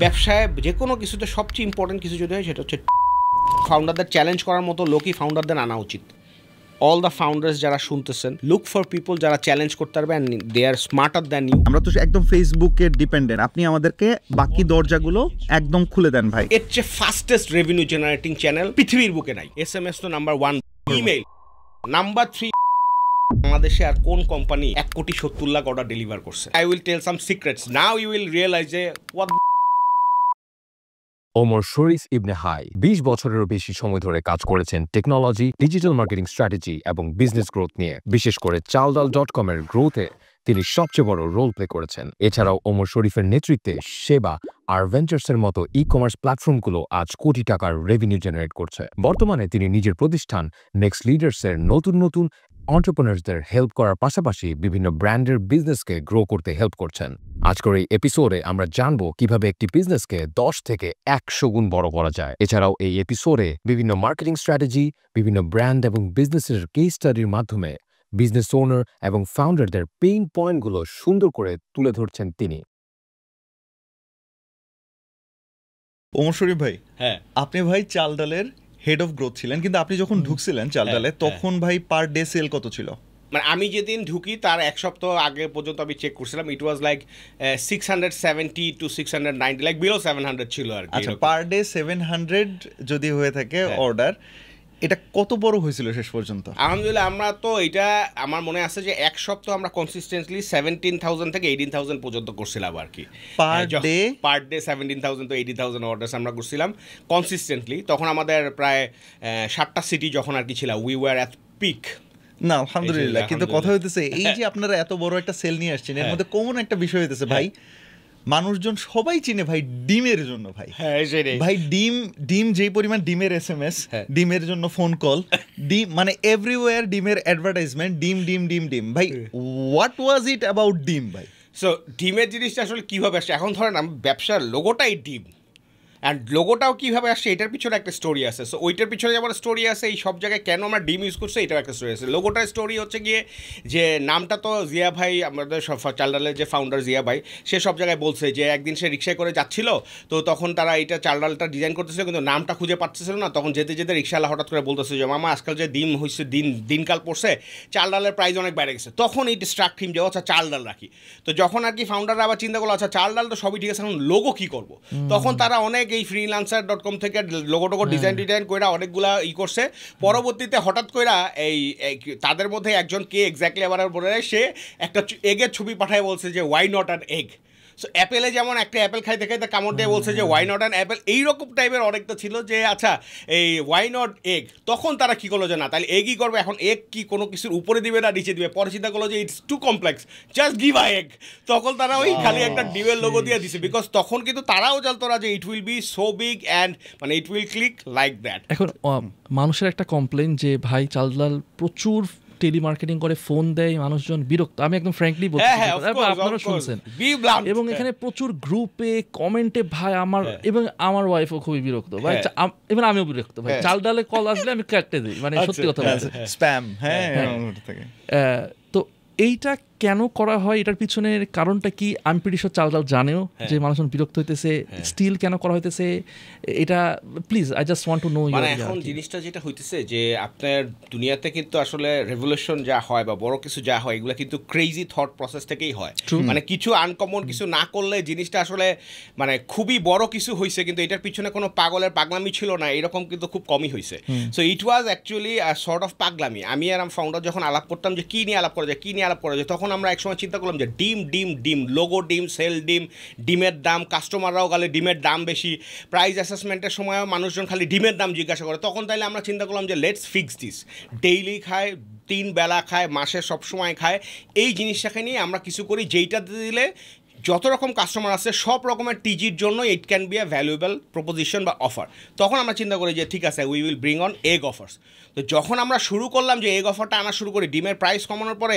ব্যবসায় যে কোনো কিছুতে সবচেয়ে ইম্পর্টেন্ট কিছু যদি হয় সেটা হচ্ছে ফাউন্ডারদের চ্যালেঞ্জ করার মতো লোকই ফাউন্ডারদের আনা উচিত। অল দ্য ফাউন্ডার্স যারা শুনতেছেন, লুক ফর পিপল যারা চ্যালেঞ্জ করতে পারবে and they are smarter than you. আমরা তো একদম ফেসবুকে ডিপেন্ডেন্ট, আপনি আমাদেরকে বাকি দরজাগুলো একদম খুলে দেন ভাই। এর চেয়ে ফাস্টেস্ট রেভিনিউ জেনারেটিং চ্যানেল পৃথিবীর বুকে নাই। SMS তো নাম্বার 1, ইমেইল নাম্বার 3। বাংলাদেশে আর কোন কোম্পানি 1,70,00,000 অর্ডার ডেলিভার করছে? I will tell some secrets, now you will realize যে হোয়াট। ওমর শরীফ ইবনে হাই 20 বছরেরও বেশি সময় ধরে কাজ করেছেন টেকনোলজি, ডিজিটাল মার্কেটিং স্ট্র্যাটেজি এবং বিজনেস গ্রোথ নিয়ে। বিশেষ করে চালডাল.com এর গ্রোথে তিনি সবচেয়ে বড় রোল প্লে করেছেন। এছাড়াও ওমর শরীফের নেতৃত্বে সেবা আর ভেঞ্চার্সের মতো ই-কমার্স প্ল্যাটফর্মগুলো আজ কোটি টাকার রেভিনিউ জেনারেট করছে। বর্তমানে তিনি নিজের প্রতিষ্ঠান নেক্সট লিডার্সের নতুন এন্টারপ্রেনার্সদের হেল্প করার পাশাপাশি বিভিন্ন ব্র্যান্ডের বিজনেসকে গ্রো করতে হেল্প করছেন। আজকের এই এপিসোডে আমরা জানবো কিভাবে একটি বিজনেসকে 10 থেকে 100 গুণ বড় করা যায়। এছাড়াও এই এপিসোডে বিভিন্ন মার্কেটিং স্ট্র্যাটেজি, বিভিন্ন ব্র্যান্ড এবং বিজনেসের কেস স্টাডির মাধ্যমে বিজনেস ওনার এবং ফাউন্ডারদের পেইন পয়েন্টগুলো সুন্দর করে তুলে ধরছেন তিনি। ওমর শরীফ ভাই, হ্যাঁ, আপনি ভাই চালডালের হেড অফ গ্রোথ ছিলেন, কিন্তু আপনি যখন ঢুকছিলেন চালডালে তখন ভাই পার ডে সেল কত ছিল? মানে আমি যেদিন ঢুকি তার এক সপ্তাহ আগে পর্যন্ত আমি চেক করছিলাম, it was like 670 to 690, like below 700 ছিল আর কি। আচ্ছা, পার ডে 700 যদি হয়ে থাকে অর্ডার, এটা কত বড় হয়েছিল শেষ পর্যন্ত? আলহামদুলিল্লাহ, আমরা তো এটা আমার মনে আছে যে এক সপ্তাহ আমরা কনসিস্টেন্টলি 17,000 থেকে 18,000 পর্যন্ত করছিলাম আর কি। পার ডে 17,000 to 18,000 অর্ডার্স আমরা করছিলাম কনসিস্টেন্টলি। তখন আমাদের প্রায় 7টা সিটি যখন আর কি ছিল, উই ওয়ার অ্যাট পিক। না আলহামদুলিল্লাহ, কিন্তু কথা হইতেছে এই যে আপনারা এত বড় একটা সেল নিয়ে আসছেন, এর মধ্যে কোন একটা বিষয় হইতেছে ভাই, মানুষজন সবাই চিনে ভাই ডিমের জন্য ভাই। ভাই ডিম যেই পরিমাণ ডিমের SMS, ডিমের জন্য ফোন কল, ডিম মানে এভরিওয়্যার ডিমের অ্যাডভার্টাইজমেন্ট, ডিম ভাই। হোয়াট ওয়াজ ইট অ্যাবাউট ডিম ভাই? সো ডিমের জিনিসটা আসলে কীভাবে আসছে, এখন ধরেন ব্যবসার লোগোটাই ডিম, অ্যান্ড লোগোটাও কীভাবে আসছে এটার পিছনে একটা স্টোরি আছে। সো ওইটার পিছনে যেমন স্টোরি আছে, এই সব জায়গায় কেন আমরা ডিম ইউজ করছি এটার একটা স্টোরি আছে। লোগোটার স্টোরি হচ্ছে গিয়ে যে নামটা তো জিয়া ভাই, আমাদের চালডালের যে ফাউন্ডার জিয়া ভাই, সে সব জায়গায় বলছে যে একদিন সে রিক্সায় করে যাচ্ছিল, তো তখন তারা এটা চালডালটা ডিজাইন করতেছিল কিন্তু নামটা খুঁজে পাচ্ছিল না। তখন যেতে যেতে রিক্সাওয়ালা হঠাৎ করে বলতেছে যে মামা আজকাল যে ডিম হয়েছে, দিনকাল পড়ছে, চালডালের প্রাইস অনেক বেড়ে গেছে। তখন এই ডিস্ট্রাক্ট হিম যে আচ্ছা চালডাল রাখি। তো যখন আর কি ফাউন্ডাররা আবার চিন্তা করলো আচ্ছা চালডাল তো সবই ঠিক আছে, এখন লোগো কী করবো, তখন তারা অনেক এই freelancer.com থেকে লোগো ডিজাইন করে অনেকগুলা করছে। পরবর্তীতে হঠাৎ করে এই তাদের মধ্যে একজন কে এক্স্যাক্টলি আবার বলে সে একটা এগের ছবি পাঠায়, বলছে যে why not an egg. So অ্যাপেলে যেমন একটা অ্যাপেল খাইতে খাইতে কামড় দিয়ে বলছে যে ওয়াই নট অ্যান অ্যাপেল, এইরকম টাইপের অনেকটা ছিল যে আচ্ছা এই ওয়াই নট এগ। তখন তারা কী করলো যে না তাহলে এগই করবে, এখন এগ কি কোনো কিছুর উপরে দিবে না নিচে দিবে, পরে চিন্তা করলো যে it's too complex, just give a egg. তখন তারা ওই খালি একটা ডিমের লোগো দিয়ে দিছে, বিকজ তখন কিন্তু তারাও জানতো না যে it will be so big and মানে it will click like that. এখন মানুষের একটা কমপ্লেন যে ভাই চালডাল প্রচুর টেলিমার্কেটিং করে, ফোন দেয়, মানুষজন বিরক্ত। আমি একদম ফ্র্যাঙ্কলি বলছি, আপনারা শুনছেন, এবং এখানে প্রচুর গ্রুপে কমেন্টে ভাই আমার এবং আমার ওয়াইফও খুবই বিরক্ত ভাই, এবং আমিও বিরক্ত ভাই। চালডালে কল আসলে আমি কাটতে দিই, মানে সত্যি কথা বলছি, স্প্যাম। তো এইটা কেন করা হয়, এটার পিছনের কারণটা কি? আমি প্রিটিশিওর চালডাল জানেও যে মানুষজন বিরক্ত হইতেছে, স্টিল কেন করা হইতেছে এটা please I just want to know. মানে এখন জিনিসটা যেটা হইতেছে যে আপনার দুনিয়াতে কিন্তু আসলে রেভলিউশন যা হয় বা বড় কিছু যা হয় এগুলো কিন্তু ক্রেজি থট প্রসেস থেকেই হয়। মানে কিছু আনকমন কিছু না করলে জিনিসটা আসলে মানে খুবই বড় কিছু হয়েছে, কিন্তু এটার পিছনে কোনো পাগলের পাগলামি ছিল না, এরকম কিন্তু খুব কমই হয়েছে। So it was actually sort of পাগলামি। আমি আর আমার ফাউন্ডার যখন আলাপ করতাম যে কী নিয়ে আলাপ করা যায়, তখন আমরা একসময় চিন্তা করলাম যে ডিম লোগো ডিম, সেল ডিমের দাম, কাস্টমাররাও খালি ডিমের দাম বেশি, প্রাইস অ্যাসেসমেন্টের সময়ও মানুষজন খালি ডিমের দাম জিজ্ঞাসা করে। তখন তাইলে আমরা চিন্তা করলাম যে লেটস ফিক্স দিস, ডেইলি খায়, 3 বেলা খায়, মাসে সবসময় খায়, এই জিনিসটাকে নিয়ে আমরা কিছু করি যেইটা দিলে যত রকম কাস্টমার আছে সব রকমের টিজির জন্য it can be a valuable proposition বা অফার। তখন আমরা চিন্তা করি যে ঠিক আছে we will bring on egg offers. তো যখন আমরা শুরু করলাম যে এগ অফারটা আনা শুরু করি, ডিমের প্রাইস কমানোর পরে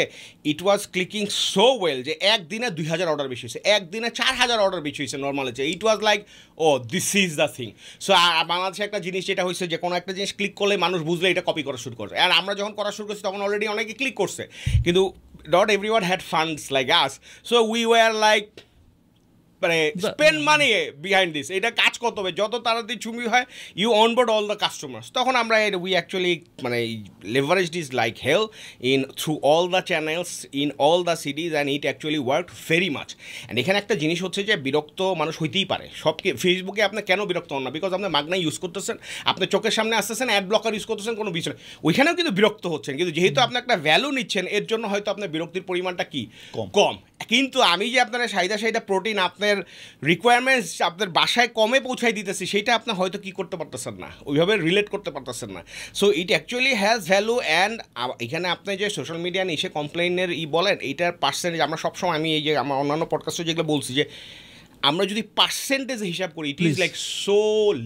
ইট ওয়াজ ক্লিকিং সো ওয়েল যে একদিনে 2,000 অর্ডার বেশি হয়েছে, একদিনে 4,000 অর্ডার বেশি হয়েছে নর্মাল হচ্ছে। It was like oh this is the thing. So বাংলাদেশে একটা জিনিস যেটা হয়েছে যে কোনো একটা জিনিস ক্লিক করলে মানুষ বুঝলে এটা কপি করা শুরু করছে, আর আমরা যখন করা শুরু করছি তখন অলরেডি অনেকে ক্লিক করছে, কিন্তু not everyone had funds like us. So we were like মানে স্পেন্ড মানি বিহাইন্ড দিস, এটা কাজ করতে হবে যত তাড়াতাড়ি ছুমি হয়, you onboard all the customers. তখন আমরা উই অ্যাকচুয়ালি মানে leverage this like hell in through all the channels in all the cities and it actually work very much. And এখানে একটা জিনিস হচ্ছে যে বিরক্ত মানুষ হইতেই পারে সবকে। ফেসবুকে আপনি কেন বিরক্ত হন না? বিকজ আপনি মাগনা ইউজ করতেছেন, আপনার চোখের সামনে আসতেছেন, অ্যাড ব্লকার ইউজ করতেছেন, কোনো বিষয় ওইখানেও কিন্তু বিরক্ত হচ্ছেন, কিন্তু যেহেতু আপনি একটা ভ্যালু নিচ্ছেন এর জন্য হয়তো আপনার বিরক্তির পরিমাণটা কি কম। কিন্তু আমি যে আপনার সাইদা প্রোটিন আপনার রিকোয়ারমেন্টস আপনার বাসায় কমে পৌঁছাই দিতেছি, সেটা আপনি হয়তো কি করতে পারতেছেন না, ওইভাবে রিলেট করতে পারতেছেন না। So it actually has value. And এখানে আপনি যে সোশ্যাল মিডিয়া নিয়ে এসে কমপ্লেনের বলেন, এইটার পার্সেন্টেজ আমরা সবসময়, আমি এই যে আমার অন্যান্য পডকাস্টে যেগুলো বলছি যে আমরা যদি পার্সেন্টেজ হিসাব করি, it is like so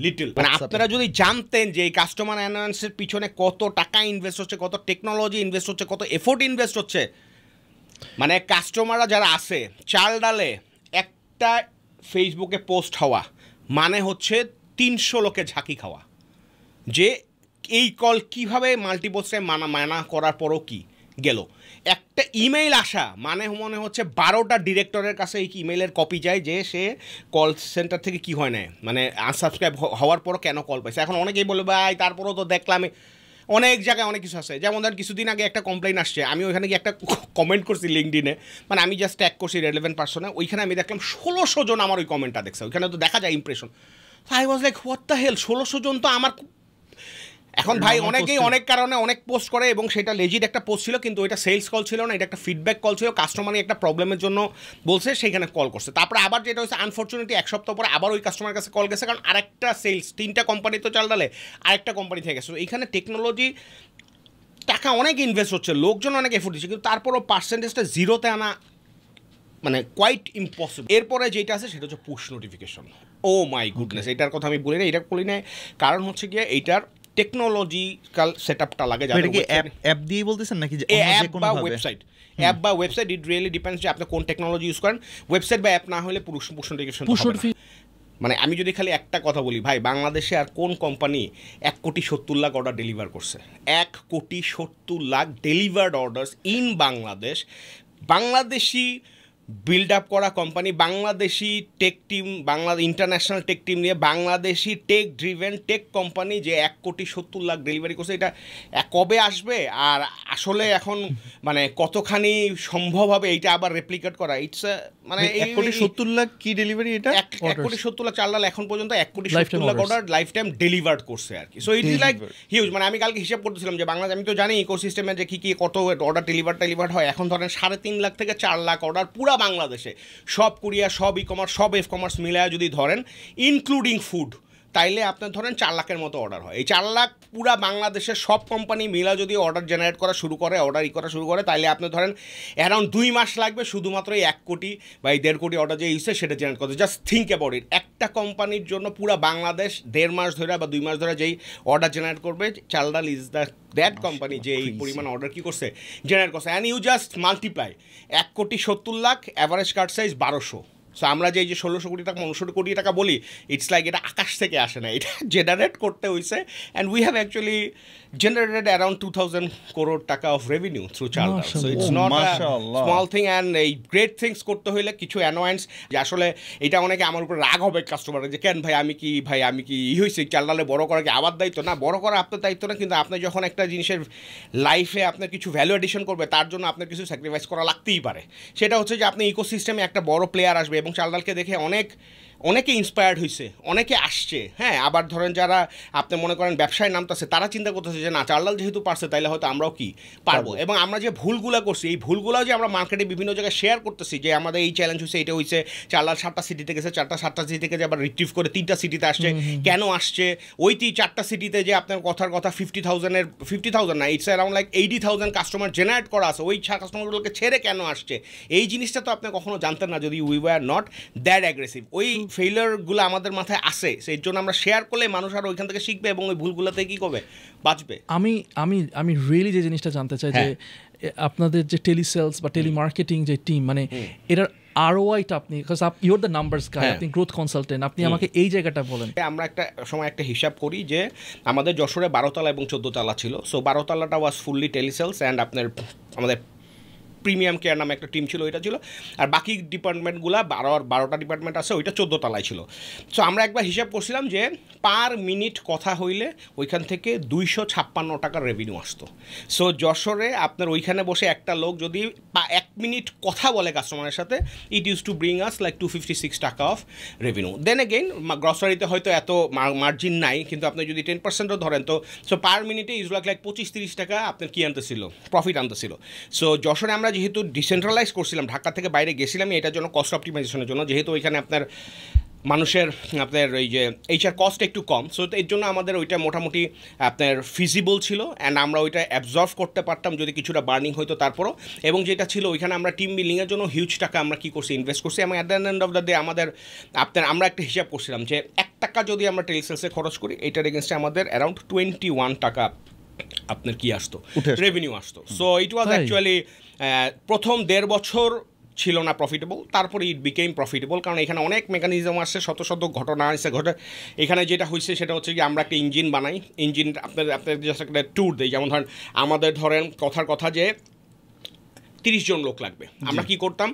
little. মানে আপনারা যদি জানতেন যে এই কাস্টমার অ্যানাউন্সের পিছনে কত টাকা ইনভেস্ট হচ্ছে, কত টেকনোলজি ইনভেস্ট হচ্ছে, কত এফোর্ট ইনভেস্ট হচ্ছে, মানে কাস্টমাররা যারা আছে চাল ডালে একটা ফেসবুকে পোস্ট হওয়া মানে হচ্ছে 300 লোকে ঝাঁকি খাওয়া, যে এই কল কিভাবে মাল্টিপোস্টে মানা করার পরও কি গেল। একটা ইমেইল আসা মানে মনে হচ্ছে 12টা ডিরেক্টরের কাছে এই ইমেইলের কপি যায় যে সে কল সেন্টার থেকে কি হয় না, মানে আনসাবস্ক্রাইব হওয়ার পরও কেন কল পাইছে। এখন অনেকেই বলবে ভাই তারপরও তো দেখলাম অনেক জায়গায় অনেক কিছু আছে। যেমন ধরেন কিছুদিন আগে একটা কমপ্লেন আসছে, আমি ওইখানে গিয়ে একটা কমেন্ট করছি লিঙ্কডিনে, মানে আমি জাস্ট ট্যাগ করছি রেলেভেন্ট পার্সনে, ওইখানে আমি দেখলাম 1600 জন আমার ওই কমেন্টটা দেখছে, ওইখানে তো দেখা যায় impression. I was like what the hell, 1600 জন তো আমার। এখন ভাই অনেকেই অনেক কারণে অনেক পোস্ট করে এবং সেটা লেজিট একটা পোস্ট ছিল, কিন্তু ওইটা সেলস কল ছিল না, এটা একটা ফিডব্যাক কল ছিল, কাস্টমারই একটা প্রবলেমের জন্য বলছে সেইখানে কল করছে। তারপরে আবার যেটা হচ্ছে আনফর্চুনেটলি এক সপ্তাহ পরে আবার ওই কাস্টমার কাছে কল গেছে, কারণ আরেকটা সেলস 3টা কোম্পানি তো চাল ডালে আরেকটা কোম্পানি থেকে গেছে। এইখানে টেকনোলজি টাকা অনেক ইনভেস্ট হচ্ছে, লোকজন অনেক এফোর্ট দিচ্ছে, কিন্তু তারপরও পার্সেন্টেজটা জিরোতে আনা মানে কোয়াইট ইম্পসিবল। এরপরে যেটা আছে সেটা হচ্ছে push notification. Oh my goodness, এটার কথা আমি বলি না, এটা বলি না, কারণ হচ্ছে গিয়ে এইটার টেকনোলজিক্যাল সেটআপটা লাগে। অ্যাপ দিয়ে বলতেছেন নাকি অ্যাপ বা ওয়েবসাইট? অ্যাপ বা ওয়েবসাইট, ইট রিয়েলি ডিপেন্ডস যে আপনি কোন টেকনোলজি ইউজ করেন। ওয়েবসাইট বা অ্যাপ না হলে পুশ নোটিফিকেশন হবে না। মানে আমি যদি খালি একটা কথা বলি ভাই, বাংলাদেশে আর কোন কোম্পানি 1,70,00,000 অর্ডার ডেলিভার করছে? 1,70,00,000 delivered orders in Bangladesh. Bangladeshi build up করা company, Bangladeshi tech team, international tech team নিয়ে Bangladeshi tech driven tech company যে 1,70,00,000 ডেলিভারি করছে, এটা কবে আসবে? আর আসলে এখন মানে কতখানি সম্ভব হবে এইটা আবার রেপ্লিকেট করা? ইটস মানে 1,70,00,000 কি ডেলিভারি? এটা 1,70,00,000 চাল ডাল এখন পর্যন্ত 1,70,00,000 অর্ডার লাইফ টাইম ডেলিভার্ড করছে আর কি। So it is like huge. মানে আমি কালকে হিসাব করতেছিলাম যে বাংলাদেশ, আমি তো জানি ইকোসিস্টেমে যে কী কত অর্ডার ডেলিভার্ড হয়। এখন ধরেন 3.5 লাখ থেকে 4 লাখ অর্ডার পুরা বাংলাদেশে, সব কুরিয়ার, সব ই কমার্স, সব এফ কমার্স মিলায় যদি ধরেন ইনক্লুডিং ফুড, তাইলে আপনার ধরেন 4 লাখের মতো অর্ডার হয়। এই 4 লাখ পুরা বাংলাদেশের সব কোম্পানি মিলা যদি অর্ডার জেনারেট করা শুরু করে, করা শুরু করে, তাইলে আপনি ধরেন অ্যারাউন্ড 2 মাস লাগবে শুধুমাত্র এই 1 কোটি বা এই 1.5 কোটি অর্ডার যে ইউসে সেটা জেনারেট করতে। জাস্ট থিঙ্ক অ্যাবাউট ইট, একটা কোম্পানির জন্য পুরা বাংলাদেশ 1.5 মাস ধরে বা 2 মাস ধরে যেই অর্ডার জেনারেট করবে, চালডাল ইজ দ্যাট কোম্পানি যে এই পরিমাণ অর্ডার কী করছে, জেনারেট করছে। And you just multiply 1,70,00,000, average card size 1200। So আমরা যে 1600 কোটি টাকা 1900 কোটি টাকা বলি, ইটস লাইক এটা আকাশ থেকে আসে না, এটা জেনারেট করতে হয়েছে। And we have actually generated around 2,000 crore টাকা of revenue through Chaldal. So it's not a small thing, and এই great things করতে হইলে কিছু অ্যানোয়েন্স, যে আসলে এটা অনেকে আমার উপর রাগ হবে কাস্টমার, যে কেন ভাই আমি কি হয়েছে চালডালে বড় করা কি আবার দায়িত্ব? না, বড় করা আপনার দায়িত্ব না, কিন্তু আপনি যখন একটা জিনিসের লাইফে আপনার কিছু ভ্যালু এডিশন করবে, তার জন্য আপনার কিছু স্যাক্রিফাইস করা লাগতেই পারে। সেটা হচ্ছে যে আপনি ইকোসিস্টেমে একটা বড় প্লেয়ার আসবে, এবং চালডালকে দেখে অনেকে ইন্সপায়ার্ড হয়েছে, অনেকে আসছে। হ্যাঁ, আবার ধরেন যারা আপনি মনে করেন ব্যবসায় নামতেছে, তারা চিন্তা করতেছে যে না, চালডাল যেহেতু পারছে তাইলে হয়তো আমরাও কি পারবো। এবং আমরা যে ভুলগুলো করছি, এই ভুলগুলো যে আমরা মার্কেটে বিভিন্ন জায়গায় শেয়ার করতেছি, যে আমাদের এই চ্যালেঞ্জ হয়েছে, এটা হয়েছে, চালডাল 7টা সিটিতে গেছে, 7টা সিটি থেকে যে আবার রিট্রিভ করে 3টা সিটিতে আসছে। কেন আসছে? ওই 4টা সিটিতে যে আপনার কথার কথা 50,000 না, it's around like 80,000 customer generate করা আছে। ওই কাস্টমারগুলোকে ছেড়ে কেন আসছে? এই জিনিসটা তো আপনি কখনো জানতেন না যদি we were not that aggressive. ওই ফেইলিয়ারগুলো আমাদের মাথায় আসে, সেই জন্য আমরা শেয়ার করলে মানুষ আর ওইখান থেকে শিখবে এবং ওই ভুলগুলোতে কী করবে, বাঁচবে। আমি রিয়েলি যে জিনিসটা জানতে চাই যে আপনাদের যে টেলিসেলস বা টেলিমার্কেটিং যে টিম, মানে এটার ROI-টা আপনি, বিকজ ইউর দ্য নাম্বারস গাই, আপনি গ্রোথ কনসালটেন্ট, আপনি আমাকে এই জায়গাটা বলেন। আমরা একটা সময় একটা হিসাব করি যে আমাদের যশোরে 12 তলা এবং 14 তলা ছিল। সো 12 তলাটা ওয়াজ ফুললি টেলিসেলস, অ্যান্ড আপনার আমাদের প্রিমিয়াম কেয়ার নামে একটা টিম ছিল, ওইটা ছিল। আর বাকি ডিপার্টমেন্টগুলো 12টা ডিপার্টমেন্ট আছে, ওইটা 14 তলায় ছিল। সো আমরা একবার হিসাব করছিলাম যে পার মিনিট কথা হইলে ওইখান থেকে 256 টাকার রেভিনিউ আসতো। সো যশোরে আপনার ওইখানে বসে একটা লোক যদি 1 মিনিট কথা বলে কাস্টমারের সাথে, it use to bring us like 256 টাকা অফ রেভিনিউ। দেন এগেইন গ্রসারিতে হয়তো এত মার্জিন নাই, কিন্তু আপনি যদি 10%ও ধরেন তো সো পার মিনিটে ইউজ লাইক 25-30 টাকা আপনার কি আনতেছিল, প্রফিট আনতেছিল। সো যশোরে আমরা যেহেতু ডিসেন্ট্রালাইজ করছিলাম, ঢাকা থেকে বাইরে গেছিলাম এটার জন্য, কস্ট অপটিমাইজেশনের জন্য, যেহেতু ওইখানে আপনার মানুষের আপনার ওই যে এইচআর কস্ট একটু কম, সো এর জন্য আমাদের ওইটা মোটামুটি আপনার ফিজিবল ছিল অ্যান্ড আমরা ওইটা অ্যাবজর্ভ করতে পারতাম যদি কিছুটা বার্নিং হইতো তারপরও। এবং যেটা ছিল ওইখানে আমরা টিম বিল্ডিংয়ের জন্য হিউজ টাকা আমরা কী করছি, ইনভেস্ট করছি। এবং at the end of the day আমাদের আমরা একটা হিসাব করছিলাম যে 1 টাকা যদি আমরা টেলিসেলসে খরচ করি, এইটার এগেনস্টে আমাদের অ্যারাউন্ড 21 টাকা আপনার কি আসতো, রেভিনিউ আসতো। সো ইট ওয়াজ অ্যাকচুয়ালি প্রথম 1.5 বছর ছিল না প্রফিটেবল, তারপরে ইট বিকেম প্রফিটেবল, কারণ এখানে অনেক মেকানিজম আসছে, শত শত ঘটনা আসছে এখানে যেটা হয়েছে সেটা হচ্ছে কি আমরা একটা ইঞ্জিন বানাই, ইঞ্জিন আপনাদের জাস্ট একটা ট্যুর দিই। যেমন ধরেন আমাদের ধরেন কথার কথা যে 30 জন লোক লাগবে, আমরা কি করতাম,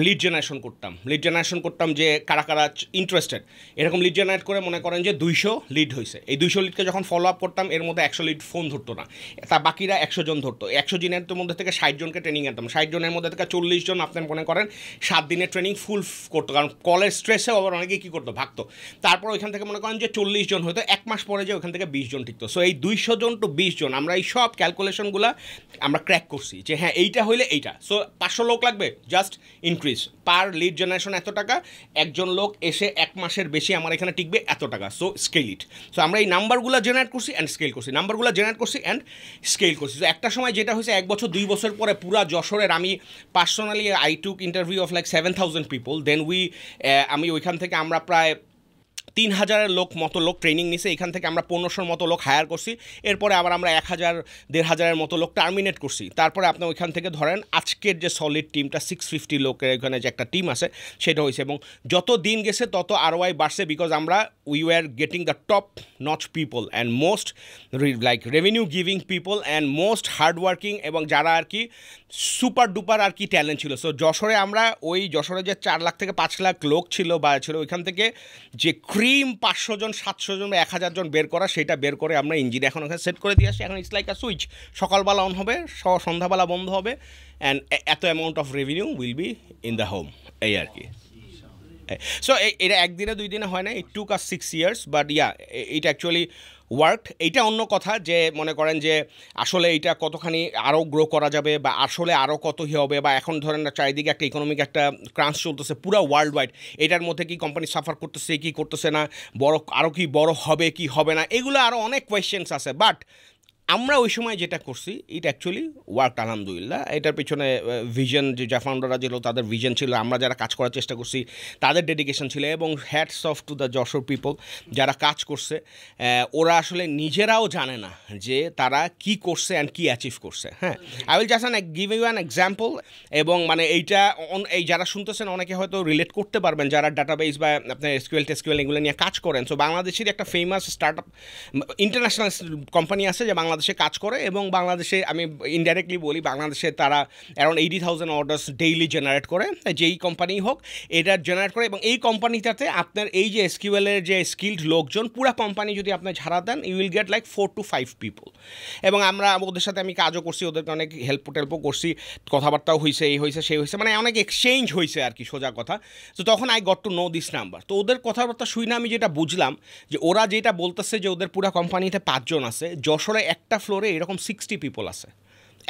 লিড জেনারেশন করতাম যে কারা কারা ইন্টারেস্টেড, এরকম লিড জেনারেট করে মনে করেন যে 200 লিড হয়েছে। এই 200 লিডকে যখন ফলো আপ করতাম, এর মধ্যে 100 লিড ফোন ধরতো না, তা বাকিরা 100 জন ধরতো। 100 জনের মধ্যে থেকে 60 জনকে ট্রেনিং আনতাম, 60 জনের মধ্যে থেকে 40 জন আপনার মনে করেন 7 দিনের ট্রেনিং ফুল করতো, কারণ কলের স্ট্রেসেও আবার অনেকে কী করতো, ভাগতো। তারপর ওইখান থেকে মনে করেন যে 40 জন হয়তো 1 মাস পরে যে ওইখান থেকে 20 জন টিকতো। সো এই 200 জন টু 20 জন আমরা এই সব ক্যালকুলেশনগুলো আমরা ক্র্যাক করছি যে হ্যাঁ এইটা হইলে এইটা। সো 500 লোক লাগবে, জাস্ট ইনক্রিজ পার লিড জেনারেশন এত টাকা, একজন লোক এসে 1 মাসের বেশি আমার এখানে টিকবে এত টাকা। সো স্কেল ইট। সো আমরা এই নাম্বারগুলো জেনারেট করছি অ্যান্ড স্কেল করছি, সো একটা সময় যেটা হয়েছে 1 বছর 2 বছর পরে পুরা যশোরের আমি personally I took interview of like 7,000 people. Then আমি ওইখান থেকে আমরা প্রায় 3,000 মতো লোক ট্রেনিং নিছে, এখান থেকে আমরা 1500 মতো লোক হায়ার করছি। এরপরে আবার আমরা 1,000-1,500 মতো লোক টার্মিনেট করছি। তারপরে আপনি ওইখান থেকে ধরেন আজকের যে সলিড টিমটা 650 লোকের এখানে যে একটা টিম আছে সেটা হয়েছে। এবং যত দিন গেছে তত ROI বাড়ছে, বিকজ আমরা we were getting the top notch people and most like revenue giving people and most hardworking, এবং যারা আর কি সুপার ডুপার আর কি ট্যালেন্ট ছিল। সো যশোরে আমরা ওই যশোরে যে 4 লাখ থেকে 5 লাখ লোক ছিল বা ছিল, ওইখান থেকে যে ক্রিম 500 জন 700 জন 1000 জন বের করা, সেটা বের করে আমরা ইঞ্জিন এখন ওখানে সেট করে দিয়ে আসি। এখন ইটস লাইক আ সুইচ, সকালবেলা অন হবে, সন্ধ্যাবেলা বন্ধ হবে, অ্যান্ড এত amount of revenue will be in the home, এই আর কি। সো এটা 1 দিনে 2 দিনে হয় না, ইট টুক আস 6 years, but yeah it actually work. এইটা অন্য কথা যে মনে করেন যে আসলে এইটা কতখানি আরও গ্রো করা যাবে বা আসলে আরও কত হবে, বা এখন ধরেন চারিদিকে একটা ইকোনমিক একটা ক্রাঞ্চ চলতেছে পুরো ওয়ার্ল্ড ওয়াইড, এটার মধ্যে কি কোম্পানি সাফার করতেছে কি করতেছে না, আরও কি বড় হবে কি হবে না, এগুলো আরও অনেক কোয়েশ্চেন্স আছে। বাট আমরা ওই সময় যেটা করছি ইট অ্যাকচুয়ালি ওয়ার্ক, আলহামদুলিল্লাহ। এটার পিছনে ভিশন, যে ফাউন্ডাররা ছিল তাদের ভিশন ছিল, আমরা যারা কাজ করার চেষ্টা করছি তাদের ডেডিকেশন ছিল, এবং hats off to the Jessore people যারা কাজ করছে। ওরা আসলে নিজেরাও জানে না যে তারা কি করছে অ্যান্ড কি অ্যাচিভ করছে। হ্যাঁ, I will just give you an example, এবং মানে এইটা এই যারা শুনতেছেন অনেকে হয়তো রিলেট করতে পারবেন যারা ডাটাবেস বা আপনার এসকিউএল টেসকিউএল এগুলো নিয়ে কাজ করেন। সো বাংলাদেশের একটা ফেমাস স্টার্টআপ ইন্টারন্যাশনাল কোম্পানি আছে যে বাংলাদেশে কাজ করে, এবং বাংলাদেশে আমি ইনডাইরেক্টলি বলি বাংলাদেশে তারা অ্যারাউন্ড 80,000 অর্ডার্স ডেইলি জেনারেট করে, যেই কোম্পানি হোক এটা জেনারেট করে। এবং এই কোম্পানিটাতে আপনার এই যে এসকিউএলের যে স্কিল্ড লোকজন পুরো কোম্পানি যদি আপনার ঝাড়া দেন, you will get like 4 to 5 people. এবং আমরা ওদের সাথে আমি কাজও করছি, ওদেরকে অনেক হেল্পও করছি, কথাবার্তাও হয়েছে, এই হয়েছে সেই হয়েছে, মানে অনেক এক্সচেঞ্জ হয়েছে আর কি, সোজা কথা। তো তখন I got to know this number. তো ওদের কথাবার্তা শুনে আমি যেটা বুঝলাম যে ওরা যেটা বলতেছে যে ওদের পুরো কোম্পানিতে 5 জন আছে, যশোরে একটা ফ্লোরে এরকম 60 পিপল আছে,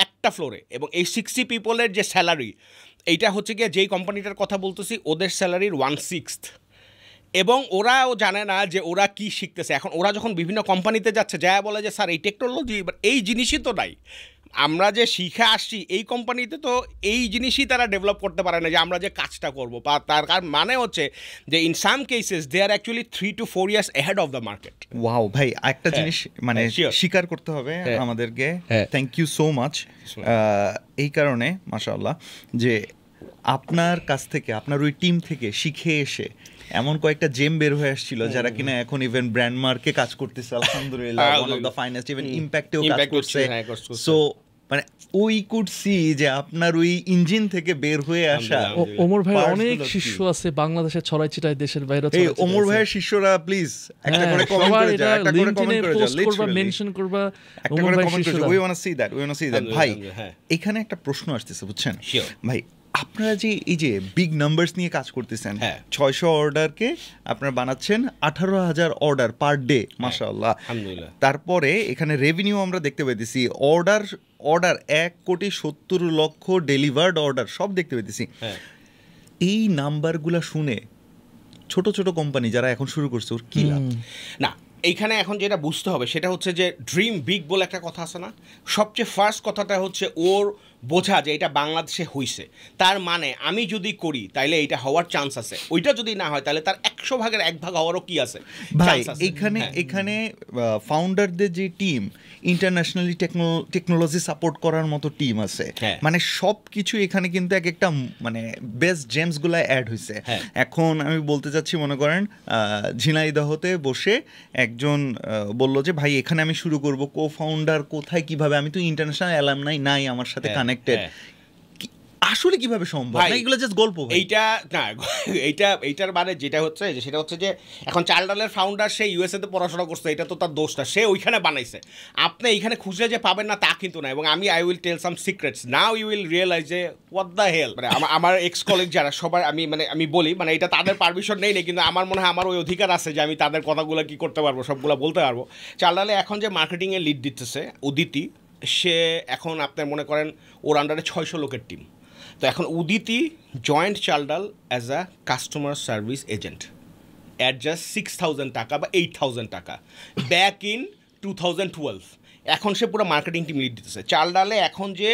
একটা ফ্লোরে। এবং এই 60 পিপলের যে স্যালারি, এইটা হচ্ছে গিয়ে যেই কোম্পানিটার কথা বলতেছি ওদের স্যালারির 1/6। এবং ওরাও জানে না যে ওরা কি শিখতেছে। এখন ওরা যখন বিভিন্ন কোম্পানিতে যাচ্ছে, যা বলে যে স্যার এই টেকনোলজি এই জিনিসই তো নাই, আমরা যে শিখে আসছি এই কোম্পানিতে তো এই জিনিসই তারা ডেভেলপ করতে পারে না যে আমরা যে কাজটা করবো। তার মানে হচ্ছে যে in some cases they are actually 3 to 4 years ahead of the market. Wow ভাই, একটা জিনিস মানে স্বীকার করতে হবে আমাদেরকে, থ্যাংক ইউ সো মাচ। এই কারণে মাশাআল্লাহ যে আপনার কাছ থেকে, আপনার ওই টিম থেকে শিখে এসে এমন কয়েকটা জেম বের হয়ে আসছিল যারা কিনা এখন ইভেন ব্র্যান্ড মার্কে কাজ করতেছে, আলহামদুলিল্লাহ one of the finest, even ইম্প্যাক্টেও কাজ করছে। সো মানে ওই কুড সি যে আপনার ওই ইঞ্জিন থেকে বের হয়ে আসা। ওমর ভাই অনেক শিষ্য আছে বাংলাদেশে ছড়াই ছিটাই, দেশের বাইরে। এই ওমর ভাইয়ের শিষ্যরা প্লিজ একটা করে কমেন্ট করে যাও, একটা করে কমেন্ট করে যাও, লিটারালি মেনশন করবা একটা করে কমেন্ট করে যাও। We want to see that, we want to see that. ভাই এখানে একটা প্রশ্ন আসতেছে বুঝছেন ভাই, আপনারা যে এই যে বিগ নাম্বারস নিয়ে কাজ করতেছেন, 600 অর্ডারকে আপনারা বানাচ্ছেন 18,000 অর্ডার পার ডে, মাশাআল্লাহ, আলহামদুলিল্লাহ। তারপরে এখানে রেভিনিউ আমরা দেখতে পাইতেছি, অর্ডার 1,70,00,000 ডেলিভার্ড অর্ডার সব দেখতে পাইতেছি। এই নাম্বারগুলা শুনে ছোট ছোট কোম্পানি যারা এখন শুরু করছে ওর কি লাভ? না, এইখানে এখন যেটা বুঝতে হবে সেটা হচ্ছে যে ড্রিম বিগ বলে একটা কথা আছে না, সবচেয়ে ফার্স্ট কথাটা হচ্ছে ওর বোঝা যে এটা বাংলাদেশে হইছে, তার মানে আমি যদি করি তাইলে এটা হওয়ার চান্স আছে, ওইটা যদি না হয় তাহলে তার 100 ভাগের 1 ভাগ হওয়ারও কি আছে ভাই। এখানে ফাউন্ডারদের যে টিম, ইন্টারন্যাশনালি টেকনোলজি সাপোর্ট করার মতো টিম আছে, মানে সব কিছু এখানে কিন্তু এক একটা মানে বেস্ট জেমসগুলো অ্যাড হয়েছে। এখন আমি বলতে চাচ্ছি, মনে করেন ঝিনাইদহতে বসে একজন বলল যে ভাই এখানে আমি শুরু করব, কো ফাউন্ডার কোথায় কিভাবে, আমি তো ইন্টারন্যাশনাল অ্যালামনাই নাই আমার সাথে কানেক্টেড, আসলে কিভাবে সম্ভব? না এগুলো জাস্ট গল্প। এইটা না, এইটার মানে যেটা হচ্ছে যে সেটা হচ্ছে যে এখন চালডালের ফাউন্ডার সে ইউএসএ তে পড়াশোনা করছে, এটা তো তার দোষটা, সে ওইখানে বানাইছে, আপনি এইখানে খুঁজলে যে পাবেন না তা কিন্তু না। এবং আমি I will tell some secrets, now you will realize যে হোয়াট দ্য হেল। মানে আমার এক্স কলিগ যারা সবার আমি বলি, মানে এটা তাদের পারমিশন নেই, কিন্তু আমার মনে হয় আমার ওই অধিকার আছে যে আমি তাদের কথাগুলো কি করতে পারবো, সবগুলো বলতে পারবো। চালডালে এখন যে মার্কেটিংয়ে লিড দিতেছে উদিতি, সে এখন আপনার মনে করেন ওর আন্ডারে 600 লোকের টিম। তো এখন Uditi joined Chaldal as a customer service agent at just 6,000 টাকা বা 8,000 টাকা ব্যাক ইন 2012। এখন সে পুরো মার্কেটিং টিম লিড দিতেছে। চালডালে এখন যে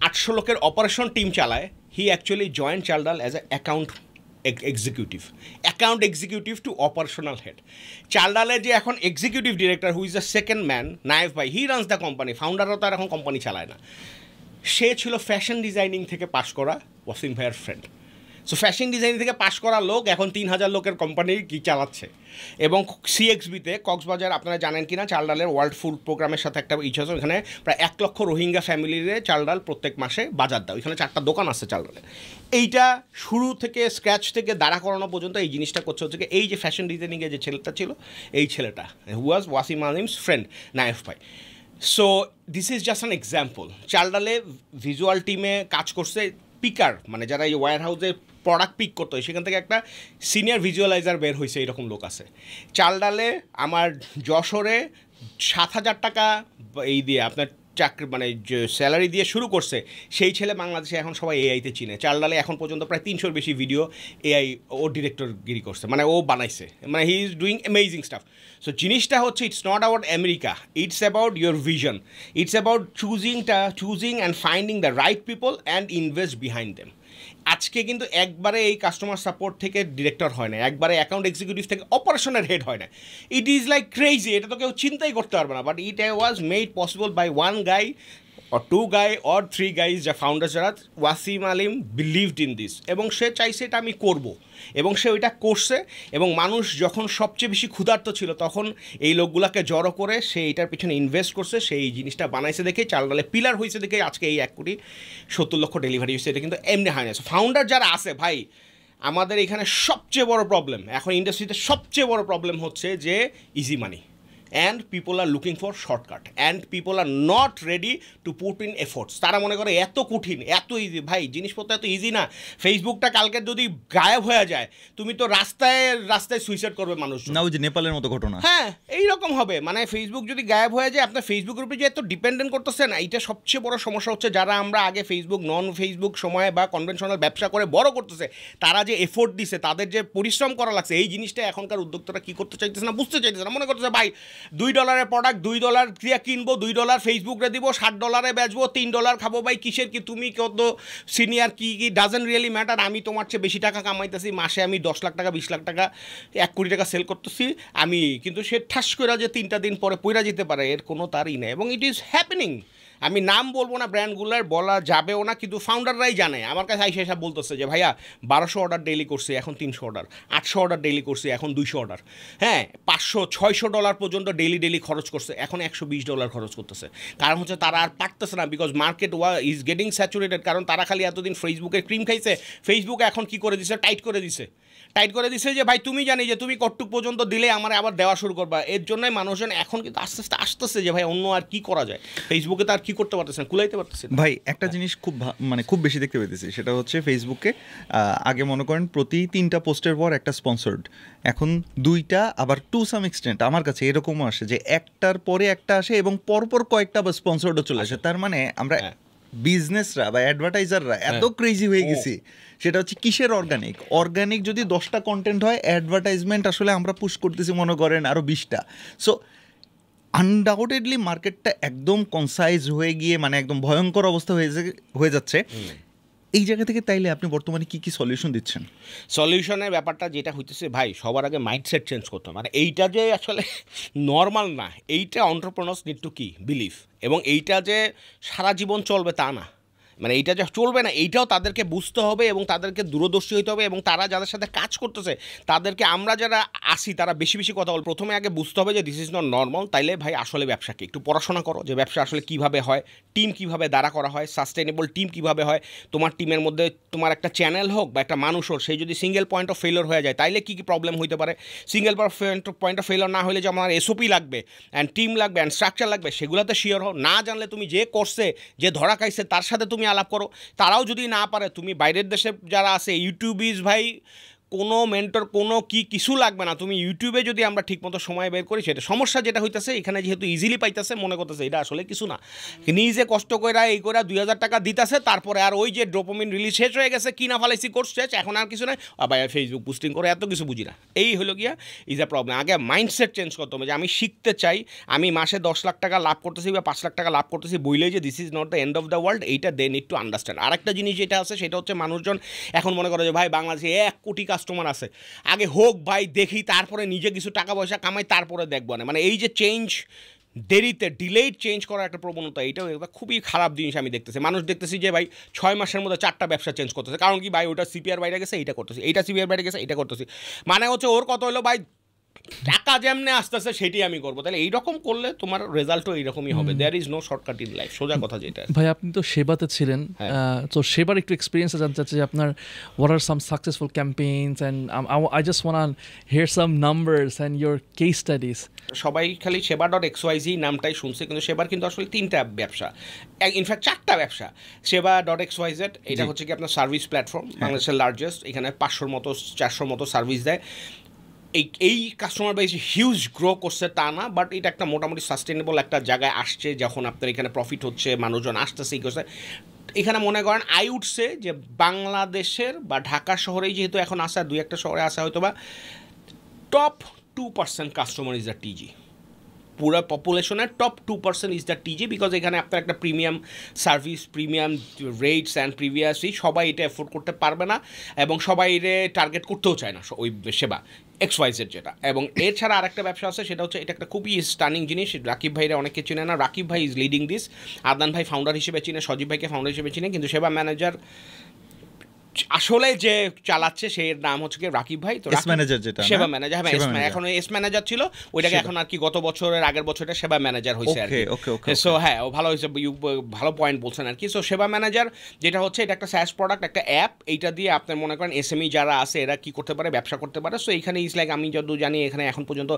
800 লোকের অপারেশন টিম চালায়, he actually joined Chaldal as a account executive to operational head. চালডালের যে এখন executive director who is the second man, Nayef ভাই, হি রানস দ্য কোম্পানি। ফাউন্ডারও তার এখন কোম্পানি চালায় না। সে ছিল ফ্যাশন ডিজাইনিং থেকে পাশ করা ওয়াসিম ভাইয়ের ফ্রেন্ড। সো ফ্যাশন ডিজাইনিং থেকে পাশ করা লোক এখন 3,000 লোকের কোম্পানি কি চালাচ্ছে। এবং সিএক্সবিতে কক্সবাজার, আপনারা জানেন কিনা, চালডালের ওয়ার্ল্ড ফুড প্রোগ্রামের সাথে একটা ইচ্ছা আছে, ওখানে প্রায় 1 লক্ষ রোহিঙ্গা ফ্যামিলিরে চালডাল প্রত্যেক মাসে বাজার দেয়। ওইখানে 4টা দোকান আছে চালডালে। এইটা শুরু থেকে স্ক্র্যাচ থেকে দাঁড়া করানো পর্যন্ত এই জিনিসটা করছে হচ্ছে এই যে ফ্যাশন ডিজাইনিংয়ে যে ছেলেটা ছিল, এই ছেলেটা who was Wasim Alim's friend, Nayef ভাই। So this is just an example. চালডালে ভিজুয়াল টিমে কাজ করছে পিকার, মানে যারা এই ওয়্যার হাউসে প্রোডাক্ট পিক করতে হয়, সেখান থেকে একটা সিনিয়র ভিজুয়ালাইজার বের হয়েছে, এরকম লোক আছে। চালডালে আমার যশোরে 7,000 টাকা এই দিয়ে আপনার চাকরি মানে যে স্যালারি দিয়ে শুরু করছে, সেই ছেলে বাংলাদেশে এখন সবাই এআইতে চিনে। চালডালে এখন পর্যন্ত প্রায় 300-র বেশি ভিডিও এআই ও ডিরেক্টরগিরি করছে, মানে ও বানাইছে, মানে he is doing amazing staff. So জিনিসটা হচ্ছে it's not about America, it's about your vision, it's about choosing and finding the right people and invest behind them. আজকে কিন্তু একবারে এই কাস্টমার সাপোর্ট থেকে ডিরেক্টর হয় না, একবারে অ্যাকাউন্ট এক্সিকিউটিভ থেকে অপারেশনের হেড হয় না। ইট ইজ লাইক ক্রেজি, এটা তো কেউ চিন্তাই করতে পারবে না। But it was made possible by 1 guy or 2 guy or 3 guys, যা ফাউন্ডার যারা, Wasim Alim believed in this, এবং সে চাইছে এটা আমি করব, এবং সে ওইটা করছে। এবং মানুষ যখন সবচেয়ে বেশি ক্ষুধার্ত ছিল তখন এই লোকগুলোকে জড়ো করে সে এটার পিছনে ইনভেস্ট করছে, সেই জিনিসটা বানাইছে দেখে, চালডালে পিলার হয়েছে দেখে আজকে এই 1,70,00,000 ডেলিভারি হয়েছে। এটা কিন্তু এমনি হয় না। ফাউন্ডার যারা আছে ভাই, আমাদের এখানে সবচেয়ে বড় প্রবলেম এখন ইন্ডাস্ট্রিতে, সবচেয়ে বড় প্রবলেম হচ্ছে যে easy money, and people are looking for shortcut, and people are not ready to put in efforts. তারা মনে করে এত কঠিন, এত ইজি। ভাই জিনিসপত্র এত ইজি না। ফেসবুকটা কালকে যদি গায়েব হয়ে যায়, তুমি তো রাস্তায় সুইসাইড করবে মানুষ না, ওই যে নেপালের মতো ঘটনা। হ্যাঁ, এইরকম হবে। মানে ফেসবুক যদি গায়েব হয়ে যায়, আপনার ফেসবুকের উপরে যে এত ডিপেন্ডেন্ট করতেছেন, এইটা সবচেয়ে বড় সমস্যা হচ্ছে। যারা আমরা আগে ফেসবুক নন ফেসবুক সময়ে বা কনভেনশনাল ব্যবসা করে বড় করতেছে, তারা যে এফোর্ট দিছে, তাদের যে পরিশ্রম করা লাগছে, এই জিনিসটা এখনকার উদ্যোক্তারা কী করতে চাইতেছে না, বুঝতে চাইতেছে না। মনে করতেছে ভাই $2 প্রোডাক্ট $2 দিয়ে কিনবো, $2 ফেসবুকে দিব, $60 বেচবো, $3 খাবো। ভাই কিসের কি, তুমি কত সিনিয়র কি ডাজেন্ট রিয়েলি ম্যাটার। আমি তোমার চেয়ে বেশি টাকা কামাইতেছি, মাসে আমি 10 লাখ টাকা 20 লাখ টাকা 1 কোটি টাকা সেল করতেছি আমি, কিন্তু সে ঠাস করে যে 3টা দিন পরে পইরা যেতে পারে, এর কোনো তারই নেই। এবং ইট ইজ হ্যাপেনিং। আমি নাম বলবো না ব্র্যান্ডগুলোর, বলা যাবেও না, কিন্তু ফাউন্ডাররাই জানে। আমার কাছে আইসা এসব বলতেছে যে ভাইয়া 1200 অর্ডার ডেইলি করছি, এখন 300 অর্ডার, 800 অর্ডার ডেইলি করছি, এখন 200 অর্ডার, হ্যাঁ, $500-600 পর্যন্ত ডেইলি খরচ করছে, এখন $120 খরচ করতেছে। কারণ হচ্ছে তারা আর পারতেছে না, because market is getting saturated. কারণ তারা খালি এতদিন ফেসবুকের ক্রিম খাইছে, ফেসবুক এখন কি করে দিছে, টাইট করে দিছে যে ভাই তুমি জানি যে তুমি কতটুক পর্যন্ত দিলে আমার আবার দেওয়া শুরু করবা। এর জন্যই মানুষজন এখন কিন্তু আস্তে আস্তে আসতেছে যে ভাই অন্য আর কি করা যায়, ফেসবুকে তো আর কি করতে পারতেছে না, কুলাইতে পারতেছে না। ভাই একটা জিনিস খুব বেশি দেখতে পেতেছি, সেটা হচ্ছে ফেসবুকে আগে মনে করেন প্রতি 3টা পোস্টের পর একটা স্পন্সর্ড, এখন 2টা, আবার টু সাম এক্সটেন্ট আমার কাছে এরকমও আসে যে একটার পরে একটা আসে এবং পরপর কয়েকটা আবার স্পন্সর্ডও চলে আসে। তার মানে আমরা বিজনেসরা বা অ্যাডভার্টাইজাররা এত ক্রেজি হয়ে গেছি, সেটা হচ্ছে কিসের অর্গানিক যদি 10টা কন্টেন্ট হয়, অ্যাডভার্টাইজমেন্ট আসলে আমরা পুশ করতেছি মনে করেন আরও 20টা। সো আনডাউটেডলি মার্কেটটা একদম কনসাইজ হয়ে গিয়ে মানে একদম ভয়ঙ্কর অবস্থা হয়ে যাচ্ছে। এই জায়গা থেকে তাইলে আপনি বর্তমানে কি কি সলিউশন দিচ্ছেন? সলিউশনের ব্যাপারটা যেটা হইতেছে ভাই, সবার আগে মাইন্ডসেট চেঞ্জ করতে হবে। মানে এইটা যে আসলে নর্মাল না, এইটা এন্টারপ্রেনার্স নিড টু কি বিলিভ, এবং এইটা যে সারা জীবন চলবে তা না, মানে এইটা যে চলবে না এইটাও তাদেরকে বুঝতে হবে এবং তাদেরকে দূরদর্শী হইতে হবে। এবং তারা যাদের সাথে কাজ করতেছে তাদেরকে, আমরা যারা আসি তারা বেশি বেশি কথা বল, প্রথমে আগে বুঝতে হবে যে দিস ইজ নট নর্মাল। তাইলে ভাই আসলে ব্যবসাকে একটু পড়াশোনা করো, যে ব্যবসা আসলে কীভাবে হয়, টিম কীভাবে দাঁড়া করা হয়, সাস্টেনেবল টিম কীভাবে হয়, তোমার টিমের মধ্যে তোমার একটা চ্যানেল হোক বা একটা মানুষ হোক, সেই যদি সিঙ্গেল পয়েন্ট অফ ফেলিওর হয়ে যায় তাইলে কী কী প্রবলেম হইতে পারে। সিঙ্গেল পয়েন্ট অফ ফেলিওর না হলে যে আমার এসওপি লাগবে অ্যান্ড টিম লাগবে অ্যান্ড স্ট্রাকচার লাগবে, সেগুলোতে শিওর হও। না জানলে তুমি যে করছে, যে ধরা খাইছে তার সাথে তুমি আলাপ করো। তারাও যদি না পারে, তুমি বাইরের দেশে যারা আছে ইউটিউবিজ ভাই, কোনো মেন্টর কোনো কিছু লাগবে না, তুমি ইউটিউবে যদি আমরা ঠিকমতো সময় বের করি, সেটা সমস্যা যেটা হইতেছে এখানে যেহেতু ইজিলি পাইতেছে মনে করতেছে এটা আসলে কিছু না, নিজে কষ্ট করে এই করে 2000 টাকা দিতেছে, তারপরে আর ওই যে ডোপামিন রিলিজ শেষ হয়ে গেছে, কিনা ফেলাইছি কোর্স শেষ, এখন আর কিছু নাই, আবার ফেসবুক পোস্টিং করে এত কিছু বুঝি না। এই হলো গিয়া ইজ আ প্রবলেম। আগে মাইন্ডসেট চেঞ্জ করতে হবে যে আমি শিখতে চাই, আমি মাসে 10 লাখ টাকা লাভ করতেছি বা 5 লাখ টাকা লাভ করতেছি, বইলেই যে this is not the end of the world, এইটা দে নিড টু আন্ডারস্ট্যান্ড। আরেকটা জিনিস যেটা আছে সেটা হচ্ছে মানুষজন এখন মনে করে যে ভাই বাংলাদেশে 1 কোটি কাস্টমার আছে, আগে হোক ভাই দেখি, তারপরে নিজে কিছু টাকা পয়সা কামাই, তারপরে দেখবো না। মানে এই যে চেঞ্জ, দেরিতে ডিলেড চেঞ্জ করার একটা প্রবণতা, এইটাও একটা খুবই খারাপ জিনিস আমি দেখতেছি। মানুষ দেখতেছি যে ভাই 6 মাসের মধ্যে 4টা ব্যবসা চেঞ্জ করতেছে, কারণ কি ভাই ওটা সিপিআর বাইরে গেছে এইটা করতেছি, এইটা সিপিআর বাইরে গেছে এইটা করতেছি, মানে হচ্ছে ওর কত হলো ভাই টাকা যেমনে আসতেছে সেটাই আমি করবো। তাহলে এইরকম করলে তোমার রেজাল্টও এইরকমই হবে। There is no shortcut in life, সোজা কথা যেটা। ভাই আপনি তো সেবাতে ছিলেন, তো সেবার একটু এক্সপিরিয়েন্স জানতে চাচ্ছি যে আপনার what are some successful campaigns and I just want here some numbers and your case studies. সবাই খালি সেবা.xyz নামটাই শুনছে, কিন্তু সেবার কিন্তু আসলে 3টা ব্যবসা, ইনফ্যাক্ট 4টা ব্যবসা। সেবা.xyz এটা হচ্ছে কি আপনার সার্ভিস প্ল্যাটফর্ম, বাংলাদেশের লার্জেস্ট, এখানে 500 মতো 400 মতো সার্ভিস দেয়। এই কাস্টমার বেস হিউজ গ্রো করছে তা না, বাট এটা একটা মোটামুটি সাস্টেনেবল একটা জায়গায় আসছে, যখন আপনার এখানে প্রফিট হচ্ছে, মানুষজন আসতেছে এই করছে। এখানে মনে করেন আই উঠছে যে বাংলাদেশের বা ঢাকা শহরেই যেহেতু এখন আসা, 2-1টা শহরে আসা হয়তো বা top 2% customer is the TG, পুরো পপুলেশনের top 2% is the TG, because এখানে আপনার একটা premium service, premium rates and previously সবাই এটা অ্যাফোর্ড করতে পারবে না, এবং সবাই এটা টার্গেট করতেও চায় না ওই সেবা XYZ যেটা। এবং এছাড়া আরেকটা ব্যবসা আছে, সেটা হচ্ছে এটা একটা খুবই স্টানিং জিনিস, রাকিব ভাইরা অনেকে চিনে না, রাকিব ভাই ইজ লিডিং দিস, আদনান ভাই ফাউন্ডার হিসেবে চিনে, সজীব ভাইকে ফাউন্ডার হিসেবে চিনে, কিন্তু সেবা ম্যানেজার আসলে যে চালাচ্ছে সেই নাম হচ্ছে কি রাকিব ভাই। তো ম্যানেজার যেটা সেবা ম্যানেজার, হ্যাঁ এখন এস ম্যানেজার ছিল, ওইটাকে এখন আর কি গত বছরের আগের বছরটা সেবা ম্যানেজার হয়েছে আর কি। সো হ্যাঁ ও ভালো হয়েছে, ভালো পয়েন্ট বলছেন আর কি। সো সেবা ম্যানেজার যেটা হচ্ছে এটা একটা স্যাস প্রোডাক্ট, একটা অ্যাপ, এইটা দিয়ে আপনার মনে করেন এসএমই যারা আছে এরা কি করতে পারে, ব্যবসা করতে পারে। সো এইখানে ইজ লাইক আমি যত জানি এখানে এখন পর্যন্ত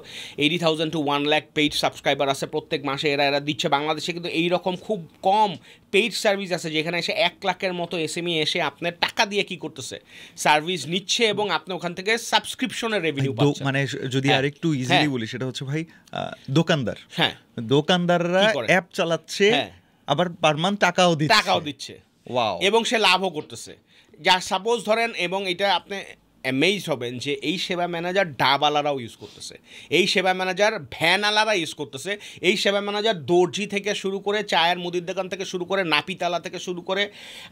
80,000 to 1 লাখ পেইড সাবস্ক্রাইবার আছে প্রত্যেক মাসে, এরা দিচ্ছে। বাংলাদেশে কিন্তু এইরকম খুব কম পেইড সার্ভিস আছে যেখানে এসে 1 লাখের মতো এসএমই এসে আপনার টাকা দিয়ে কি করতেছে, সার্ভিস নিচ্ছে এবং আপনি ওখান থেকে সাবস্ক্রিপশনের রেভিনিউ পাচ্ছেন। মানে যদি আরেকটু ইজিলি বলি, সেটা হচ্ছে ভাই দোকানদার, দোকানদাররা অ্যাপ চালাচ্ছে, আবার পার মান্থ টাকাও দিচ্ছে, ওয়াও, এবং সে লাভও করতেছে। যা সাপোজ ধরেন, এবং এটা আপনি অ্যামেজ হবেন যে এই সেবা ম্যানেজার ডাবওয়ালারাও ইউজ করতেছে, এই সেবা ম্যানেজার ভ্যানওয়ালারা ইউজ করতেছে, এই সেবা ম্যানেজার দর্জি থেকে শুরু করে চায়ের মুদির দোকান থেকে শুরু করে নাপিতালা থেকে শুরু করে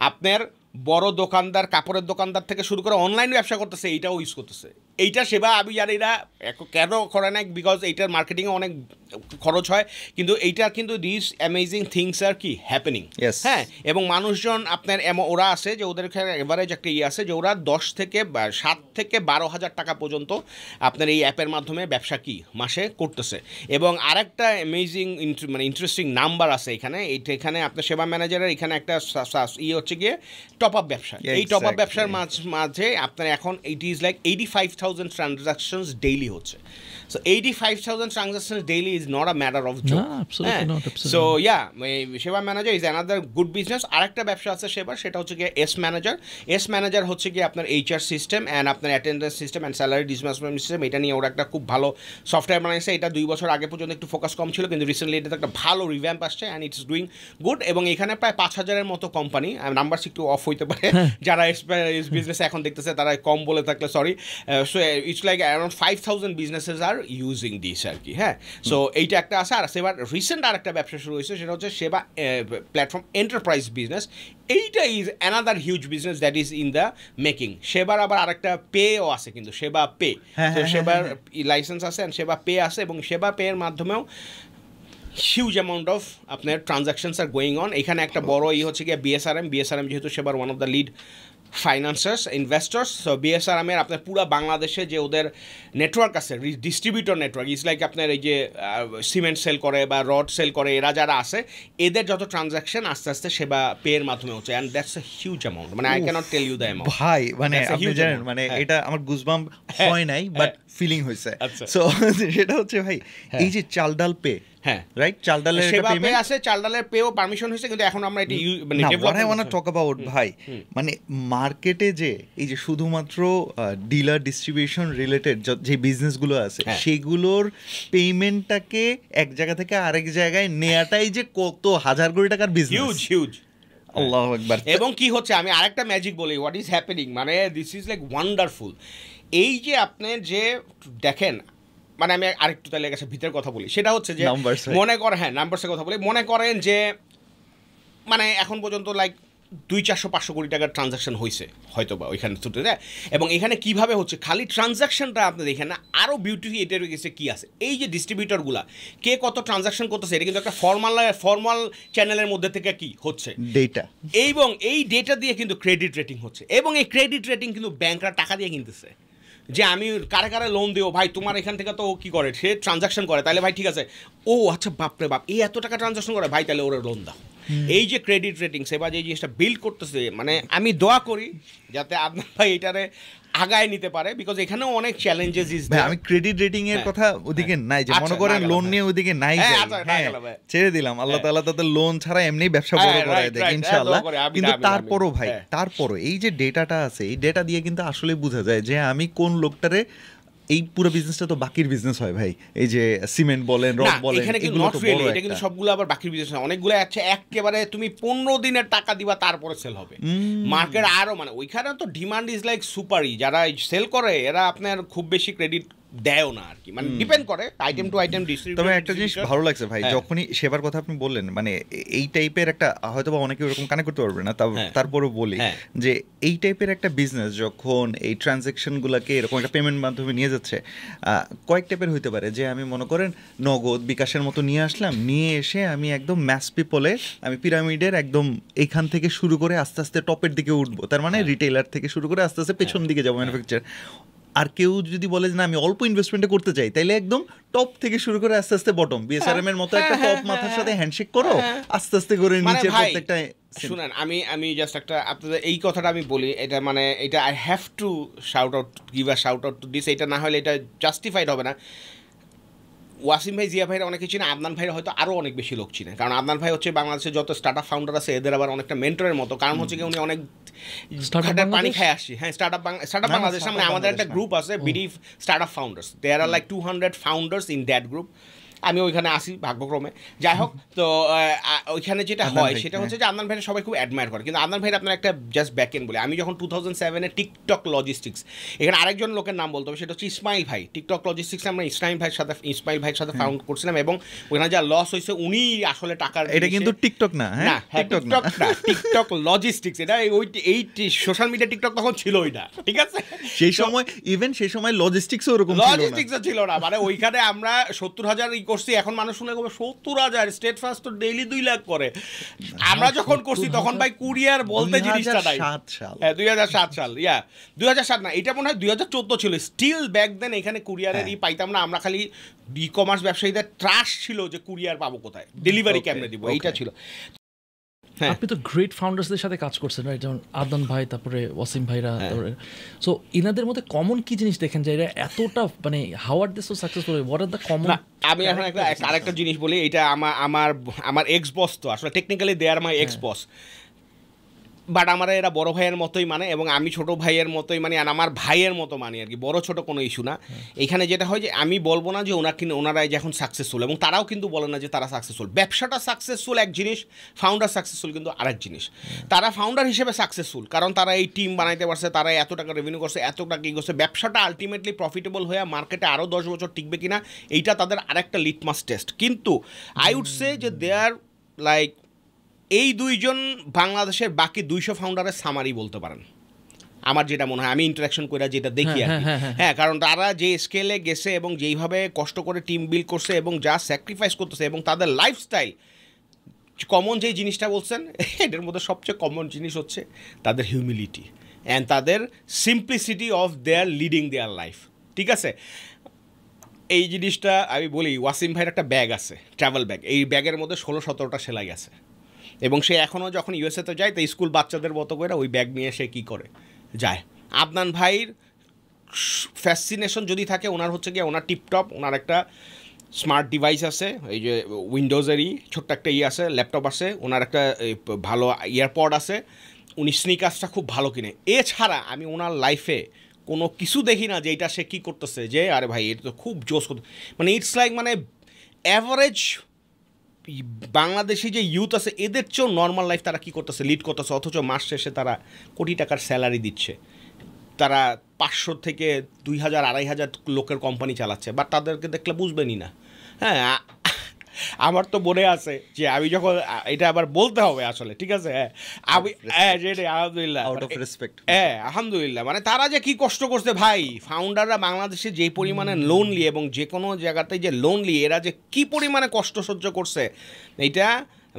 আপনার বড় দোকানদার, কাপড়ের দোকানদার থেকে শুরু করে অনলাইন ব্যবসা করতেছে, এইটাও ইউজ করতেছে। এইটা সেবা আমি জানি না কেন করে না, বিকজ এইটার মার্কেটিংয়ে অনেক খরচ হয়, কিন্তু এইটা কিন্তু দিস অ্যামেজিং থিংস আর কি হ্যাপেনিং। হ্যাঁ, এবং মানুষজন আপনার ওরা আছে যে ওদের এভারেজ একটা আছে যে ওরা 7 থেকে 12,000 টাকা পর্যন্ত আপনার এই অ্যাপের মাধ্যমে ব্যবসা কি মাসে করতেছে। এবং আরেকটা অ্যামেজিং মানে ইন্টারেস্টিং নাম্বার আছে এখানে আপনার সেবা ম্যানেজারের এখানে একটা হচ্ছে গিয়ে টপ আপ ব্যবসা। এই টপ আপ ব্যবসার মাঝে আপনার এখন it is like 85,000 transactions daily হচ্ছে। So 85,000 transactions daily is not a matter of joke. No, absolutely not. Absolutely. So yeah, Sheba Manager is another good business. আরেকটা ব্যবসা আছে সেবার, সেটা হচ্ছে গিয়ে এস ম্যানেজার হচ্ছে গিয়ে আপনার এইচআর সিস্টেম অ্যান্ড আপনার attendance system and salary disbursement system. এটা নিয়ে ওরা একটা খুব ভালো সফটওয়্যার বানাইছে। এটা 2 বছর আগে পর্যন্ত একটু ফোকাস কম ছিল, কিন্তু রিসেন্টলি এটাতে একটা ভালো রিভ্যাম্প আসছে অ্যান্ড ইটস ডুইং গুড। এবং এখানে প্রায় 5,000-এর মতো কোম্পানি, নাম্বার একটু অফ হইতে পারে যারা এস বিজনেস এখন দেখতেছে তারা কম বলে থাকলে sorry. So it's like around 5,000 businesses are using this আর কি। হ্যাঁ, সো এইটা একটা আছে। আর সেবার রিসেন্ট আরেকটা ব্যবসা শুরু হয়েছে, সেটা হচ্ছে সেবা প্ল্যাটফর্ম এন্টারপ্রাইজ বিজনেস। এইটা is another huge business that is in the making. সেবার আবার আরেকটা পেও আছে, কিন্তু সেবা পে, তো সেবার লাইসেন্স আছে অ্যান্ড সেবা পে আছে, এবং সেবা পে এর মাধ্যমেও হিউজ অ্যামাউন্ট অফ আপনার ট্রানজাকশনস আর গোয়িং অন। এখানে একটা বড় হচ্ছে গিয়ে বিএসআরএম যেহেতু সেবার one of the lead financiers investors. So বিএসআরএমের আপনার পুরো বাংলাদেশে যে ওদের নেটওয়ার্ক আছে, ডিস্ট্রিবিউটর নেটওয়ার্ক, ইজ লাইক আপনার এই যে সিমেন্ট সেল করে বা রড সেল করে এরা যারা আছে, এদের যত ট্রানজাকশন আস্তে আস্তে সেবা পের মাধ্যমে হচ্ছে, and that's a huge amount. মানে I can't tell you the amount ভাই, মানে আপনি জানেন মানে এটা আমার গুজবাম্প হয় নাই, বাট ফিলিং হয়েছে। সো সেটা হচ্ছে ভাই এই যে চাল ডাল পে, হ্যাঁ রাইট, চাল ডালের সেবা পে আছে, চাল ডালের পেও পারমিশন হয়েছে, কিন্তু এখন আমরা এটা মানে what I want to talk about ভাই, মানে মার্কেটে যে এই যে শুধুমাত্র ডিলার ডিস্ট্রিবিউশন রিলেটেড যে বিজনেসগুলো আছে সেগুলোর পেমেন্টটাকে এক জায়গা থেকে আরেক জায়গায় নেয়াটাই যে কত হাজার কোটি টাকার বিজনেস, হিউজ। আল্লাহু আকবার। এবং কি হচ্ছে আমি আরেকটা ম্যাজিক বলি, হোয়াট ইজ হ্যাপেনিং, মানে দিস ইজ লাইক ওয়ান্ডারফুল। এই যে আপনি যে দেখেন, মানে আমি আরেকটু তাহলে কাছে ভিতরের কথা বলি, সেটা হচ্ছে যে মনে করেন, হ্যাঁ নাম্বারসের কথা বলি, মনে করেন যে মানে এখন পর্যন্ত লাইক 200-400 কোটি টাকার ট্রানজাকশন হয়েছে হয়তো বা ওইখানে ছুটে দেয়। এবং এখানে কিভাবে হচ্ছে, খালি ট্রানজাকশনটা আপনি দেখেন না, আরও বিউটি এটার গেছে কী আছে, এই যে ডিস্ট্রিবিউটরগুলা কে কত ট্রানজাকশন করতেছে, এটা কিন্তু একটা ফর্মাল চ্যানেলের মধ্যে থেকে কি হচ্ছে ডেটা, এবং এই ডেটা দিয়ে কিন্তু ক্রেডিট রেটিং হচ্ছে, এবং এই ক্রেডিট রেটিং কিন্তু ব্যাংকরা টাকা দিয়ে কিনতেছে। যে আমি কারে লোন দিও ভাই, তোমার এখান থেকে তো ও কী করে, সে ট্রানজাকশন করে, তাহলে ভাই ঠিক আছে, ও আচ্ছা বাপরে বাপ এই এত টাকা ট্রানজাকশন করে ভাই, তাহলে ওরা লোন দাও। এই যে ক্রেডিট রেটিং সেবা যে জিনিসটা বিল্ড করতেছে, মানে আমি দোয়া করি যাতে আপনার ভাই এটারে আগায় নিতে পারে, বিকজ এখানেও অনেক চ্যালেঞ্জেস ইজ দেয়ার। আমি ক্রেডিট রেটিং এর কথা ওদিকে নাই, যে মনে করেন লোন নিয়ে ওদিকে নাই, ছেড়ে দিলাম, আল্লাহ তাআলা তাদের লোন ছাড়া এমনি ব্যবসা বড় করায় দেয় ইনশাআল্লাহ। কিন্তু তারপরও ভাই, তারপরও এই যে ডেটাটা আছে, এই ডেটা দিয়ে কিন্তু আসলে বোঝা যায় যে আমি কোন লোকটারে, এই পুরো বিজনেসটা তো বাকির বিজনেস হয় ভাই, এই যে সিমেন্ট বলেন, রড বলেন, এখানে কিন্তু নট রিয়েলি, এটা কিন্তু সবগুলো আবার বাকির বিজনেস না। অনেকগুলো আছে একেবারে তুমি 15 দিনের টাকা দিবা তারপরে সেল হবে। মার্কেট আরো মানে ওইখানে তো ডিমান্ড ইজ লাইক সুপারই, যারা সেল করে এরা আপনার খুব বেশি ক্রেডিট দেয়ও না আর কি, মানে ডিপেন্ড করে আইটেম টু আইটেম ডিস্ট্রিবিউশন। তবে একটা জিনিস ভালো লাগছে ভাই, যখনই সেবার কথা আপনি বললেন, মানে এই টাইপের একটা, হয়তো বা অনেকে ওরকম কানেক্ট করতে পারবে না, তারপরেও বলি যে এই টাইপের একটা বিজনেস যখন এই ট্রানজ্যাকশনগুলোকে এরকম একটা পেমেন্ট মাধ্যমে নিয়ে যাচ্ছে, কয়েক টাইপের হইতে পারে। যে আমি মনে করেন নগদ বিকাশের মতো নিয়ে আসলাম, নিয়ে এসে আমি একদম ম্যাস পিপলে, আমি পিরামিডের একদম এইখান থেকে শুরু করে আস্তে আস্তে টপের দিকে উঠবো, তার মানে রিটেইলার থেকে শুরু করে আস্তে আস্তে পেছন দিকে যাবো ম্যানুফ্যাকচার। আর কেউ যদি বলে যে না আমি অল্প ইনভেস্টমেন্টে করতে চাই, তাইলে একদম টপ থেকে শুরু করে আস্তে আস্তে বটম, বিএসআরএম এর মতো একটা টপ মাথার সাথে হ্যান্ডশেক করো, আস্তে আস্তে করে নিচে প্রত্যেকটা। শুনেন, আমি জাস্ট একটা আপনাদের এই কথাটা আমি বলি, এটা মানে এটা I have to shout out, give a shout out to this. এটা না হলে এটা জাস্টিফাইড হবে না। ওয়াসিম ভাই, জিয়া ভাইরা অনেকে চিনে, আদনান ভাইরা হয়তো আরও অনেক বেশি লোক চিনে, কারণ আদনান ভাই হচ্ছে বাংলাদেশের যত স্টার্ট আপ ফাউন্ডার আছে এদের আবার অনেকটা মেন্টরের মতো, কারণ হচ্ছে কি উনি অনেক পানি খায় আসছি। হ্যাঁ, স্টার্ট আপ বাংলাদেশ, মানে আমাদের একটা গ্রুপ আছে BD startup founders, there are like 200 founders in that group. আমি ওইখানে আসি ভাগ্যক্রমে। যাই হোক, তো ওইখানে যেটা হয় সেটা হচ্ছে যে আদনান ভাইয়ের সবাই খুব অ্যাডমায়ার করে, কিন্তু আদনান ভাইয়ের আপনার একটা জাস্ট ব্যাক এন্ড বলে, আমি যখন 2007-এ টিকটক লজিস্টিক্স, এখানে আরেকজন লোকের নাম বলতে হবে, সেটা হচ্ছে ইসমাইল ভাই। টিকটক লজিস্টিক্স আমরা ইসমাইল ভাইয়ের সাথে ফাউন্ড করছিলাম, এবং ওখানে যা লস হয়েছে উনি আসলে টাকার, এটা কিন্তু টিকটক না, হ্যাঁ টিকটক না, টিকটক লজিস্টিক্স, এটা এই সোশ্যাল মিডিয়া টিকটক তখন ছিলই না, ঠিক আছে? সেই সময় লজিস্টিক্সও ওরকম ছিল না, মানে ওইখানে আমরা 70,000 করছি, এখন মানুষ শুনে 70,000, স্টেট ফার্স্ট তো ডেইলি 2 লাখ করে। আমরা যখন করছি তখন ভাই কুরিয়ার বলতে জিনিসটা নাই। 2007 সাল, 2007 না, এটা মনে হয় 2014 ছিল। স্টিল ব্যাক দেন এখানে কুরিয়ারেরই পাইতাম না, আমরা খালি ই কমার্স ব্যবসায়ীদের ট্রাস্ট ছিল যে কুরিয়ার পাবো কোথায়, ডেলিভারি কেমনে দিব, এইটা ছিল। আপনি তো গ্রেট ফাউন্ডার্সদের সাথে কাজ করছেন, রাইট? যেমন আদনান ভাই, তারপরে ওয়াসিম ভাইরা, তারপরে সো ইনাদের মধ্যে কমন কি জিনিস দেখেন যে এরা এতটা মানে how are they so successful, what are the common? আমি এখন আরেকটা জিনিস বলি, এটা আমার এক্স বস, তো আসলে technically they are my ex boss, but আমার এরা বড় ভাইয়ের মতোই মানে, এবং আমি ছোট ভাইয়ের মতোই মানে, আর আমার ভাইয়ের মতো মানে আর কি, বড় ছোট কোনো ইস্যু না। এখানে যেটা হয় যে আমি বলবো না যে ওনারাই যখন সাকসেসফুল, এবং তারাও কিন্তু বলে না যে তারা সাকসেসফুল। ব্যবসাটা সাকসেসফুল এক জিনিস, ফাউন্ডার সাকসেসফুল কিন্তু আরেক জিনিস। তারা ফাউন্ডার হিসেবে সাকসেসফুল, কারণ তারা এই টিম বানাইতে পারছে, তারা এত টাকা রেভিনিউ করছে, এত টাকা কি করছে। ব্যবসাটা আলটিমেটলি প্রফিটেবল হয়ে মার্কেটে আরও 10 বছর টিকবে কিনা, এইটা তাদের আরেকটা লিটমাস টেস্ট। কিন্তু আই উড সে যে দে আর লাইক এই দুইজন বাংলাদেশের বাকি 200 ফাউন্ডারের সামারি বলতে পারেন, আমার যেটা মনে হয়, আমি ইন্টারাকশন করে যেটা দেখি আর কি। হ্যাঁ, কারণ তারা যে স্কেলে গেছে এবং যেইভাবে কষ্ট করে টিম বিল্ড করছে এবং যা স্যাক্রিফাইস করতেছে, এবং তাদের লাইফস্টাইল, কমন যেই জিনিসটা বলছেন এটার মধ্যে সবচেয়ে কমন জিনিস হচ্ছে তাদের হিউমিলিটি অ্যান্ড তাদের simplicity of their leading their life, ঠিক আছে? এই জিনিসটা আমি বলি, ওয়াসিম ভাইয়ের একটা ব্যাগ আছে, ট্রাভেল ব্যাগ, এই ব্যাগের মধ্যে 16-17টা সেলাই আছে, এবং সে এখনও যখন ইউএসএতে যায় তো স্কুল বাচ্চাদের মতো করে ওই ব্যাগ নিয়ে সে কী করে যায়। আদনান ভাইয়ের ফ্যাসিনেশন যদি থাকে, ওনার হচ্ছে গিয়ে ওনার টিপটপ, ওনার একটা স্মার্ট ডিভাইস আছে, এই যে উইন্ডোজেরই ছোট্ট একটা আছে, ল্যাপটপ আছে, ওনার একটা ভালো ইয়ারপড আছে, উনি স্নিকার্সটা খুব ভালো কিনে। এছাড়া আমি ওনার লাইফে কোনো কিছু দেখি না যে এটা সে কী করতেছে যে আরে ভাই এটা তো খুব জোস করতে, মানে ইটস লাইক মানে অ্যাভারেজ বাংলাদেশি যে ইউথ আছে এদের চেয়েও নর্মাল লাইফ তারা কী করতেছে, লিড করতেছে, অথচ মাস শেষে তারা কোটি টাকার স্যালারি দিচ্ছে, তারা 500 থেকে 2000 2500 লোকের কোম্পানি চালাচ্ছে, বাট তাদেরকে দেখলে বুঝবেনই না। হ্যাঁ, আমার তো মনে আছে যে আমি যখন এটা আবার বলতে হবে আসলে, ঠিক আছে? হ্যাঁ, আমি আলহামদুলিল্লাহ, আলহামদুলিল্লাহ, মানে তারা যে কি কষ্ট করছে ভাই, ফাউন্ডাররা বাংলাদেশে যে পরিমাণে লোনলি, এবং যে কোনো জায়গাতে যে লোনলি, এরা যে কি পরিমাণে কষ্ট সহ্য করছে, এইটা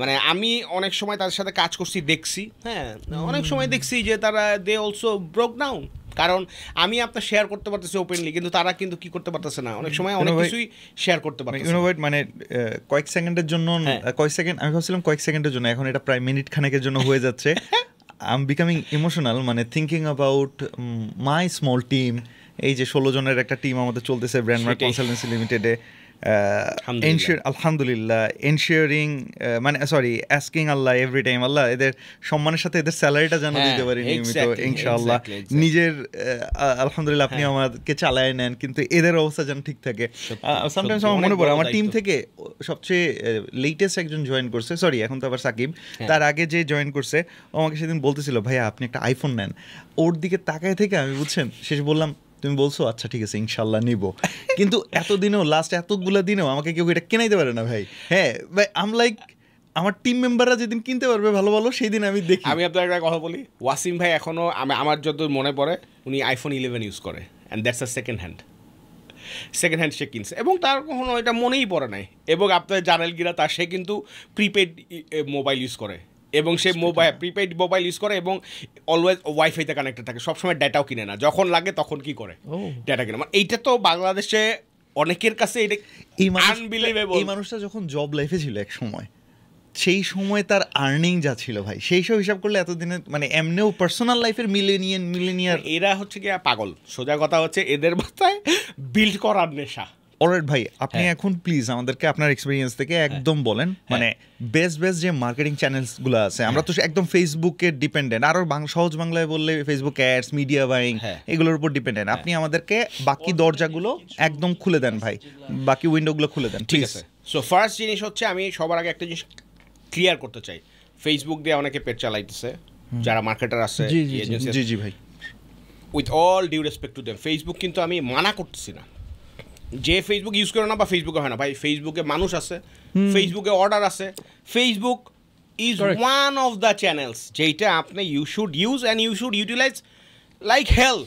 মানে আমি অনেক সময় তাদের সাথে কাজ করছি, দেখছি। হ্যাঁ, অনেক সময় দেখছি যে তারা দে অলসো ব্রোক ডাউন, কারণ আমি আপনার শেয়ার করতে পারতেছি ওপেনলি, কিন্তু তারা কিন্তু কি করতে পারতেছে না, অনেক সময় অনেক কিছুই শেয়ার করতে পারতেছে না। মানে কয়েক সেকেন্ডের জন্য, কয়েক সেকেন্ড, আমি ভাবছিলাম কয়েক সেকেন্ডের জন্য, এখন এটা প্রায় মিনিট খানেকের জন্য হয়ে যাচ্ছে। আই এম বিকামিং ইমোশনাল, মানে thinking about my small team. এই যে 16 জনের একটা টিম আমাদের চলতেছে ব্র্যান্ডমার্ক কনসালটেন্সি লিমিটেডে, আলহামদুলিল্লাহ, এনশিওরিং মানে সরি আস্কিং আল্লাহ এভরি টাইম, আল্লাহ এদের সম্মানের সাথে এদের স্যালারিটা যেন দিতে পারি নিয়মিত ইনশাআল্লাহ। নিজের আলহামদুলিল্লাহ আপনি আমাদেরকে চালায় নেন, কিন্তু এদের অবস্থা যেন ঠিক থাকে। সামটাইমস আমার মনে পড়ে আমার টিম থেকে সবচেয়ে লেটেস্ট একজন জয়েন করছে, সরি এখন তো আবার সাকিব, তার আগে যে জয়েন করছে ও আমাকে সেদিন বলতেছিল ভাইয়া আপনি একটা আইফোন নেন। ওর দিকে তাকায় থেকে আমি বুঝছেন শেষ বললাম তুমি বলছো আচ্ছা ঠিক আছে ইনশাল্লাহ নিব, কিন্তু এতদিনেও লাস্ট এতগুলো দিনেও আমাকে কেউ এটা কেনাইতে পারে না ভাই। হ্যাঁ ভাই, আম লাইক আমার টিম মেম্বাররা যেদিন কিনতে পারবে ভালো ভালো সেই দিন আমি দেখি। আমি আপনার একটা কথা বলি, ওয়াসিম ভাই এখনও আমার যত মনে পড়ে উনি iPhone 11 ইউজ করে, and that's a second hand সে কিনছে, এবং তার কখনো এটা মনেই পড়ে নাই। এবং আপনার জানেলগিরা তার সে কিন্তু প্রিপেড মোবাইল ইউজ করে, এবং সে প্রিপেড মোবাইল ইউজ করে, এবং অলওয়েজ ওয়াইফাইতে কানেক্টেড থাকে, সবসময় ডেটাও কিনে না, যখন লাগে তখন কি করে ডেটা কিনে। মানে এইটা তো বাংলাদেশে অনেকের কাছে এটা আনবিলিভেবল। এই মানুষটা যখন জব লাইফে ছিল এক সময়, সেই সময় তার আর্নিং যা ছিল ভাই, সেই সব হিসাব করলে এতদিনে মানে এমনিও পার্সোনাল লাইফের মিলেনিয়ার এরা হচ্ছে কি পাগল, সোজা কথা হচ্ছে এদের মাথায় বিল্ড করার নেশা, অলরাইট ভাই, আপনি এখন প্লিজ আমাদেরকে আপনার এক্সপেরিয়েন্স থেকে একদম বলেন, মানে বেস্ট যে মার্কেটিং চ্যানেলস গুলো আছে, আমরা তো একদম ফেসবুকে ডিপেন্ডেন্ট, আরো সহজ বাংলায় বললে ফেসবুক অ্যাডস, মিডিয়া বাইং, এগুলোর উপর ডিপেন্ডেন্ট। আপনি আমাদেরকে বাকি দরজাগুলো একদম খুলে দেন ভাই, বাকি উইন্ডোগুলো খুলে দেন, ঠিক আছে? সো ফার্স্ট জিনিস হচ্ছে, আমি সবার আগে একটা জিনিস ক্লিয়ার করতে চাই, ফেসবুক দিয়ে অনেকে পেজ চালাইতেছে যারা মার্কেটার আছে। জি জি ভাই, with all due respect to them, Facebook কিন্তু আমি মানা করতেছি না যে ফেসবুক ইউজ করে না বা ফেসবুকে হয় না। ভাই ফেসবুকে মানুষ আছে, ফেসবুকে অর্ডার আছে, Facebook is one of the channels যেটা আপনি you should use and you should utilize like hell.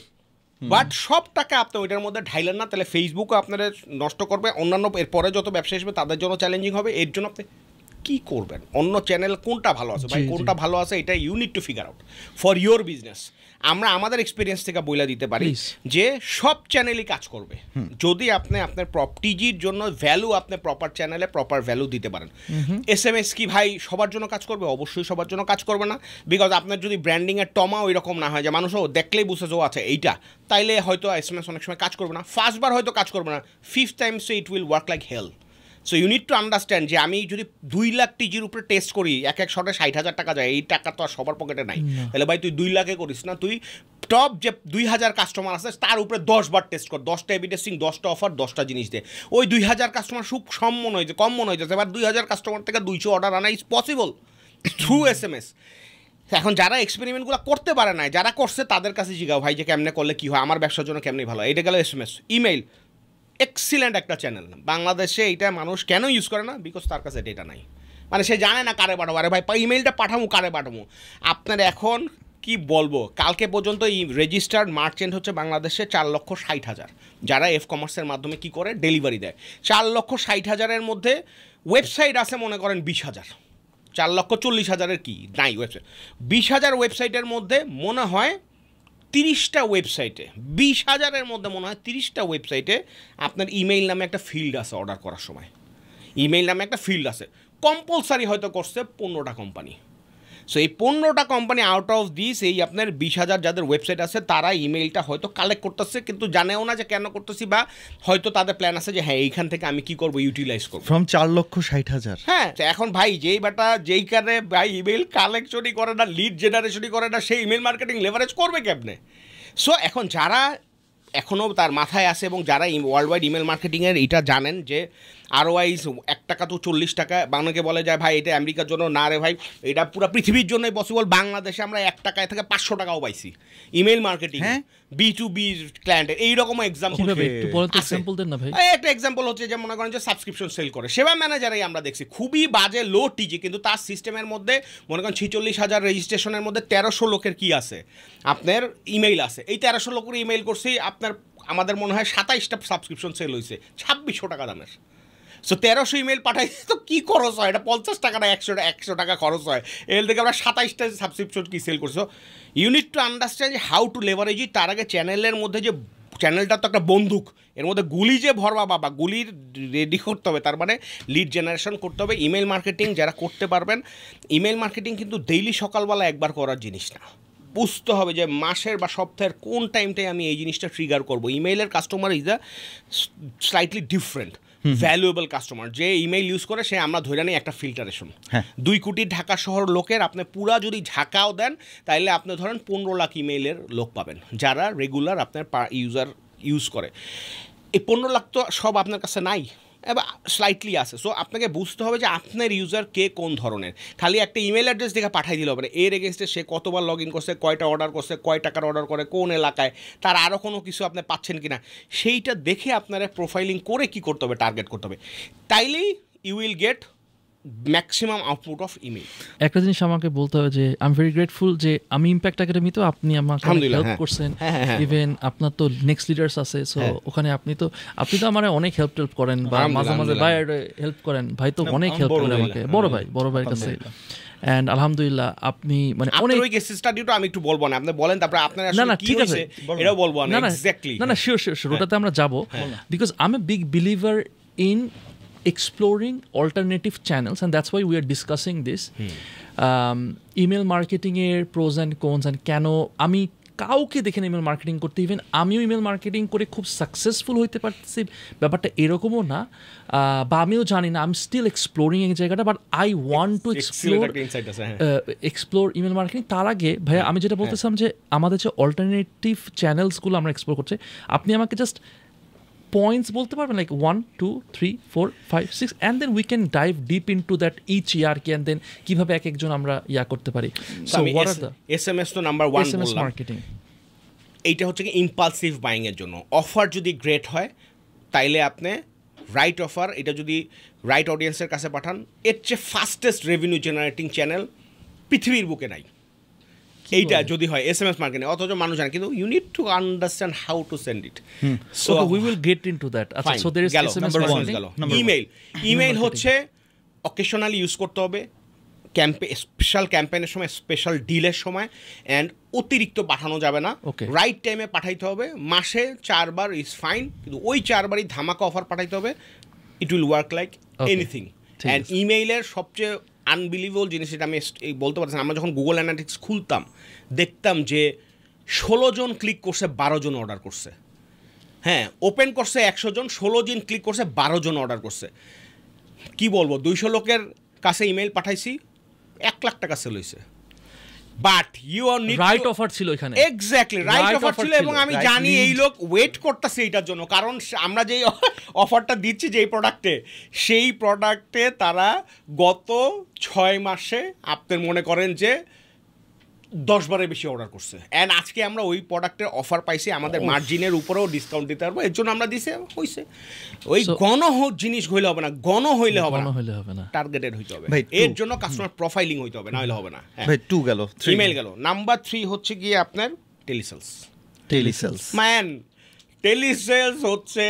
But সব টাকা আপনি ওইটার মধ্যে ঢাইলেন না, তাহলে ফেসবুকও আপনারা নষ্ট করবে, অন্যান্য এরপরে যত ব্যবসা আসবে তাদের জন্য চ্যালেঞ্জিং হবে। এর জন্য আপনি কী করবেন, অন্য চ্যানেল কোনটা ভালো আছে ভাই, কোনটা ভালো আছে এটা you need to figure out for your business. আমরা আমাদের এক্সপিরিয়েন্স থেকে বলে দিতে পারি যে সব চ্যানেলই কাজ করবে যদি আপনি আপনার টিজির জন্য ভ্যালু আপনি প্রপার চ্যানেলে প্রপার ভ্যালু দিতে পারেন। SMS কি ভাই সবার জন্য কাজ করবে? অবশ্যই সবার জন্য কাজ করবে না, বিকজ আপনার যদি ব্র্যান্ডিংয়ের টমা ওই রকম না হয় যে মানুষও দেখলেই বুঝে যে আছে এইটা, তাইলে হয়তো SMS অনেক সময় কাজ করবে না, ফার্স্টবার হয়তো কাজ করবে না, 5th times it will work like hell. So you need to understand যে আমি যদি 2 লাখ টিজির উপরে টেস্ট করি, এক শটে 60,000 টাকা যায়, এই টাকা তো আর সবার পকেটে নাই। তাহলে ভাই তুই 2 লাখে করিস না, তুই টপ যে 2000 কাস্টমার আছে তার উপরে 10 বার টেস্ট কর, 10টা এবি টেস্টিং, 10টা অফার, 10টা জিনিস দে। ওই 2000 কাস্টমার খুব কম মনে হয়েছে, এবার 2000 কাস্টমার থেকে 200 অর্ডার আনা ইজ পসিবল থ্রু SMS। এখন যারা এক্সপেরিমেন্টগুলো করতে পারে না, যারা করছে তাদের কাছে জিগাও ভাই যে কেমনে করলে কী হয়, আমার ব্যবসার জন্য কেমনি ভালো। এটা গেল SMS। ইমেইল এক্সিলেন্ট একটা চ্যানেল, বাংলাদেশে এইটা মানুষ কেন ইউজ করে না? বিকজ তার কাছে ডেটা নাই, মানে সে জানে না কারে পাঠাবো। আরে ভাই ইমেইলটা পাঠাবো, কারে পাঠাবো? আপনার এখন কি বলবো, কালকে পর্যন্ত এই রেজিস্টার্ড মার্চেন্ট হচ্ছে বাংলাদেশে 4,60,000 যারা কমার্সের মাধ্যমে কি করে ডেলিভারি দেয়। 4,60,000-এর মধ্যে ওয়েবসাইট আছে মনে করেন 20,000, 4,40,000-এর কি নাই ওয়েবসাইট। 20,000 ওয়েবসাইটের মধ্যে মনে হয় 30টা ওয়েবসাইটে, 20,000-এর মধ্যে মনে হয় 30টা ওয়েবসাইটে আপনার ইমেইল নামে একটা ফিল্ড আছে। অর্ডার করার সময় ইমেইল নামে একটা ফিল্ড আছে, কম্পালসারি হয়তো করছে 15টা কোম্পানি। সো এই 15টা কোম্পানি আউট অফ দিস এই আপনার 20,000 যাদের ওয়েবসাইট আছে তারা ইমেইলটা হয়তো কালেক্ট করতেছে, কিন্তু জানেও না যে কেন করতেছি, বা হয়তো তাদের প্ল্যান আছে যে হ্যাঁ এইখান থেকে আমি কি করবো, ইউটিলাইজ করবো। ফ্রম 4,60,000। হ্যাঁ, এখন ভাই যেই কারণে ভাই ইমেইল কালেকশনই করে না, লিড জেনারেশনই করে না, সেই ইমেইল মার্কেটিং লেভারেজ করবে কেমনে? সো এখন যারা এখনও তার মাথায় আছে এবং যারা ওয়ার্ল্ড ওয়াইড ইমেল মার্কেটিংয়ের এটা জানেন যে আরওয়াইজ 1 টাকা তো 40 টাকা, বাংলাকে বলে যায় ভাই এটা আমেরিকার জন্য না রে ভাই, এটা পুরো পৃথিবীর জন্যই পসিবল। বাংলাদেশে আমরা 1 টাকায় থেকে 500 টাকাও পাইছি ইমেল মার্কেটিং, B2B ক্লায়েন্টের। এইরকম এক্সাম্পল দেন না ভাই। একটা এক্সাম্পল হচ্ছে যে মনে করেন যে সাবস্ক্রিপশন সেল করে সেবা ম্যানেজারই আমরা দেখছি, খুবই বাজে লো টিজি, কিন্তু তার সিস্টেমের মধ্যে মনে করেন 46,000 রেজিস্ট্রেশনের মধ্যে 1300 লোকের কি আছে, আপনার ইমেইল আছে। এই 1300 লোকের ইমেইল করছি আপনার, আমাদের মনে হয় 27টা সাবস্ক্রিপশন সেল হয়েছে 2600 টাকা দামের। সো 1300 ইমেল পাঠাই তো কী খরচ হয়? এটা 50 টাকা না 100 টাকা খরচ হয়। এর থেকে আমরা 27টা সাবস্ক্রিপশন কি সেল করছো। You need to understand how to leverage it. তার আগে চ্যানেলের মধ্যে যে চ্যানেলটা তো একটা বন্দুক, এর মধ্যে গুলি যে ভরবা বাবা, গুলির রেডি করতে হবে, তার মানে লিড জেনারেশন করতে হবে। ইমেল মার্কেটিং যারা করতে পারবেন, ইমেল মার্কেটিং কিন্তু ডেইলি সকালবেলা একবার করার জিনিস না, বুঝতে হবে যে মাসের বা সপ্তাহের কোন টাইমটায় আমি এই জিনিসটা ট্রিগার করবো। ইমেইলের customer is a slightly different valuable customer. যে ইমেইল ইউজ করে সে আমরা ধরে নিই একটা ফিল্টারেশন। 2 কোটি ঢাকা শহর লোকের আপনি পুরা যদি ঝাঁকাও দেন তাইলে আপনি ধরেন 15 লাখ ইমেইলের লোক পাবেন যারা রেগুলার আপনার ইউজার ইউজ করে। এই 15 লাখ তো সব আপনার কাছে নাই, এবার স্লাইটলি আছে। সো আপনাকে বুঝতে হবে যে আপনার ইউজার কে কোন ধরনের। খালি একটা ইমেল অ্যাড্রেস দেখে পাঠাই দিলে হবে না, এর এগেনস্টে সে কতবার লগ ইন করছে, কয়টা অর্ডার করছে, কয় টাকার অর্ডার করে, কোন এলাকায়, তার আরও কোনো কিছু আপনি পাচ্ছেন কি না, সেইটা দেখে আপনারা প্রোফাইলিং করে কি করতে হবে, টার্গেট করতে হবে। তাইলেই you will get maximum output of email. একটা জিনিস আমাকে বলতে হবে যে আই এম ভেরি গ্রেটফুল যে আমি ইম্প্যাক্ট একাডেমিতেও আপনি আমাকে হেল্প করছেন। ইভেন আপনার তো নেক্সট লিডার্স আছে, সো ওখানে আপনি তো আমার অনেক হেল্প করেন বা মাঝে মাঝে ভাইয়ের হেল্প করেন। ভাই তো অনেক হেল্প করেন আমাকে, বড় ভাইয়ের কাছে। এন্ড আলহামদুলিল্লাহ আপনি মানে অনেক কেস স্টাডিটা আমি একটু বলবো না, আপনি বলেন, তারপরে আপনার আসলে কি হইছে এটাও বলবো না। এক্স্যাক্টলি না শিওর ওটাতে আমরা যাব, because I M a big believer in exploring alternative channels, and that's why we are discussing this. Email marketing এর pros and cons and কেন আমি কাউকে দেখেন ইমেল মার্কেটিং করতে, ইভেন আমিও ইমেল মার্কেটিং করে খুব সাকসেসফুল হইতে পারতেছি ব্যাপারটা এরকমও না, বা আমিও জানি না, আই এম স্টিল এক্সপ্লোরিং এই জায়গাটা, but I want to explore email marketing. তার আগে ভাইয়া আমি যেটা বলতেছিলাম যে আমাদের যে অল্টারনেটিভ চ্যানেলসগুলো আমরা এক্সপ্লোর করছি, আপনি আমাকে জাস্ট points বলতে পারবেন, like 1 2 3 4 5 6, and then we can dive deep into that each hierarchy, and then কিভাবে এক একজন আমরা করতে পারি। So what are the SMS তো নাম্বার 1 বললাম, SMS মার্কেটিং এইটা হচ্ছে কি ইম্পালসিভ বাইং এর জন্য। অফার যদি গ্রেট হয় তাইলে আপনি রাইট অফার, এটা যদি রাইট অডিয়েন্সের কাছে পাঠান, এর চেয়ে ফাস্টেস্ট রেভিনিউ জেনারেটিং চ্যানেল পৃথিবীর বুকে নাই। এইটা যদি হয় SMS মার্কেটিং, অথচ মানুষ জানে, কিন্তু you need to understand how to send it. So we will get into that. আচ্ছা, so there is SMS marketing. Email হচ্ছে অকেশনালি ইউজ করতে হবে, স্পেশাল ক্যাম্পেইনের সময়, স্পেশাল ডিলের সময়, অ্যান্ড অতিরিক্ত পাঠানো যাবে না, রাইট টাইমে পাঠাইতে হবে। মাসে 4 বার ইজ ফাইন, কিন্তু ওই 4 বারই ধামাকা অফার পাঠাইতে হবে। It will work like anything. And ইমেইলের সবচেয়ে আনবিলিভেবল জিনিস, এটা আমি বলতে পারছি, আমরা যখন গুগল অ্যানালিটিক্স খুলতাম দেখতাম যে 16 জন ক্লিক করছে, 12 জন অর্ডার করছে। হ্যাঁ, ওপেন করছে 100 জন, 16 জন ক্লিক করছে, 12 জন অর্ডার করছে। কি বলবো, 200 লোকের কাছে ইমেইল পাঠাইছি, 1 লাখ টাকা সেল হয়েছে। But you are need right offer ছিল এখানে, এক্স্যাক্টলি রাইট অফার ছিল, এবং আমি জানি এই লোক ওয়েট করতেছে এইটার জন্য, কারণ আমরা যেই অফারটা দিচ্ছি যেই প্রোডাক্টে, সেই প্রোডাক্টে তারা গত 6 মাসে আপনি মনে করেন যে 10 বারের বেশি অর্ডার করছে। অ্যান্ড আজকে আমরা ওই প্রোডাক্টের অফার পাইছি, আমাদের মার্জিনের উপরেও ডিসকাউন্ট দিতে পারবো, এর জন্য আমরা দিছে হইছে। ওই জিনিস হইলে হবে না, হইলে হবে না, টার্গেটেড হইতে হবে, এর জন্য কাস্টমার প্রোফাইলিং হইতে হবে, না হলে হবে না। ভাই 2 গেল, ইমেইল গেল। নাম্বার 3 হচ্ছে গিয়ে আপনার টেলিসেলস। ম্যান, টেলিসেলস হচ্ছে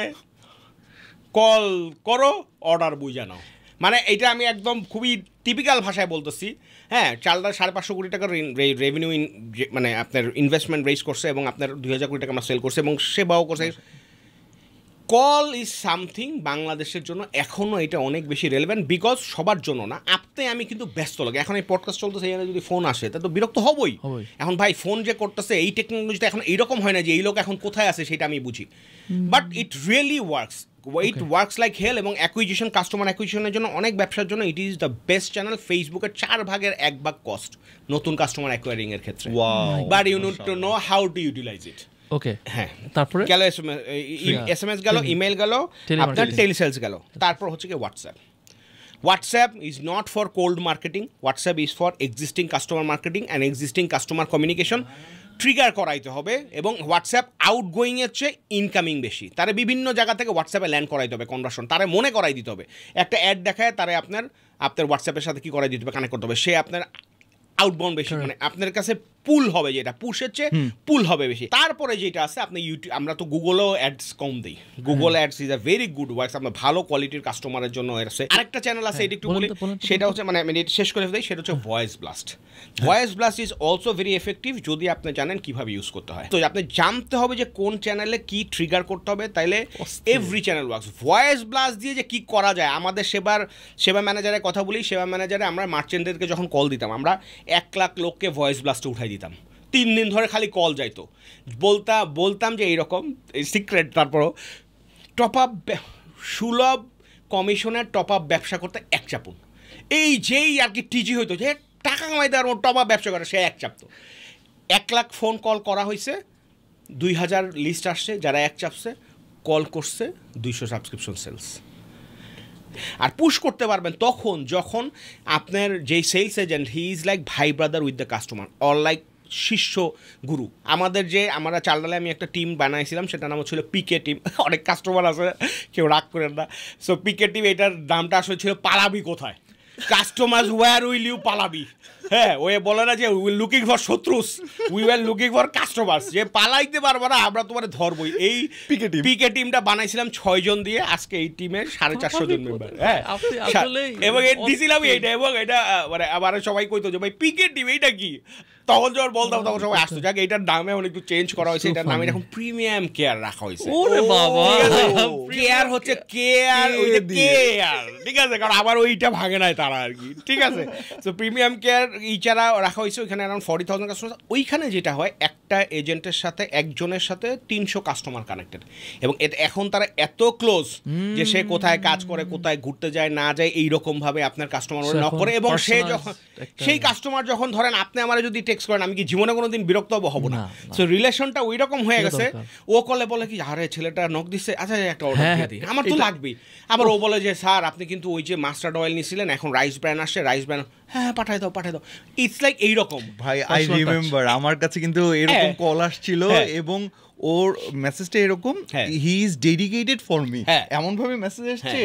কল করো, অর্ডার বুঝা নাও। মানে এটা আমি একদম খুবই টিপিক্যাল ভাষায় বলতেছি। হ্যাঁ, চালটা 550 কোটি টাকার রেভিনিউ, মানে আপনার ইনভেস্টমেন্ট রেজ করছে, এবং আপনার 2000 কোটি টাকা আমরা সেল করছে, এবং সেবাও করছে। কল ইজ সামথিং বাংলাদেশের জন্য এখনও এটা অনেক বেশি রেলেভেন্ট, বিকজ সবার জন্য না। আমি কিন্তু ব্যস্ত লাগে, এখন এই পডকাস্ট চলতেছে, এখানে যদি ফোন আসে তা তো বিরক্ত হবই। এখন ভাই ফোন যে করতেছে, এই টেকনোলজিটা এখন এইরকম হয় না যে এই লোক এখন কোথায় আছে সেটা আমি বুঝি, but it really works. It works like hell. এবং অ্যাকুইজিশন, কাস্টমার অ্যাকুইজিশনের জন্য, অনেক ব্যবসার জন্য it is the best channel. ফেসবুকের 4 ভাগের 1 ভাগ কস্ট নতুন কাস্টমার অ্যাকোয়ারিং এর ক্ষেত্রে, but you need to know how to utilize it. Okay, হ্যাঁ, তারপরে গেল SMS গেল, ইমেল গেল, আপনার টেলিসেলস গেল। তারপর হচ্ছে কি WhatsApp is not for cold marketing, WhatsApp is for existing customer marketing and existing customer communication. Trigger করাইতে হবে, এবং হোয়াটসঅ্যাপ আউটগোয়িংয়ের চেয়ে ইনকামিং বেশি। তারা বিভিন্ন জায়গা থেকে হোয়াটসঅ্যাপে ল্যান্ড করাইতে হবে, কনভার্সন তারা মনে করাই দিতে হবে। একটা অ্যাড দেখায় তারা আপনার হোয়াটসঅ্যাপের সাথে কী করাই দিতে হবে, কানেক্ট করতে হবে। সে আপনার আউটবাউন্ড বেশি, মানে আপনার কাছে পুল হবে, যেটা পুশের চেয়ে পুল হবে বেশি। তারপরে যেটা আছে, আপনি ইউটিউব, আমরা তো গুগলও অ্যাডস কম দিই, Google ads is a very good works, আপনার ভালো কোয়ালিটির কাস্টমারের জন্য আছে। আরেকটা চ্যানেল আছে, এটা একটু বলি, সেটা হচ্ছে মানে আমি শেষ করে দিই, সেটা হচ্ছে voice blast. Voice blast is also very effective যদি আপনি জানেন কিভাবে ইউজ করতে হয়। তো আপনি জানতে হবে যে কোন চ্যানেলে কি ট্রিগার করতে হবে, তাইলে every channel works. Voice blast দিয়ে যে কি করা যায়, আমাদের সেবা ম্যানেজারের কথা বলি, সেবা ম্যানেজারে আমরা মার্চেন্টদেরকে যখন কল দিতাম, আমরা 1 লাখ লোককে ভয়েস ব্লাস্টে উঠাই দিতাম, 3 দিন ধরে খালি কল যাইতো। বলতাম যে এইরকম সিক্রেট, তারপরও টপ আপ, সুলভ কমিশনের টপ আপ ব্যবসা করতে 1 চাপুন। এই যেই আর কি টিজি হইতো যে টাকা কামাই দেওয়ার টপ আপ ব্যবসা করে, সে 1 চাপতো। 1 লাখ ফোন কল করা হয়েছে, 2000 লিস্ট আসছে, যারা 1 চাপছে, কল করছে 200 সাবস্ক্রিপশন সেলস। আর পুশ করতে পারবেন তখন যখন আপনার যেই sales agent, he is like ভাই brother with the customer, or like শিষ্য গুরু। আমরা চালডালে আমি একটা টিম বানাইছিলাম, সেটার নাম ছিল পিকে টিম। অনেক কাস্টমার আছে, কেউ রাগ করেন না। সো পিকে টিম, এটার নামটা আসলে ছিল পালাবি কোথায়, কাস্টমার্স ওয়্যার উইল ইউ পালাবি। হ্যাঁ, ওই বলে না যে উই লুকিং ফর শত্রুস, we were looking for customers, যে পালাইতে পারবো না আমরা তোমার ধরবই। এই পিকে টিমটা বানাইছিলাম 6 জন দিয়ে, আজকে এই টিমের 450 জন মেম্বার। হ্যাঁ, এবং দিছিলাম এইটা, এবং এটা মানে আবার সবাই কইতো যে ভাই পিকে টিম এইটা কি, তখন যখন বলতাম তখন সবাই আসতো। যাক, এটার নামে এখন একটু চেঞ্জ করা হয়েছে, এটার নামে এখন প্রিমিয়াম কেয়ার রাখা হয়েছে। ওরে বাবা, কেয়ার হচ্ছে কেয়ার, ওইটা কেয়ার, ঠিক আছে, কারণ আবার ওইটা ভাগে নাই তারা আর কি, ঠিক আছে। তো প্রিমিয়াম কেয়ার ইচারা রাখা হয়েছে, ওইখানে অ্যারাউন্ড 40,000 কাস্টমার। ওইখানে যেটা হয়, একটা এজেন্টের সাথে একজনের সাথে 300 কাস্টমার কানেক্টেড, এবং এখন তারা এত ক্লোজ যে সে কোথায় কাজ করে, কোথায় ঘুরতে যায় না যায়, এইরকমভাবে আপনার কাস্টমার নক করে, এবং সে যখন সেই কাস্টমার যখন ধরেন আপনি আমার যদি টেক্সট করেন, আমি কি জীবনে কোনোদিন বিরক্ত হব না। সো রিলেশনটা ওই রকম হয়ে গেছে। ও কলে বলে কি আরে ছেলেটা নক দিচ্ছে, আচ্ছা একটা অর্ডার দিয়ে দিই, আমার তো লাগবেই। আবার ও বলে যে স্যার আপনি কিন্তু ওই যে মাস্টার্ড অয়েল নিয়েছিলেন, এখন রাইস ব্র্যান্ড আসছে, রাইস ব্র্যান্ড হ্যাঁ পাঠাই দাও। ইটস লাইক এইরকম ভাই। আই রিমেম্বার আমার কাছে কিন্তু এরকম কল আসছিল, এবং ওর মেসেজটা এরকম, he is dedicated for me, এমন ভাবে মেসেজ আসছে,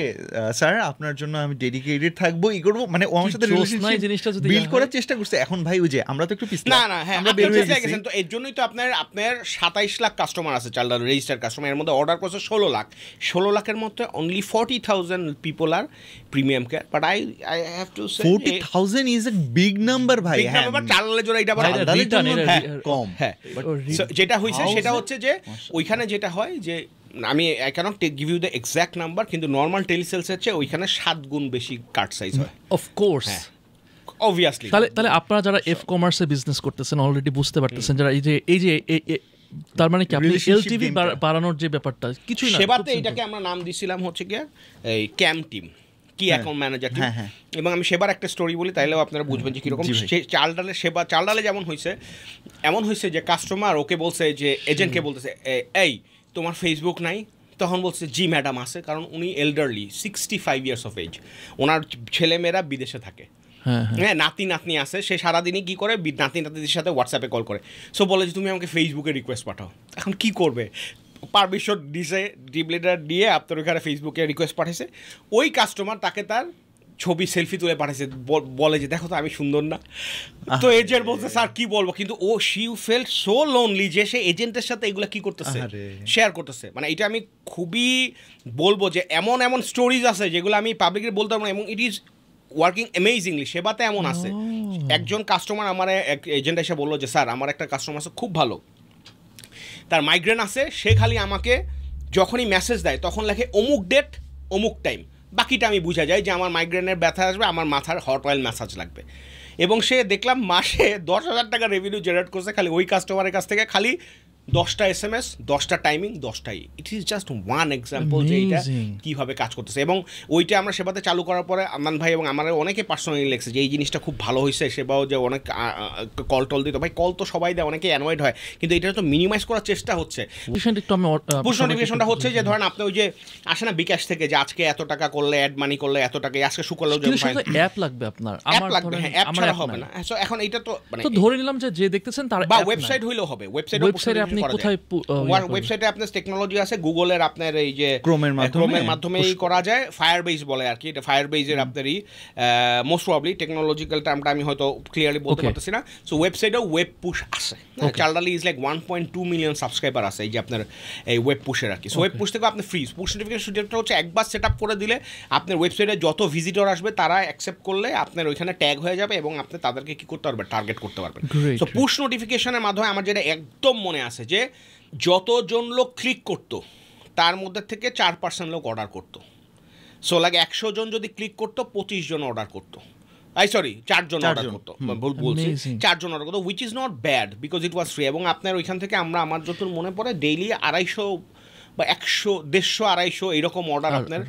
স্যার আপনার জন্য আমি ডেডিকেটেড থাকবো, ই করবো, মানে ও আমার সাথে রিলেশনশিপ বিল্ড করার চেষ্টা করছে। এখন ভাই ওই যে আমরা তো একটু পিছলা, না হ্যাঁ আমরা বের হয়ে গেছেন, তো এর জন্যই তো আপনার 27 লাখ কাস্টমার আছে চালডাল রেজিস্টার্ড কাস্টমার, এর মধ্যে অর্ডার করছে 16 লাখের মধ্যে only 40,000 people are premium care. But I have to say 40,000 is a big number ভাই। হ্যাঁ চালডালের জন্য এটা আবার কম। হ্যাঁ যেটা হইছে সেটা হচ্ছে যে ওইখানে যেটা হয় যে আমি I can't give you the exact number, কিন্তু নর্মাল টেলিসেলসের চেয়ে ওইখানে 7 গুণ বেশি কার্ড সাইজ হয়। Of course obviously. তাহলে আপনারা যারা এফ কমার্সে বিজনেস করতেছেন অলরেডি বুঝতে পারতেছেন, যারা এই যে তার মানে কি আপনি এলটিভি বাড়ানোর যে ব্যাপারটা কিছুই না, সেবাতে এটাকে আমরা নাম দিছিলাম হচ্ছে কি এই ক্যাম টিম, কি অ্যাকাউন্ট ম্যানেজার টিম। এবং আমি সেবার একটা স্টোরি বলি, তাইলেও আপনারা বুঝবেন যে কীরকম চালডালের সেবা। চালডালে যেমন হয়েছে এমন হয়েছে যে কাস্টমার ওকে বলছে, যে এজেন্টকে বলতেছে এই তোমার ফেসবুক নাই? তখন বলছে জি ম্যাডাম আছে, কারণ উনি এল্ডারলি 65 ইয়ার্স অফ এজ, ওনার ছেলেমেয়েরা বিদেশে থাকে, হ্যাঁ নাতনি আছে, সে সারাদিনই কী করে নাতিদের সাথে হোয়াটসঅ্যাপে কল করে। সো বলে যে তুমি আমাকে ফেসবুকে রিকোয়েস্ট পাঠাও। এখন কি করবে, পারমিশন দিছে টিম লিডার দিয়ে আপনার ওইখানে ফেসবুকে রিকোয়েস্ট পাঠিয়েছে, ওই কাস্টমার তাকে তার ছবি সেলফি তুলে পাঠিয়েছে, বলে যে দেখো তো আমি সুন্দর না। তো এজেন্ট বলছে স্যার কি বলবো, কিন্তু ও শি ফেল্ট সো লোনলি যে সে এজেন্টের সাথে এগুলো কি করতেছে, শেয়ার করতেছে। মানে এটা আমি খুবই বলবো যে এমন স্টোরিজ আছে যেগুলো আমি পাবলিকলি বলতে পারবো না, এবং ইট ইজ ওয়ার্কিং অ্যামেজিংলি। সেবাতে এমন আছে, একজন কাস্টমার আমার এজেন্ট এসে বললো যে স্যার আমার একটা কাস্টমার আছে খুব ভালো, তার মাইগ্রেন আছে, সে খালি আমাকে যখনই মেসেজ দেয় তখন লেখে অমুক ডেট অমুক টাইম, বাকিটা আমি বুঝা যায় যে আমার মাইগ্রেনের ব্যথা আসবে, আমার মাথার হট অয়েল ম্যাসাজ লাগবে। এবং সে দেখলাম মাসে 10,000 টাকা রেভিনিউ জেনারেট করছে খালি ওই কাস্টমারের কাছ থেকে, খালি 10টা SMS, 10টা টাইমিং, 10টাই। It is just one example যে এটা কীভাবে কাজ করতেছে। এবং ওইটা আমরা সেবাতে চালু করার পরে আমান ভাই এবং আমার অনেকে পার্সোনালি লেগেছে যে এই জিনিসটা খুব ভালো হয়েছে। সেবাও যে অনেক কল টল দিত, ভাই কল তো সবাই দেয়, অনেকে অ্যানয়েড হয়, কিন্তু এটা তো মিনিমাইজ করার চেষ্টা হচ্ছে। পুশ নোটিফিকেশনটা হচ্ছে যে ধরেন আপনি ওই যে আসে না বিকাশ থেকে যে আজকে এত টাকা করলে অ্যাড মানি করলে এত টাকা, আজকে শুক্রবারেও অ্যাপ লাগবে আপনার, অ্যাপ লাগবে, হ্যাঁ অ্যাপ ছাড়া হবে না। এখন এটা তো মানে ধরে নিলাম যে দেখতেছেন তার বা ওয়েবসাইট হইলেও হবে, ওয়েবসাইটে আপনি কোথায় ওয়েবসাইটে আপনার টেকনোলজি আছে, গুগলের আপনার এই যে ক্রোমের মাধ্যমেই করা যায়, ফায়ারবেস বলে আর কি, এটা ফায়ারবেসের আপনারই মোস্ট প্রবাবলি টেকনোলজিক্যাল টার্মটা আমি হয়তো ক্লিয়ারলি বলতে পারতেছি না। সো ওয়েবসাইটেও ওয়েব পুশ আছে, চালডালি ইজ লাইক 1.2 মিলিয়ন সাবস্ক্রাইবার আছে এই যে আপনার এই ওয়েব পুশের আর কি। সো ওয়েব পুশ থেকে আপনি ফ্রি পুশ নোটিফিকেশনটা হচ্ছে একবার সেট আপ করে দিলে আপনার ওয়েবসাইটে যত ভিজিটর আসবে তারা অ্যাকসেপ্ট করলে আপনার ওইখানে ট্যাগ হয়ে যাবে এবং আপনি তাদেরকে কি করতে পারবেন, টার্গেট করতে পারবেন। সো পুশ নোটিফিকেশনের মাধ্যমে আমার যেটা একদম মনে আছে যে যতজন লোক ক্লিক করতো তার মধ্যে থেকে 4% লোক অর্ডার করতো। সো লাগে 100 জন যদি ক্লিক করতো 25 জন অর্ডার করতো, 4 জন অর্ডার করতো, বলছি 4 জন অর্ডার করতো, which is not bad because it was free. এবং আপনার ওইখান থেকে আমার যতদূর মনে পড়ে ডেইলি 250 বা 100, 150, 250 এইরকম অর্ডার আপনার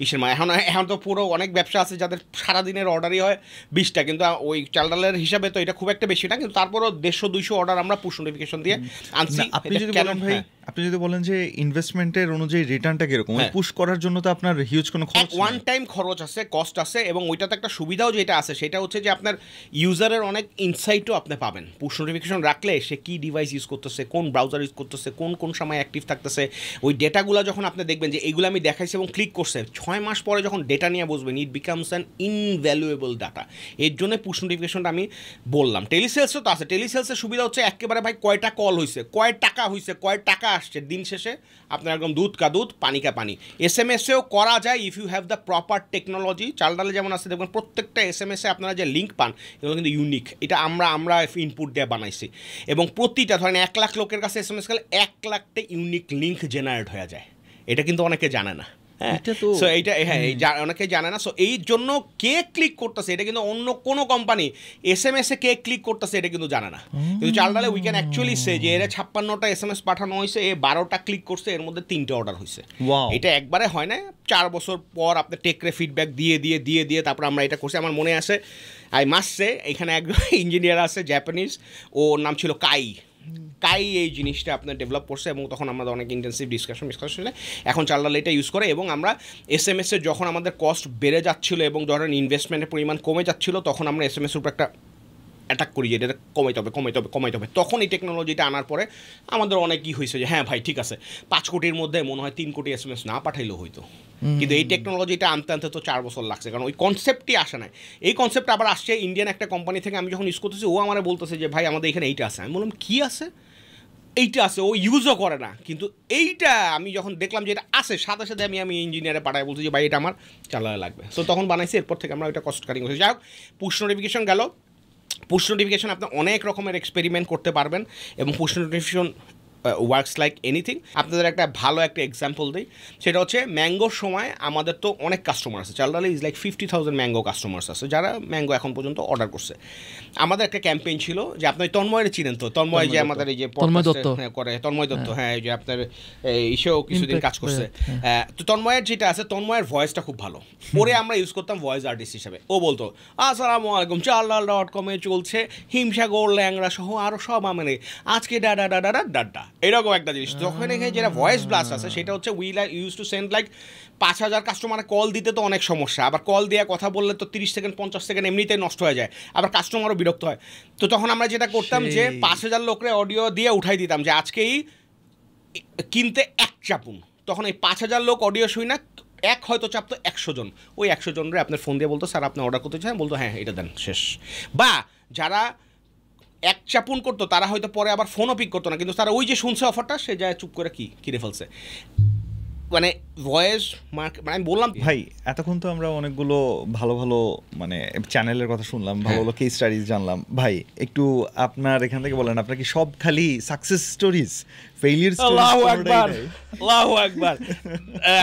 ইসের মানে এখন তো পুরো অনেক ব্যবসা আছে যাদের সারাদিনের অর্ডারই হয় 20টা, কিন্তু ওই চালডালের হিসাবে তো এটা খুব একটা বেশি না, কিন্তু তারপরও 150-200 অর্ডার আমরা পুশ নোটিফিকেশন দিয়ে আনছি। আপনি যদি বলেন ভাই, আপনি যদি বলেন যে ইনভেস্টমেন্টের অনুযায়ী রিটার্নটা কিরকম, পুশ করার জন্য তো আপনার হিউজ কোনো খরচ, ওয়ান টাইম খরচ আছে, কস্ট আছে, এবং ওইটাতে একটা সুবিধাও যেটা আছে সেটা হচ্ছে যে আপনার ইউজারের অনেক ইনসাইটও আপনি পাবেন। পুশ নোটিফিকেশন রাখলে সে কি ডিভাইস ইউজ করতেছে, কোন ব্রাউজার ইউজ করতেছে, কোন সময় অ্যাক্টিভ থাকতেছে, ওই ডেটাগুলো যখন আপনি দেখবেন যে এইগুলো আমি দেখাইছি এবং ক্লিক করছে, 6 মাস পরে যখন ডেটা নিয়ে বসবেন it becomes an invaluable data. এর জন্য পুশ নোটিফিকেশনটা আমি বললাম। টেলিসেলসও তো আছে, টেলিসেলসের সুবিধা হচ্ছে একেবারে ভাই কয়টা কল হয়েছে, কয় টাকা হয়েছে, কয় টাকা আসছে, দিন শেষে আপনার একদম দুধ কা দুধ পানি কা পানি। SMS-এও করা যায় if you have the proper technology. চালডালে যেমন আছে দেখবেন প্রত্যেকটা SMS-এ আপনারা যে লিঙ্ক পান এগুলো কিন্তু ইউনিক, এটা আমরা ইনপুট দিয়ে বানাইছি, এবং প্রতিটা ধরেন 1 লাখ লোকের কাছে SMS গেলে 1 লাখটা ইউনিক লিঙ্ক জেনারেট হয়ে যায়। এটা কিন্তু অনেকে জানে না। হ্যাঁ সো এইটা হ্যাঁ অনেকে জানে না। সো এই জন্য কে ক্লিক করতেছে এটা কিন্তু অন্য কোনো কোম্পানি SMS এ কে ক্লিক করতেছে এটা কিন্তু জানে না। কিন্তু চাল ডালে উই ক্যান অ্যাকচুয়ালি সে যে এর 56টা SMS পাঠানো হয়েছে, এ 12টা ক্লিক করছে, এর মধ্যে 3টে অর্ডার হয়েছে। এটা একবারে হয় না, 4 বছর পর আপনি টেকরে ফিডব্যাক দিয়ে তারপর আমরা এটা করছি। আমার মনে আছে আই মাস্ট সে এখানে একজন ইঞ্জিনিয়ার আছে জাপানিজ, ওর নাম ছিল কাই এই জিনিসটা আপনার ডেভেলপ করছে এবং তখন আমাদের অনেক ইন্টেন্সিভ ডিসকাশনে এখন চালডাল এটা ইউজ করে। এবং আমরা SMS এর যখন আমাদের কস্ট বেড়ে যাচ্ছিলো এবং ধরেন ইনভেস্টমেন্টের পরিমাণ কমে যাচ্ছিলো, তখন আমরা SMS এর উপর একটা অ্যাটাক করি যে এটা কমাইতে হবে। তখন এই টেকনোলজিটা আনার পরে আমাদের অনেকই হয়েছে যে হ্যাঁ ভাই ঠিক আছে 5 কোটির মধ্যে মনে হয় 3 কোটি SMS না পাঠাইলেও হয়তো, কিন্তু এই টেকনোলজিটা আনতে তো 4 বছর লাগছে, কারণ ওই কনসেপ্টই আসে না। এই কনসেপ্ট আবার আসছে ইন্ডিয়ান একটা কোম্পানি থেকে। আমি যখন ইউজ করতেছি ও আমার বলতেছে যে ভাই আমাদের এখানে এইটা আছে। আমি বললাম কী আছে? এইটা আছে। ও ইউজও করে না, কিন্তু এইটা আমি যখন দেখলাম যে এটা আছে, সাথে সাথে আমি ইঞ্জিনিয়ারে পাঠাই বলছি যে ভাই এটা আমার চালানো লাগবে। তো তখন বানাইছি, এরপর থেকে আমরা ওইটা কস্ট কাটিং করছি। যাই হোক, পুশ নোটিফিকেশন গেল। পুশ নোটিফিকেশন আপনি অনেক রকমের এক্সপেরিমেন্ট করতে পারবেন এবং push notification works like anything. আপনাদের একটা ভালো একটা এক্সাম্পল দিই, সেটা হচ্ছে ম্যাঙ্গোর সময় আমাদের তো অনেক কাস্টমার আছে। চালডালে ইজ লাইক 50,000 ম্যাঙ্গো কাস্টমার্স আছে যারা ম্যাঙ্গো এখন পর্যন্ত অর্ডার করছে। আমাদের একটা ক্যাম্পেইন ছিল যে আপনি তন্ময়ের চিনেন তো, তন্ময় যে আমাদের এই যে করে তন্ময় দত্ত, হ্যাঁ এই যে আপনার ইসেও কিছুদিন কাজ করছে। তো তন্ময়ের যেটা আছে, তন্ময়ের ভয়েসটা খুব ভালো, পরে আমরা ইউজ করতাম ভয়েস আর্টিস্ট হিসাবে। ও বলতো আসসালামু আলাইকুম, চালডাল.com চলছে হিমসাগর ল্যাংড়া সহ আরও সব মানে আজকে ডাডা এরকম একটা জিনিস। তখন এখানে যেটা ভয়েস ব্লাস্ট আছে সেটা হচ্ছে we use to send like 5,000 কাস্টমারে কল দিতে তো অনেক সমস্যা, আবার কল দিয়ে কথা বললে তো 30 সেকেন্ড 50 সেকেন্ড এমনিতেই নষ্ট হয়ে যায়, আবার কাস্টমারও বিরক্ত হয়। তো তখন আমরা যেটা করতাম যে 5,000 লোকরে অডিও দিয়ে উঠাই দিতাম যে আজকেই কিনতে 1 চাপুন। তখন এই 5,000 লোক অডিও শুই না, এক হয়তো চাপতো 100 জন। ওই 100 জনরে আপনার ফোন দিয়ে বলতো স্যার আপনি অর্ডার করতে চান, বলতো হ্যাঁ এটা দেন, শেষ। বা যারা 1 চাপুন করতো তারা হয়তো পরে আবার ফোনও পিক করতো না, কিন্তু তারা ওই যে শুনছে অফারটা সে যায় চুপ করে কিনে ফেলছে। মানে ভয়েস মানে আমি বললাম ভাই এতক্ষণ তো আমরা অনেকগুলো ভালো ভালো মানে চ্যানেলের কথা শুনলাম, ভালো ভালো কেস স্টাডিজ জানলাম। ভাই একটু আপনার এখান থেকে বলেন, আপনার কি সব খালি সাকসেস স্টোরিজ, ফেইলিয়ার স্টোরিজ? আল্লাহু আকবার।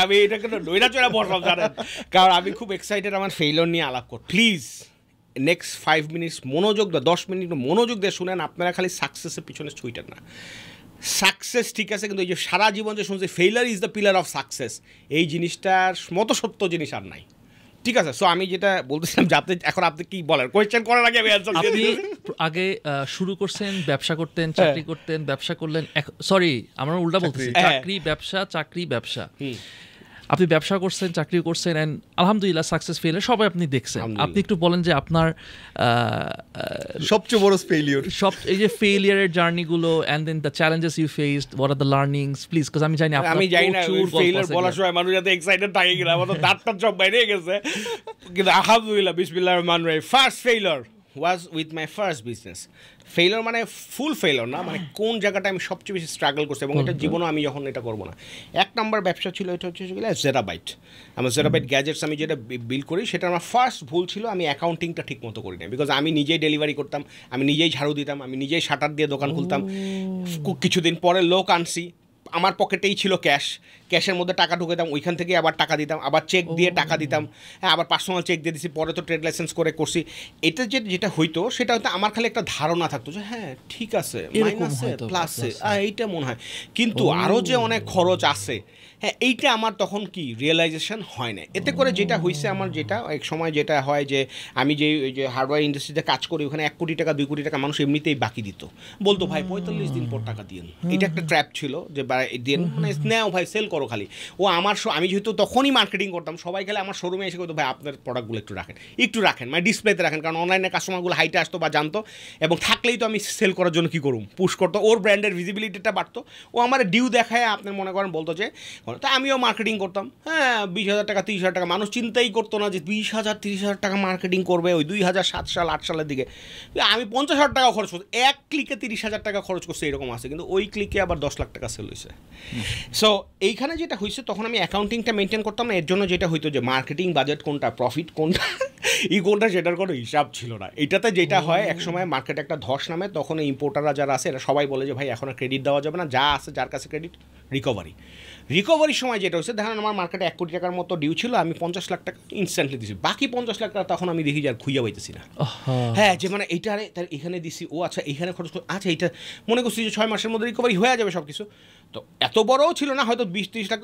আমি এটা কেন নইরা চড়া বললাম জানেন, কারণ আমি খুব এক্সাইটেড আমার ফেইলিওর নিয়ে আলাপ কর। প্লিজ নেক্সট 5 মিনিটস মনোযোগ দেয়, 10 মিনিট মনোযোগ দিয়ে শুনেন। আপনারা খালি সাকসেসের পিছনে ছুইটেন না। সাকসেস ঠিক আছে, কিন্তু এই যে সারা জীবন যে শুনছি failure is the pillar of success, এই জিনিসটার মতো সত্য জিনিস আর নাই। ঠিক আছে, সো আমি যেটা বলতেছিলাম যে আপনি কি বলেন, কোয়েশ্চেন করার আগে আমি অ্যানসার দিয়ে দিই। আগে শুরু করছেন, ব্যবসা করতেন, চাকরি করতেন, ব্যবসা করলেন, সরি আমরা উল্টা বলতেছি, চাকরি ব্যবসা, চাকরি ব্যবসা। আপনি ব্যবসা করছেন, চাকরি করছেন, অ্যান্ড আলহামদুলিল্লাহ সাকসেস ফেইলিয়ার সবাই আপনি দেখছেন। আপনি একটু বলেন যে আপনার সবচেয়ে বড় ফেইলিয়ার, এই যে ফেইলিয়ারের জার্নিগুলো, and then the challenges you faced, what are the learnings, please, because আমি জানি না ফেইলিয়ার বলার সময় মানুষ যাতে এক্সাইটেড থাকে কিনা, আমার তো দাঁতটা সব বাইরে গেছে। কিন্তু আলহামদুলিল্লাহ বিসমিল্লাহির রহমানির রহিম, first failure was with my first business. Failure মানে ফুল ফেইলিওর না, মানে কোন জায়গাটা আমি সবচেয়ে বেশি স্ট্রাগল করছি এবং এটা জীবনও আমি যখন এটা করবো না। 1 নম্বর ব্যবসা ছিল এটা হচ্ছে জেরাবাইট। আমার জেরাবাইট গ্যাজেটস আমি যেটা বিল করি, সেটা আমার ফার্স্ট ভুল ছিল, আমি অ্যাকাউন্টিংটা ঠিক মতো করি না। বিকজ আমি নিজেই ডেলিভারি করতাম, আমি নিজেই ঝাড়ু দিতাম, আমি নিজেই শাটার দিয়ে দোকান খুলতাম। কিছুদিন পরে লোক আনছি, আমার পকেটেই ছিল ক্যাশের মধ্যে টাকা ঢুকে দিতাম, ওইখান থেকে আবার টাকা দিতাম, আবার চেক দিয়ে টাকা দিতাম, হ্যাঁ আবার পার্সোনাল চেক দিয়ে দিছি, পরে তো ট্রেড লাইসেন্স করে করছি। এটা যেটা হইতো সেটা হয়তো আমার খালি একটা ধারণা থাকতো যে হ্যাঁ ঠিক আছে, মাইনাসে প্লাসে এইটা মনে হয়, কিন্তু আরও যে অনেক খরচ আছে, হ্যাঁ এইটা আমার তখন কি রিয়েলাইজেশন হয় না। এতে করে যেটা হয়েছে আমার, যেটা এক সময় যেটা হয় যে আমি যে হার্ডওয়্যার ইন্ডাস্ট্রিতে কাজ করি, ওখানে 1 কোটি টাকা 2 কোটি টাকা মানুষ এমনিতেই বাকি দিত, বলতো ভাই 45 দিন পর টাকা দিন। এটা একটা ট্র্যাপ ছিল যে দিন মানে নেও ভাই, সেল করো খালি। ও আমার আমি যেহেতু তখনই মার্কেটিং করতাম, সবাই খালি আমার শোরুমে এসে করতো ভাই আপনার প্রোডাক্টগুলো একটু রাখেন, মানে ডিসপ্লেতে রাখেন, কারণ অনলাইনে কাস্টমারগুলো হাইটে আসতো বা জানতো, এবং থাকলেই তো আমি সেল করার জন্য কী করুম, পুশ করতো, ওর ব্র্যান্ডের ভিজিবিলিটিটা বাড়তো। ও আমার ডিউ দেখায় আপনার মনে করেন বলতো যে, তা আমিও মার্কেটিং করতাম, হ্যাঁ 20,000 টাকা 30,000 টাকা, মানুষ চিন্তাই করতো না যে 20,000 30,000 টাকা মার্কেটিং করবে ওই 2007 সাল 8 সালের দিকে। আমি 50,000 টাকা খরচ করছি, 1 ক্লিকে 30,000 টাকা খরচ করছে, এরকম আছে, কিন্তু ওই ক্লিকে আবার 10 লাখ টাকা সেল হয়েছে। সো এইখানে যেটা হয়েছে, তখন আমি অ্যাকাউন্টিংটা মেনটেন করতাম না, এর জন্য যেটা হইতো যে মার্কেটিং বাজেট কোনটা, প্রফিট কোনটা, এই কোনটা, সেটার কোনো হিসাব ছিল না। এটাতে যেটা হয়, একসময় মার্কেটে একটা ধস নামে, তখন ইম্পোর্টাররা যারা আছে এরা সবাই বলে যে ভাই এখন আর ক্রেডিট দেওয়া যাবে না, যা আছে যার কাছে ক্রেডিট রিকভারি। রিকভারির সময় যেটা হচ্ছে দেখেন আমার মার্কেটে 1 কোটি টাকার মতো ডিউ ছিল, আমি 50 লাখ টাকা ইনস্ট্যান্টলি দিছি, বাকি 50 লাখ টাকা তখন আমি দেখি যে আর খুঁজে পাইতেছি না। হ্যাঁ, যে মানে এইটারে তার এখানে দিছি, ও আচ্ছা এইখানে খরচ করে, আচ্ছা এইটা মনে করছি যে 6 মাসের মধ্যে রিকভারি হয়ে যাবে সব কিছু। তো এত বড়ও ছিল না, হয়তো 20-30 লাখ।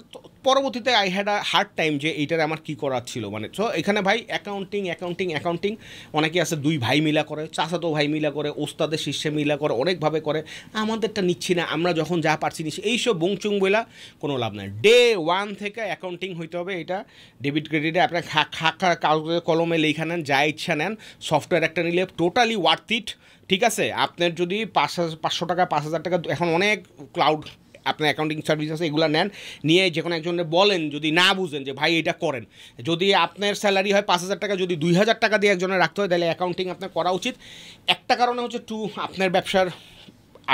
পরবর্তীতে I had a hard time যে এইটারে আমার কী করার ছিল, মানে সো এখানে ভাই অ্যাকাউন্টিং অনেকে আছে 2 ভাই মিলা করে, চাচাতো ভাই মিলা করে, ওস্তাদের শিষ্যে মিলা করে, অনেকভাবে করে, আমাদেরটা নিচ্ছি না, আমরা যখন যা পারছি নিচ্ছি, এইসব বংচুং বইলা কোনো লাভ নাই। ডে 1 থেকে অ্যাকাউন্টিং হইতে হবে। এটা ডেবিট ক্রেডিটে আপনার কাগজে কলমে লেখা নেন, যা ইচ্ছা নেন, সফটওয়্যার একটা নিলে টোটালি ওয়ার্থ ইট। ঠিক আছে, আপনার যদি 500 টাকা 5000 টাকা, এখন অনেক ক্লাউড আপনার অ্যাকাউন্টিং সার্ভিস আছে, এগুলো নেন, নিয়ে যে কোনো একজনের বলেন, যদি না বুঝেন যে ভাই এটা করেন, যদি আপনার স্যালারি হয় 5000 টাকা, যদি 2000 টাকা দিয়ে একজনের রাখতে হয়, তাহলে অ্যাকাউন্টিং আপনার করা উচিত। একটা কারণে হচ্ছে আপনার ব্যবসার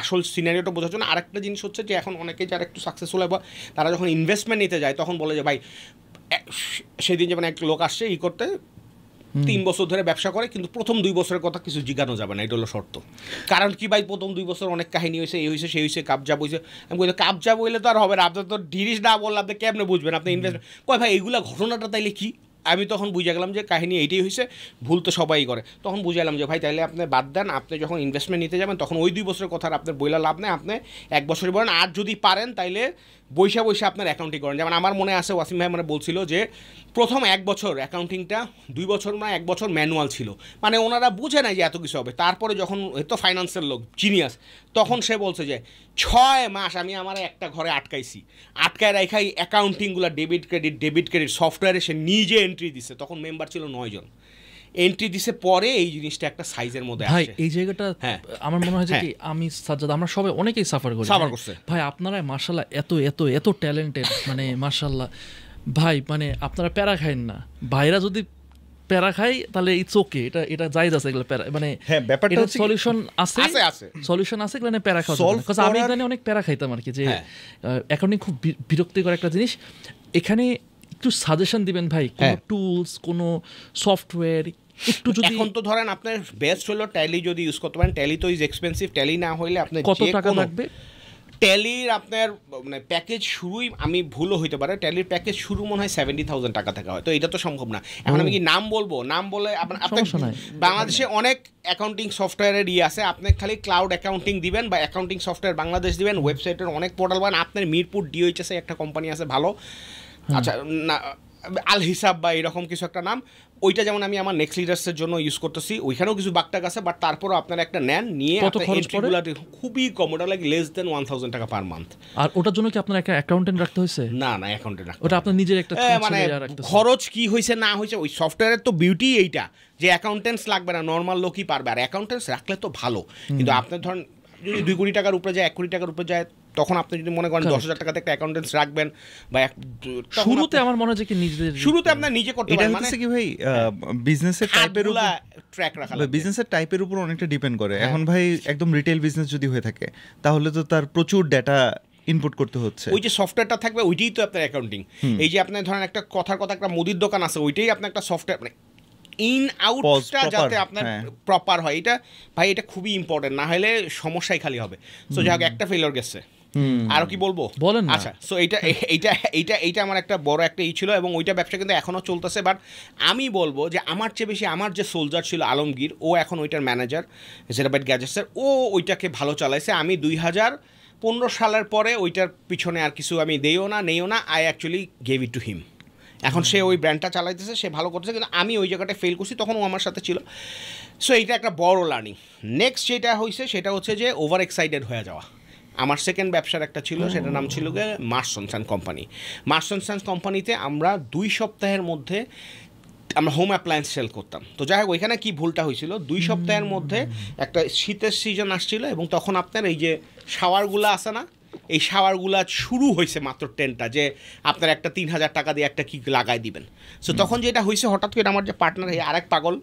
আসল সিনারিওটা বোঝার জন্য। আরেকটা জিনিস হচ্ছে যে এখন অনেকে যারা একটু সাকসেসফুল হয়, তারা যখন ইনভেস্টমেন্ট নিতে যায় তখন বলে যে ভাই, সেদিন যেমন এক লোক আসছে করতে 3 বছর ধরে ব্যবসা করে, কিন্তু প্রথম 2 বছরের কথা কিছু জিজ্ঞানো যাবে না, এটা হলো শর্ত। কারণ কি ভাই, প্রথম 2 বছর অনেক কাহিনী হয়েছে, এই হয়েছে সেই হয়েছে, কাবজাব হয়েছে। আমি বলি কাবজাব হইলে তো আর হবে না, আপনার তো ডিরিস না বললে আপনি কেমনে বুঝবেন আপনি ইনভেস্টমেন্ট কয় ভাই, এইগুলা ঘটনাটা তাইলে কি? আমি তখন বুঝে গেলাম যে কাহিনী এইটাই হয়েছে, ভুল তো সবাই করে। তখন বুঝে গেলাম যে ভাই তাইলে আপনি বাদ দেন, আপনি যখন ইনভেস্টমেন্ট নিতে যাবেন তখন ওই 2 বছরের কথা আপনার বইলা লাভ নেই, আপনি 1 বছরই বলেন। আর যদি পারেন তাইলে বৈশা আপনার অ্যাকাউন্টিং করেন। যেমন আমার মনে আছে ওয়াসিম ভাই মানে বলছিল যে প্রথম 1 বছর অ্যাকাউন্টিংটা, 2 বছর না 1 বছর ম্যানুয়াল ছিল, মানে ওনারা বুঝে নাই যে এত কিছু হবে। তারপরে যখন তো ফাইন্যান্সের লোক জিনিয়াস, তখন সে বলছে যে 6 মাস আমি আমার একটা ঘরে আটকায় রাখাই অ্যাকাউন্টিংগুলো, ডেবিট ক্রেডিট সফটওয়্যারে সে নিজে এন্ট্রি দিচ্ছে। তখন মেম্বার ছিল 9 জন, এন্ট্রি দিছে, পরে এই জিনিসটা একটা সাইজের মধ্যে আসে। ভাই এই জায়গাটা আমার মনে হয় যে কি, আমি সাজ্জাদ, আমরা সবাই অনেকেই সাফার করছে ভাই। আপনারা মাশাআল্লাহ এত ট্যালেন্টেড, মানে মাশাআল্লাহ ভাই, মানে আপনারা প্যারা খাইন না। ভাইরা যদি প্যারা খাই তাহলে ইটস ওকে, এটা জায়েজ আছে, এগুলো প্যারা মানে ব্যাপারটা সলিউশন আছে মানে প্যারা খাওয়া যাবে না। কারণ আমি এখানে অনেক প্যারা খাইতাম আর কি, যে অ্যাকাউন্টিং খুব বিরক্তিকর একটা জিনিস। এখানে একটু সাজেশন দিবেন ভাই, কোনো টুলস, কোনো সফটওয়্যার একটু যদি। এখন তো ধরেন আপনার বেস্ট হলো ট্যালি যদি ইউজ করতে পারেন। ট্যালি তো ইজ এক্সপেন্সিভ, ট্যালি না হইলে আপনি কত টাকা লাগবে? ট্যালির আপনার মানে প্যাকেজ শুরুই, আমি ভুলও হইতে পারে, ট্যালির প্যাকেজ শুরু মনে হয় 70,000 টাকা থেকে হয়। তো এটা তো সম্ভব না। এখন আমি কি নাম বলবো? নাম বলে আপনার বাংলাদেশে অনেক অ্যাকাউন্টিং সফটওয়্যারের আছে, আপনি খালি ক্লাউড অ্যাকাউন্টিং দিবেন বা অ্যাকাউন্টিং সফটওয়্যার বাংলাদেশ দিবেন, ওয়েবসাইটের অনেক পোর্টাল পান। আপনার মিরপুর ডিওএইচএস একটা কোম্পানি আছে ভালো, আচ্ছা না আল হিসাব বা এরকম কিছু একটা নাম, ওইটা যেমন আমি আমার নেক্সট লিডার্সের জন্য ইউজ করতেছি, ওইখানেও কিছু বাগটাক আছে, বাট তারপরও আপনারা একটা নেন, নিয়ে খুবই কম, ওটা লাগে লেস দেন 1000 টাকা পার মান্থ। আর ওটার জন্য কি আপনার একটা অ্যাকাউন্টেন্ট রাখতে হয়েছে? না অ্যাকাউন্টেন্ট রাখতে, ওটা আপনার নিজের একটা মানে খরচ কি হয়েছে না হয়েছে, ওই সফটওয়্যারের তো বিউটি এইটা যে অ্যাকাউন্টেন্টস লাগবে না, নর্মাল লোকই পারবে। আর অ্যাকাউন্টেন্টস রাখলে তো ভালো, কিন্তু আপনার ধরেন যদি 2 কোটি টাকার উপরে যায়, 1 কোটি টাকার উপরে যায়, তখন আপনি যদি মনে করেন 10,000 টাকাতে একটা অ্যাকাউন্টেন্টস রাখবেন, বা শুরুতে আমার মনে হয় যে কি শুরুতে আপনার নিজে করতে পারেন। মানে কি ভাই, বিজনেসের টাইপের উপর ট্র্যাক রাখা, বিজনেসের টাইপের উপর অনেকটা ডিপেন্ড করে। এখন ভাই একদম রিটেল বিজনেস যদি হয়ে থাকে, তাহলে তো তার প্রচুর ডেটা ইনপুট করতে হচ্ছে। ওই যে সফটওয়্যারটা থাকবে, ওইটাই তো আপনার অ্যাকাউন্টিং। এই যে আপনার ধরেন একটা কথার কথা একটা মুদির দোকান আছে, ওইটাই আপনার একটা সফটওয়্যার, মানে ইন আউটটা যাতে আপনার প্রপার হয়। এটা ভাই এটা খুবই ইম্পর্টেন্ট, না হলে সমস্যাই খালি হবে। সো যাই হোক, একটা ফেলিওর গেছে, আরো কি বলবো বলেন। আচ্ছা, সো এইটা আমার একটা বড় একটা ছিল, এবং ওইটা ব্যবসা কিন্তু এখনো চলতেছে। বাট আমি বলবো যে আমার চেয়ে বেশি আমার যে সোলজার ছিল আলমগীর, ও এখন ওইটার ম্যানেজার জেরাবাইট গ্যাজেটসের, ও ওইটাকে ভালো চালাইছে। আমি 2015 সালের পরে ওইটার পিছনে আর কিছু আমি নেইও না, I actually gave it to him. এখন সে ওই ব্র্যান্ডটা চালাইতেছে, সে ভালো করতেছে, কিন্তু আমি ওই জায়গাটায় ফেল করছি, তখন ও আমার সাথে ছিল। সো এইটা একটা বড় লার্নিং। নেক্সট যেটা হয়েছে সেটা হচ্ছে যে ওভার এক্সাইটেড হয়ে যাওয়া। আমার সেকেন্ড ব্যবসার একটা ছিল, সেটার নাম ছিল গিয়ে মার্সন্স অ্যান্ড কোম্পানি। মার্সন্স অ্যান্ড কোম্পানিতে আমরা 2 সপ্তাহের মধ্যে আমরা হোম অ্যাপ্লায়েন্স সেল করতাম। তো যাই হোক, ওইখানে কী ভুলটা হয়েছিল, 2 সপ্তাহের মধ্যে একটা শীতের সিজন আসছিল, এবং তখন আপনার এই যে শাওয়ারগুলো আছে না, এই শাওয়ারগুলা শুরু হয়েছে মাত্র 10টা, যে আপনার একটা 3000 টাকা দিয়ে একটা কি লাগাই দিবেন। সো তখন যেটা হয়েছে, হঠাৎ করে আমার যে পার্টনার, এই আরেক পাগল,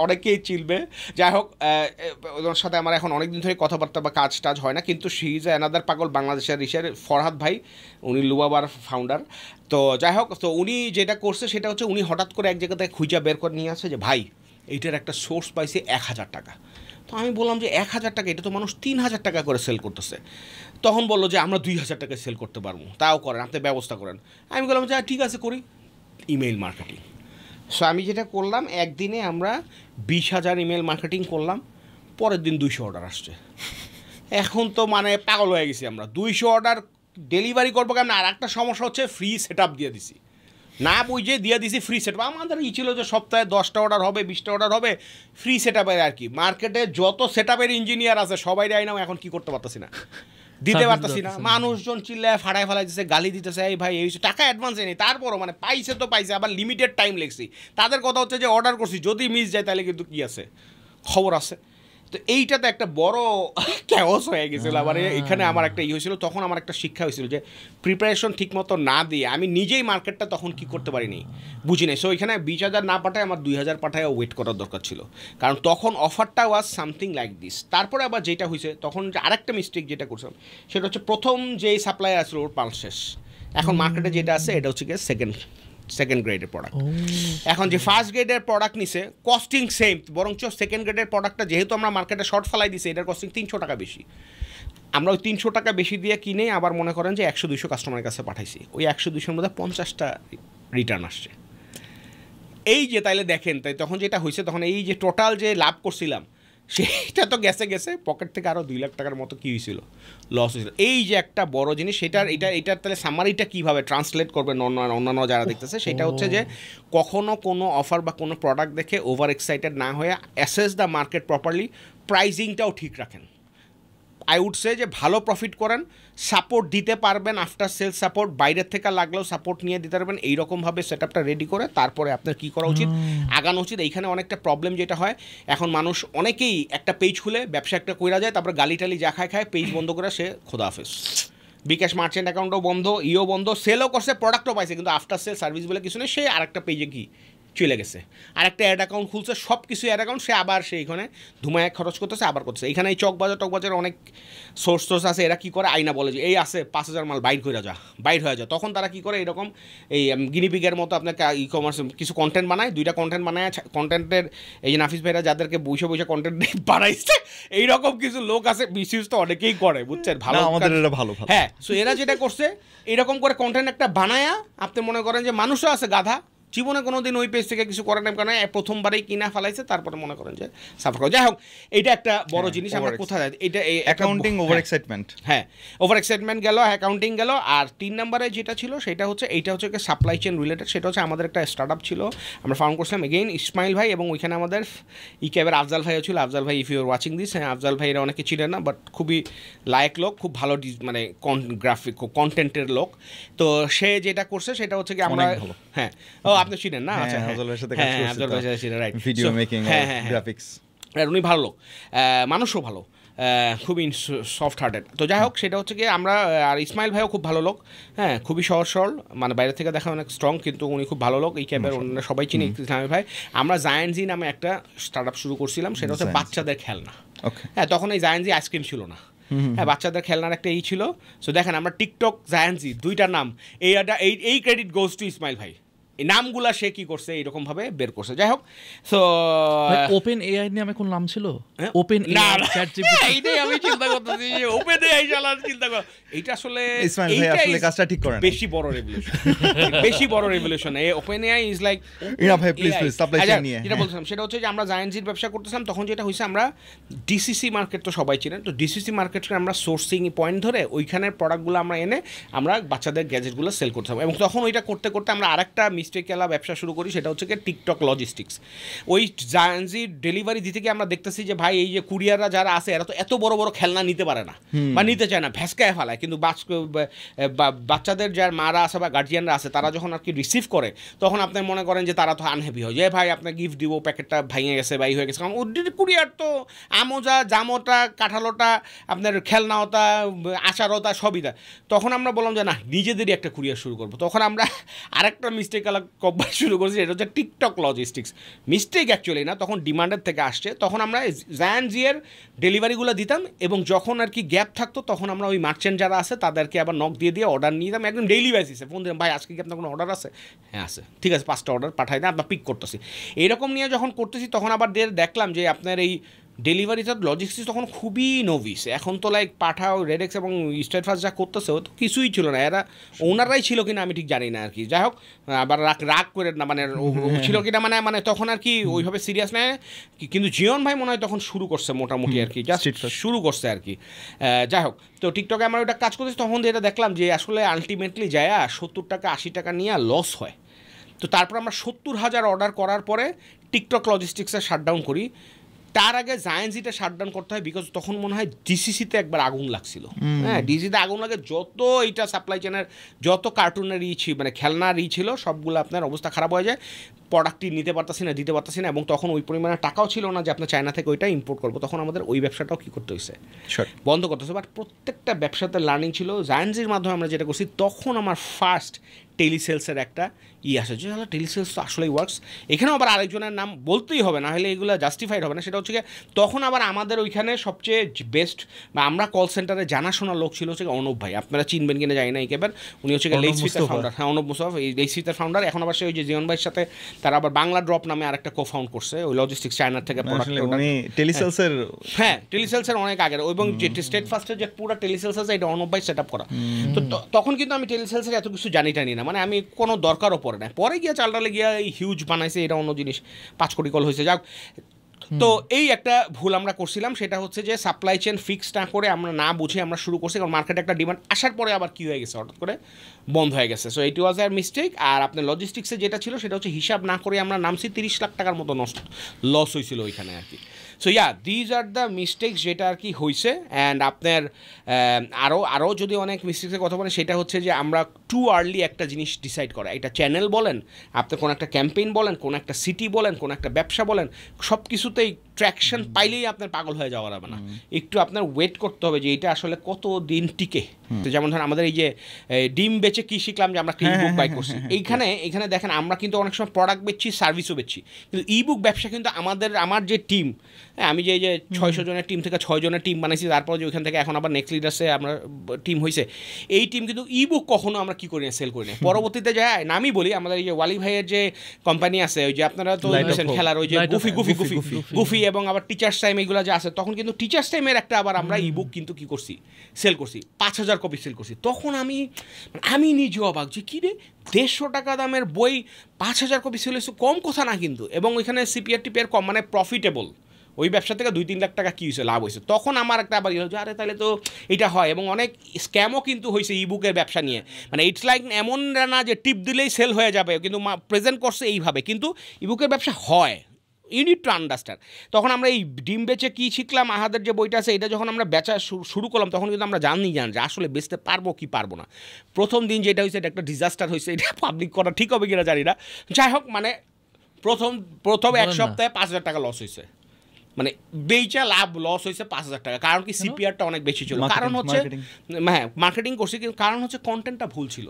অনেকেই চিনবে, যাই হোক ওর সাথে আমার এখন অনেক দিন ধরে কথাবার্তা বা কাজ টাজ হয় না, কিন্তু শি ইজ অ্যানাদার পাগল, বাংলাদেশের ফরহাদ ভাই, উনি লুবাবার ফাউন্ডার। তো যাই হোক, তো উনি যেটা করছে সেটা হচ্ছে, উনি হঠাৎ করে এক জায়গা থেকে খুঁজা বের করে নিয়ে আসে যে ভাই এইটার একটা সোর্স পাইছে 1000 টাকা। তো আমি বললাম যে 1,000 টাকা, এটা তো মানুষ 3,000 টাকা করে সেল করতেছে। তখন বললো যে আমরা 2,000 টাকায় সেল করতে পারবো, তাও করেন, আপনি ব্যবস্থা করেন। আমি বললাম যে ঠিক আছে করি, ইমেইল মার্কেটিং। সো আমি যেটা করলাম, একদিনে আমরা 20,000 ইমেল মার্কেটিং করলাম, পরের দিন 200 অর্ডার আসছে। এখন তো মানে পাগল হয়ে গেছি আমরা, 200 অর্ডার ডেলিভারি করবো কেমন। আর একটা সমস্যা হচ্ছে ফ্রি সেট আপ দিয়ে দিছি, না বুঝে দিয়ে দিছি ফ্রি সেট আপ। আমাদের ই ছিল যে সপ্তাহে 10টা অর্ডার হবে, 20টা অর্ডার হবে, ফ্রি সেট আপের আর কি। মার্কেটে যত সেট আপের ইঞ্জিনিয়ার আছে সবাই রাই নাও, এখন কি করতে পারতেছি না, দিতে পারতেছি না। মানুষজন চিল্লায় ফাটায় ফেলাই দিতেছে, গালি দিতেছে, এই ভাই এই টাকা অ্যাডভান্স নেই। তারপরও মানে পাইছে তো পাইছে, আবার লিমিটেড টাইম লেগছি। তাদের কথা হচ্ছে যে অর্ডার করছি, যদি মিস যায় তাহলে কিন্তু কী আছে, খবর আছে। তো এইটাতে একটা বড় ক্যাওস হয়ে গেছিলো। মানে এখানে আমার একটা হয়েছিল, তখন আমার একটা শিক্ষা হয়েছিল যে প্রিপারেশন ঠিকমতো না দিয়ে আমি নিজেই মার্কেটটা তখন কি করতে পারিনি, বুঝি নাই। সো এখানে 20,000 না পাঠায় আমার 2,000 পাঠায় ওয়েট করার দরকার ছিল, কারণ তখন অফারটা ওয়াজ সামথিং লাইক দিস। তারপরে আবার যেটা হয়েছে তখন যে আরেকটা মিস্টেক যেটা করছিলাম সেটা হচ্ছে, প্রথম যেই সাপ্লায়ার আসলো ওর পাল শেষ। এখন মার্কেটে যেটা আছে এটা হচ্ছে গিয়ে সেকেন্ড গ্রেডের প্রোডাক্ট। এখন যে ফার্স্ট গ্রেডের প্রোডাক্ট নিছে কস্টিং সেম, বরঞ্চ সেকেন্ড গ্রেডের প্রোডাক্টটা যেহেতু আমরা মার্কেটে শর্ট ফেলাই দিছি, এটার কস্টিং 300 টাকা বেশি। আমরা ওই 300 টাকা বেশি দিয়ে কিনে আবার মনে করেন যে 100-200 কাস্টমারের কাছে পাঠাইছি, ওই 100-200-র মধ্যে 50টা রিটার্ন আসছে। এই যে তাইলে দেখেন, তাই তখন যেটা হয়েছে, তখন এই যে টোটাল যে লাভ করছিলাম সেটা তো গেছে পকেট থেকে আরও 2 লাখ টাকার মতো কী হয়েছিল, লস হয়েছিল। এই যে একটা বড় জিনিস, এটার তাহলে সামারিটা কীভাবে ট্রান্সলেট করবে অন্যান্য যারা দেখতেছে, সেটা হচ্ছে যে কখনো কোনো অফার বা কোনো প্রোডাক্ট দেখে ওভার এক্সাইটেড না হয়ে অ্যাসেস দ্য মার্কেট প্রপারলি, প্রাইজিংটাও ঠিক রাখেন। আই উড সে যে ভালো প্রফিট করেন, সাপোর্ট দিতে পারবেন, আফটার সেল সাপোর্ট বাইরের থেকে লাগলেও সাপোর্ট নিয়ে দিতে পারবেন। এইরকমভাবে সেট আপটা রেডি করে তারপরে আপনার কী করা উচিত, আগানো উচিত। এইখানে অনেকটা প্রবলেম যেটা হয়, এখন মানুষ অনেকেই একটা পেজ খুলে ব্যবসা একটা কইরা যায়, তারপরে গালি টালি যা খায় পেজ বন্ধ করে সে খোদাহাফেজ, বিকাশ মার্চেন্ট অ্যাকাউন্টও বন্ধ, বন্ধ, সেলও করছে, প্রোডাক্টও পাইছে, কিন্তু আফটার সেল সার্ভিস বলে কিছু নেই, সে আরেকটা পেজে কি চলে গেছে, আরেকটা অ্যাড অ্যাকাউন্ট খুলছে, সব কিছু অ্যাড অ্যাকাউন্ট, সে আবার সেইখানে ধুমায় খরচ করতেছে, আবার করতেছে। এইখানে এই চকবাজার অনেক সোর্স আছে, এরা কী করে, আইনা বলে যে এই আছে 5,000 মাল বাইর হয়ে যা, তখন তারা কী করে এরকম এই গিনিপিগের মতো আপনাকে ই কমার্স কিছু কন্টেন্ট বানায়, 2টা কন্টেন্ট বানায়, কন্টেন্টের এই যে নাফিস ভাইরা যাদেরকে বসে কন্টেন্ট বানাইছে, এইরকম কিছু লোক আছে, মিসইউজ তো অনেকেই করে, বুঝছেন, ভালো আমাদের এরা ভালো, হ্যাঁ। সো এরা যেটা করছে এরকম করে কন্টেন্ট একটা বানায়া, আপনি মনে করেন যে মানুষও আছে গাধা, জীবনে কোনো দিন ওই পেজ থেকে কিছু করার নেই, কারণ প্রথমবারেই কিনা ফেলাইছে, তারপরে মনে করেন যে সাফার করে। যাই হোক, এটা একটা বড় জিনিস। আমরা কোথায় এটা অ্যাকাউন্টিং ওভার এক্সাইটমেন্ট, হ্যাঁ ওভার এক্সাইটমেন্ট গেল, অ্যাকাউন্টিং গেল। আর 3 নম্বরে যেটা ছিল সেটা হচ্ছে এইটা হচ্ছে সাপ্লাই চেন রিলেটেড। সেটা হচ্ছে আমাদের একটা স্টার্ট আপ ছিল, আমরা ফাউন্ড করছিলাম এগেইন ইসমাইল ভাই, এবং ওইখানে আমাদের ক্যাবের আফজাল ভাইও ছিল। আফজাল ভাই, if you are watching this, হ্যাঁ আফজাল ভাই এরা অনেকে ছিলেন না, বাট খুবই লায়ক লোক, খুব ভালো মানে গ্রাফিক কন্টেন্টের লোক। তো সে যেটা করছে সেটা হচ্ছে কি, আমরা হ্যাঁ ও আপনি ছিলেন না, আচ্ছা আফজাল ভাইয়ের সাথে কাজ করছি, আফজাল ভাই ছিলেন, রাইট, ভিডিও মেকিং, গ্রাফিক্স, উনি ভালো লোক, মানুষও ভালো, খুবই সফট হার্টেড। তো যাই হোক, সেটা হচ্ছে কি আমরা, আর ইসমাইল ভাইও খুব ভালো লোক, হ্যাঁ খুবই সহজ সরল, মানে বাইরে থেকে দেখা অনেক স্ট্রং, কিন্তু উনি খুব ভালো লোক। এই ক্যাবের অন্য সবাই চিনি ইসমাইল ভাই। আমরা জায়ান্টজি নামে একটা স্টার্ট আপ শুরু করছিলাম, সেটা হচ্ছে বাচ্চাদের খেলনা। হ্যাঁ তখন এই জায়ান্টজি আইসক্রিম ছিল না, হ্যাঁ বাচ্চাদের খেলনার একটা এই ছিল। সো দেখেন আমরা টিকটক, জায়ান্টজি, 2টা নাম, এই ক্রেডিট গোজ টু ইসমাইল ভাই। এই নামগুলা সে কি করছে এইরকম ভাবে বের করছে। যাই হোক, সো ওপেন এআই নামে কোন নাম ছিল? ওপেন এইটাই আমি চিন্তা করতেছি, ওপেন এআই চালার চিন্তা কর। এইটা আসলে আসলে কাজটা ঠিক করেন, বেশি বড় revolution. Open AI is like, ভাই প্লিজ সাপ্লাই চেইন নিয়ে যেটা বলছিলাম সেটা হচ্ছে যে আমরা জায়ান্টজির ব্যবসা করতেছিলাম, তখন যেটা হয়েছে আমরা ডিসিসি মার্কেট তো সবাই চিনেন, তো ডিসিসি মার্কেটকে আমরা সোর্সিং পয়েন্ট ধরে ওইখানের প্রোডাক্টগুলো আমরা এনে আমরা বাচ্চাদের গ্যাজেটগুলো সেল করতাম। এবং তখন ওইটা করতে করতে আমরা আরেকটা মিস্টেকেলা ব্যবসা শুরু করি, সেটা হচ্ছে কি টিকটক লজিস্টিক্স। ওই জায়ান্টজি ডেলিভারি দিতে গিয়ে আমরা দেখতেছি যে ভাই এই যে কুরিয়াররা যারা আছে এরা তো এত বড় বড় খেলনা নিতে পারে না বা নিতে চায় না, ভ্যাসকায় ফেলায়, কিন্তু বাচ্চাদের যার মারা আছে বা গার্জিয়ানরা আছে তারা যখন আর কি রিসিভ করে, তখন আপনি মনে করেন যে তারা তো আনহ্যাপি হয়, যে ভাই আপনার গিফট দিব, প্যাকেটটা ভেঙে গেছে বা হয়ে গেছে, কারণ কুরিয়ার তো আমোজা জামোটা কাঁঠালোটা আপনার খেলনাওটা আচারতা সবই দেয়। তখন আমরা বললাম যে না, নিজেদেরই একটা কুরিয়ার শুরু করবো। তখন আমরা আরেকটা মিস্টেক কভার শুরু করছি, এটা হচ্ছে টিকটক লজিস্টিক্স। মিস্টেক অ্যাকচুয়ালি না, তখন ডিমান্ডের থেকে আসছে। তখন আমরা জায়ান্টজির ডেলিভারিগুলো দিতাম, এবং যখন আর কি গ্যাপ থাকতো তখন আমরা ওই মার্চেন্ট যারা আছে তাদেরকে আবার নক দিয়ে অর্ডার নিয়ে দিতাম, একদম ডেইলি বেসিসে ফোন দিলাম, ভাই আজকে কি আপনার কোনো অর্ডার আছে? হ্যাঁ আছে, ঠিক আছে 5টা অর্ডার পাঠাই দেন, আমরা পিক করতেছি। এইরকম নিয়ে যখন করতেছি তখন আবার দেখলাম যে আপনার এই ডেলিভারিতে লজিস্টিক্স তখন খুবই নভিস। এখন তো লাইক পাঠাও, রেডেক্স এবং স্টেট ফার্স্ট যা করতেছে ও তো কিছুই ছিল না, এরা ওনারাই ছিল কিনা আমি ঠিক জানি না আর কি। যাই হোক, আবার রাগ করে না মানে ছিল কিনা মানে তখন আর কি ওইভাবে সিরিয়াস নেয়। কিন্তু জিয়ন ভাই মনে হয় তখন শুরু করছে মোটামুটি আর কি, জাস্ট শুরু করছে আর কি। যাই হোক, তো টিকটকে আমরা ওইটা কাজ করতেছি, তখন এটা দেখলাম যে আসলে আলটিমেটলি যায় 70 টাকা 80 টাকা নিয়ে লস হয়। তো তারপর আমরা 70,000 অর্ডার করার পরে টিকটক লজিস্টিক্সে শাটডাউন করি। তার আগে জায়ান্সিটা শাটডাউন করতে হয়, বিকজ তখন মনে হয় ডিসিসিতে একবার আগুন লাগছিল। হ্যাঁ, ডিসিতে আগুন লাগে, যত এইটা সাপ্লাই চেনের যত কার্টুনের মানে খেলনার ছিল সবগুলো আপনার অবস্থা খারাপ হয়ে যায়। প্রোডাক্টটি নিতে পারতাছি না, দিতে পারতাছি না, এবং তখন ওই পরিমাণে টাকাও ছিল না যে আপনার চায়না থেকে ওইটা ইম্পোর্ট করবো। তখন আমাদের ওই ব্যবসাটাও কী করতে হয়েছে, বন্ধ করতে হয়েছে। বাট প্রত্যেকটা ব্যবসাতে লার্নিং ছিল। জায়ান্সির মাধ্যমে আমরা যেটা করছি, তখন আমার ফার্স্ট টেলিসেলসের একটা আসে যে টেলিসেলস তো আসলেই ওয়ার্কস। এখানেও আবার আরেকজনের নাম বলতেই হবে, না হলে এগুলো জাস্টিফাইড হবে না। সেটা হচ্ছে তখন আবার আমাদের ওইখানে সবচেয়ে বেস্ট বা আমরা কল সেন্টারে জানাশোনা লোক ছিল হচ্ছে অনুপ ভাই, আপনারা চিনবেন কিনা জানি না, একেবারে উনি হচ্ছে লেইসফিতের ফাউন্ডার। হ্যাঁ, অনুপ মুস্তাফা এই লেইসফিতের ফাউন্ডার। এখন আবার সে ওই যে জিয়ন ভাইয়ের সাথে তারা আবার বাংলা ড্রপ নামে আরেকটা কো-ফাউন্ড করছে, ওই লজিস্টিক্স চায়নার থেকে প্রোডাক্ট। টেলিসেলসের হ্যাঁ, টেলিসেলসের অনেক আগের, এবং যে স্টেট ফার্স্টের যে পুরো টেলিসেলস আছে এটা অনুপ ভাই সেট আপ করা। তো তখন কিন্তু আমি টেলিসেলসের এত কিছু জানি না, মানে আমি কোনো দরকারও পড়ে না। পরে গিয়ে চালডালে গিয়া এই হিউজ বানাইছে, এটা অন্য জিনিস, 5 কোটি কল হয়েছে। যাক, তো এই একটা ভুল আমরা করছিলাম, সেটা হচ্ছে যে সাপ্লাই চেন ফিক্স না করে আমরা না বুঝে আমরা শুরু করছি, কারণ মার্কেটে একটা ডিমান্ড আসার পরে আবার কী হয়ে গেছে, হঠাৎ করে বন্ধ হয়ে গেছে। So it was R mistake. আর আপনার লজিস্টিক্সে যেটা ছিল সেটা হচ্ছে হিসাব না করে আমরা নামছি, 30 লাখ টাকার মতো লস হয়েছিল ওইখানে আর কি। So these are the mistakes যেটা আর কি হয়েছে। অ্যান্ড আপনার আরও যদি অনেক মিস্টেক্সের কথা বলেন, সেটা হচ্ছে যে আমরা টু আর্লি একটা জিনিস ডিসাইড করা, এটা চ্যানেল বলেন, আপনি কোনো একটা ক্যাম্পেইন বলেন, কোনো একটা সিটি বলেন, কোনো একটা ব্যবসা বলেন, সব কিছুতেই ট্র্যাকশন পাইলেই আপনার পাগল হয়ে যাওয়া যাবে না। একটু আপনার ওয়েট করতে হবে যে এটা আসলে কত দিন টিকে। তো যেমন ধরেন আমাদের এই যে ডিম বেচে কী শিখলাম যে আমরা একটা ইবুক বাই করছি, এইখানে দেখেন আমরা কিন্তু অনেক সময় প্রোডাক্ট বেচছি, সার্ভিসও বেচছি, কিন্তু ইবুক ব্যবসা কিন্তু আমার যে টিম, হ্যাঁ, আমি যে 600 জনের টিম থেকে 6 জনের টিম বানাইছি, তারপর যে ওইখান থেকে এখন আবার নেক্সট লিডার্সে আমরা টিম হয়েছে, এই টিম কিন্তু ইবুক কখনো আমরা কী করি না, সেল করি না। পরবর্তীতে যায় নামই বলি, আমাদের এই যে ওয়ালি ভাইয়ের যে কোম্পানি আছে, ওই যে আপনারা তো খেলার ওই যে গুফি এবং আবার টিচার্স টাইম এইগুলো যে আছে, তখন কিন্তু টিচার্স টাইমের একটা আবার আমরা ইবুক কিন্তু কী করছি, সেল করছি, 5000 কপি সেল করছি। তখন আমি নিজেও অবাক যে কী রে, 150 টাকা দামের বই 5000 কপি সেল হয়েছে, কম কথা না কিন্তু। এবং ওইখানে সিপিআর টিপিআর কম, মানে প্রফিটেবল। ওই ব্যবসা থেকে 2-3 লাখ টাকা কী হয়েছে, লাভ হয়েছে। তখন আমার একটা আবার হচ্ছে, আরে তাহলে তো এটা হয়। এবং অনেক স্ক্যামও কিন্তু হয়েছে ইবুকের ব্যবসা নিয়ে, মানে ইটস লাইক এমন না যে টিপ দিলেই সেল হয়ে যাবে, কিন্তু প্রেজেন্ট করছে এইভাবে, কিন্তু ইবুকের ব্যবসা হয়, ইউ নিড টু আন্ডারস্ট্যান্ড। তখন আমরা এই ডিম বেচে কী শিখলাম, আহাদের যে বইটা আছে, এটা যখন আমরা বেচা শুরু করলাম, তখন কিন্তু আমরা জানি যে আসলে বেচতে পারবো কি পারবো না। প্রথম দিন যেটা হয়েছে এটা একটা ডিজাস্টার হয়েছে, এটা পাবলিক করা ঠিক হবে কিনা জানি না। যাই হোক, মানে প্রথম 1 সপ্তাহে 5000 টাকা লস হয়েছে, মানে বেচা লাভ লস হয়েছে 5000 টাকা। কারণ কি, সিপিআরটা অনেক বেশি ছিল। কারণ হচ্ছে হ্যাঁ, মার্কেটিং করছি, কিন্তু কারণ হচ্ছে কন্টেন্টটা ভুল ছিল।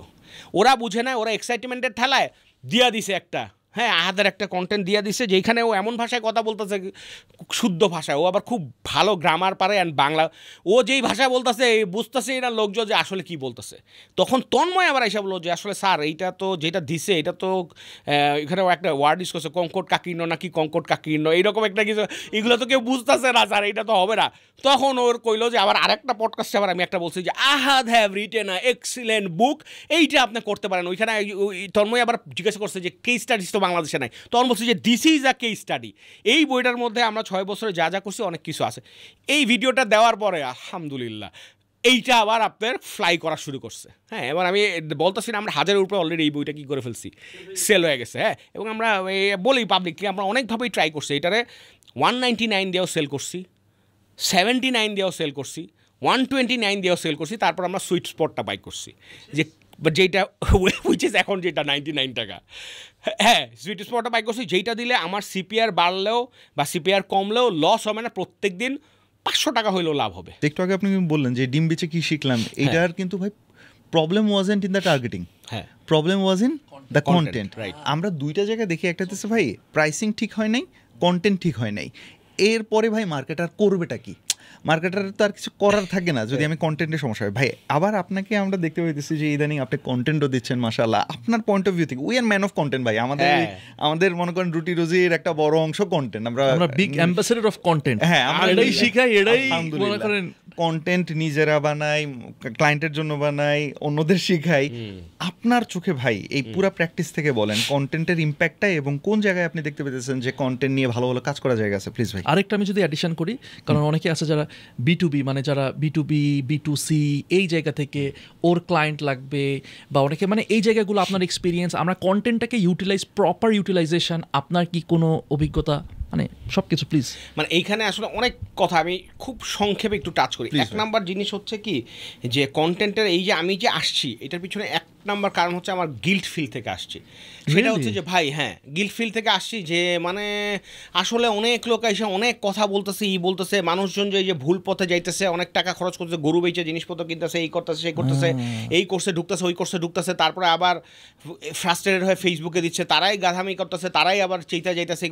ওরা বুঝে না, ওরা এক্সাইটমেন্টের ঠেলায় দিয়া দিছে একটা, হ্যাঁ, আহাদের একটা কন্টেন্ট দিয়ে দিচ্ছে, যেখানে ও এমন ভাষায় কথা বলতেছে, শুদ্ধ ভাষায়, ও আবার খুব ভালো গ্রামার পারে, অ্যান্ড বাংলা ও যেই ভাষায় বলতেছে বুঝতেছে এটা লোকজন যে আসলে কি বলতেছে। তখন তন্ময় আবার এসে বললো যে আসলে স্যার এইটা তো যেটা দিছে, এটা তো এখানেও একটা ওয়ার্ড ইউজ করছে, কঙ্কট কাকীর্ণ নাকি কঙ্কট কাকীর্ণ, এইরকম একটা কিছু, এগুলো তো কেউ বুঝতেছে না স্যার, এইটা তো হবে না। তখন ওর কইলো যে আবার আরেকটা পডকাস্টে আবার আমি একটা বলছি যে আহাদ হ্যাভ রিটেন আ এক্সিলেন্ট বুক, এইটা আপনি করতে পারেন। ওইখানে তন্ময় আবার জিজ্ঞাসা করছে যে কেস স্টাডিজ তো বাংলাদেশে নাই, তখন বলছি যে this is a case study. এই বইটার মধ্যে আমরা 6 বছরে যা যা করছি অনেক কিছু আছে। এই ভিডিওটা দেওয়ার পরে আলহামদুলিল্লাহ এইটা আবার আপনার ফ্লাই করা শুরু করছে। হ্যাঁ, এবার আমি বলতেছি না, আমরা 1000-এর উপরে অলরেডি এই বইটা কী করে ফেলছি, সেল হয়ে গেছে। হ্যাঁ, এবং আমরা বলি পাবলিকলি আমরা অনেকভাবেই ট্রাই করছি, এটারে 199 দিয়েও সেল করছি, 79 দিয়েও সেল করছি, 129 দিয়েও সেল করছি, তারপর আমরা সুইট স্পটটা বাই করছি, যেটা উইচ ইজ এখন যেটা 99 টাকা। হ্যাঁ, সুইট স্পটটা বাই করছি, যেইটা দিলে আমার সিপিআর বাড়লেও বা সিপিআর কমলেও লস হবে না, প্রত্যেক দিন 500 টাকা হইলেও লাভ হবে। একটু আগে আপনি বললেন যে ডিম বেচে কি শিখলাম, এইটার কিন্তু ভাই problem wasn't in the targeting, হ্যাঁ, problem was in the content. আমরা দুইটা জায়গায় দেখি, একটা হচ্ছে ভাই প্রাইসিং ঠিক হয় নাই, কন্টেন্ট ঠিক হয় নাই, এরপরে ভাই মার্কেটার করবেটা কি, মার্কেটারের তো আর কিছু করার থাকে না যদি আমি কন্টেন্টের সমস্যা হয়। ভাই আবার আপনাকে আমরা দেখতে পাইতেছি যে ইদানিং আপনি কন্টেন্টও দিচ্ছেন মাশাআল্লাহ, আপনার পয়েন্ট অফ ভিউ থেকে we are man of content ভাই। আমাদের মনে করেন রুটি রুজির একটা বড় অংশ কন্টেন্ট, আমরা বিগ অ্যাম্বাসেডর অফ কন্টেন্ট। হ্যাঁ, আমরা এটাই শিখাই, এটাই মনে করেন কন্টেন্ট নিজেরা বানাই, ক্লায়েন্টের জন্য বানাই, অন্যদের শিখাই। আপনার চোখে ভাই এই পুরো প্র্যাকটিস থেকে বলেন কন্টেন্টের ইম্প্যাক্টটা এবং কোন জায়গায় আপনি দেখতে পেতেছেন যে কন্টেন্ট নিয়ে ভালো ভালো কাজ করা জায়গা আছে, প্লিজ ভাই। আরেকটা আমি যদি অ্যাডিশন করি, কারণ অনেকে আছে যারা B2B মানে যারা B2B B2C এই জায়গা থেকে ওর ক্লায়েন্ট লাগবে, বা অনেকে মানে এই জায়গাগুলো আপনার এক্সপিরিয়েন্স, আমরা কন্টেন্টটাকে প্রপার ইউটিলাইজেশন, আপনার কি কোনো অভিজ্ঞতা মানে সব কিছু প্লিজ। মানে এইখানে আসলে অনেক কথা আমি খুব সংক্ষেপে একটু টাচ করি। এক নাম্বার জিনিস হচ্ছে কি যে কন্টেন্টের এই যে আমি যে আসছি এটার পিছনে এক নাম্বার কারণ হচ্ছে আমার গিল্ট ফিল থেকে আসছি। সেটা হচ্ছে যে ভাই হ্যাঁ গিল্ট ফিল থেকে আসছি যে মানে আসলে অনেক লোক এসে অনেক কথা বলতেছে, বলতেছে মানুষজন যে ভুল পথে যাইতেছে, অনেক টাকা খরচ করতেছে, গরু বেচে জিনিসপত্র কিনতেছে, এই করতেছে সেই করতেছে, এই কোর্সে ঢুকতেছে ওই কোর্সে ঢুকতেছে, তারপরে আবার ফ্রাস্ট্রেটেড হয়ে ফেসবুকে দিচ্ছে, তারাই গাধামি করতেছে, তারাই আবার চেইতা যাইতেছে।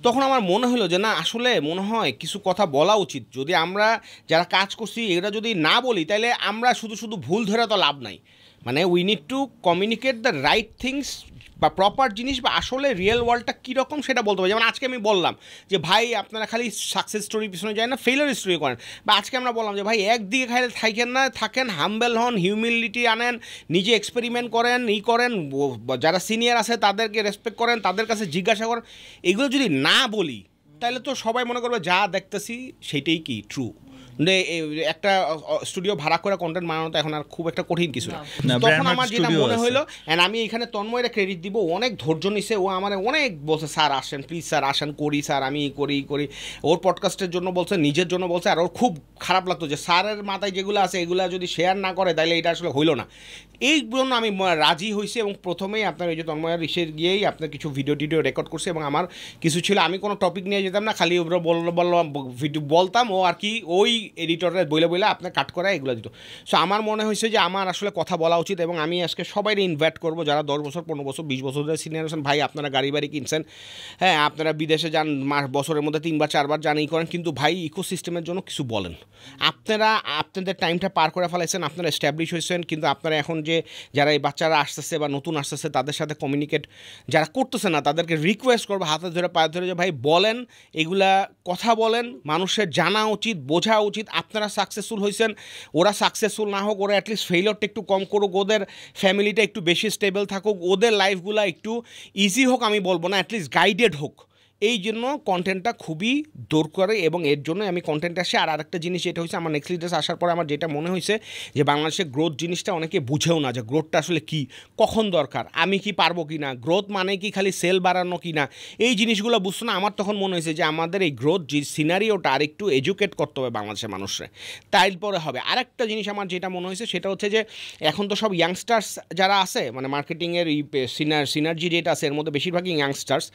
তখন আমার মনে হলো যে না আসলে মনে হয় কিছু কথা বলা উচিত। যদি আমরা যারা কাজ করছি এরা যদি না বলি তাহলে আমরা শুধু শুধু ভুল ধরে তো লাভ নাই। মানে we need to communicate the right things বা প্রপার জিনিস বা আসলে রিয়েল ওয়ার্ল্ডটা কীরকম সেটা বলতে হবে। যেমন আজকে আমি বললাম যে ভাই আপনারা খালি সাকসেস স্টোরির পিছনে যায় না, ফেইলিওর স্টোরি করেন। বা আজকে আমরা বললাম যে ভাই একদিকে খালি থাকেন না, থাকেন হাম্বেল হন, হিউমিলিটি আনেন, নিজে এক্সপেরিমেন্ট করেন, করেন, যারা সিনিয়র আছে তাদেরকে রেসপেক্ট করেন, তাদের কাছে জিজ্ঞাসা করেন। এগুলো যদি না বলি তাহলে তো সবাই মনে করবে যা দেখতেছি সেইটাই কি ট্রু। একটা স্টুডিও ভাড়া করে কন্টেন্ট বানানো তো এখন আর খুব একটা কঠিন কিছু না। তখন আমার যেটা মনে হইলো, অ্যান্ড আমি এখানে তন্ময়ের ক্রেডিট দিব, অনেক ধৈর্য নিছে ও, আমার অনেক বলছে স্যার আসেন প্লিজ স্যার আসেন করি স্যার, আমি করি। ওর পডকাস্টের জন্য বলছে, নিজের জন্য বলছে। আর ওর খুব খারাপ লাগতো যে স্যারের মাথায় যেগুলো আছে এগুলো যদি শেয়ার না করে তাহলে এটা আসলে হইলো না। এই জন্য আমি রাজি হয়েছি এবং প্রথমেই আপনার এই যে তন্ময়ের ইসের গিয়েই আপনার কিছু ভিডিও রেকর্ড করছি এবং আমার কিছু ছিল, আমি কোনো টপিক নিয়ে যেতাম না, খালি ওরা বললাম ভিডিও বলতাম, ও আর কি ওই এডিটরের বইলে আপনার কাট করা এগুলো দিত। সো আমার মনে হয়েছে যে আমার আসলে কথা বলা উচিত এবং আমি আজকে সবাই ইনভাইট করবো যারা 10 বছর 15 বছর 20 বছর ধরে সিনিয়র আছেন। ভাই আপনারা গাড়ি বাড়ি কিনছেন, হ্যাঁ আপনারা বিদেশে যান, বছরের মধ্যে 3 বার 4 বার জানি করেন, কিন্তু ভাই ইকোসিস্টেমের জন্য কিছু বলেন। আপনারা আপনাদের টাইমটা পার করে ফেলাইছেন, আপনারা এস্টাবলিশ হয়েছেন, কিন্তু আপনারা এখন যে যারা এই বাচ্চারা আসতেছে বা নতুন আসতেছে তাদের সাথে কমিউনিকেট যারা করতেছে না তাদেরকে রিকোয়েস্ট করবো হাতে ধরে পায়ে ধরে যে ভাই বলেন, এগুলা কথা বলেন, মানুষের জানা উচিত, বোঝা উচিত। আপনারা সাকসেসফুল হয়েছেন, ওরা সাকসেসফুল না হোক, ওরা অ্যাটলিস্ট ফেইলিওরটা একটু কম করুক, ওদের ফ্যামিলিটা একটু বেশি স্টেবল থাকুক, ওদের লাইফগুলো একটু ইজি হোক, আমি বলবো না অ্যাটলিস্ট গাইডেড হোক। এই জন্য কন্টেন্টটা খুবই দরকারি এবং এর জন্য আমি কন্টেন্ট আসে। আর আরেকটা জিনিস যেটা হয়েছে আমার নেক্সট লিডার্স আসার পরে আমার যেটা মনে হয়েছে যে বাংলাদেশের গ্রোথ জিনিসটা অনেকে বুঝেও না, যে গ্রোথটা আসলে কী, কখন দরকার, আমি কি পারবো কি না, গ্রোথ মানে কি খালি সেল বাড়ানো কি না, এই জিনিসগুলো বুঝতো না। আমার তখন মনে হয়েছে যে আমাদের এই গ্রোথ যে সিনারিওটা আর একটু এডুকেট করতে হবে বাংলাদেশের মানুষরা, তারপরে হবে। আরেকটা জিনিস আমার যেটা মনে হয়েছে সেটা হচ্ছে যে এখন তো সব ইয়াংস্টার্স যারা আছে, মানে মার্কেটিংয়ের এই সিনার্জি যেটা আছে এর মধ্যে বেশিরভাগই ইয়াংস্টার্স,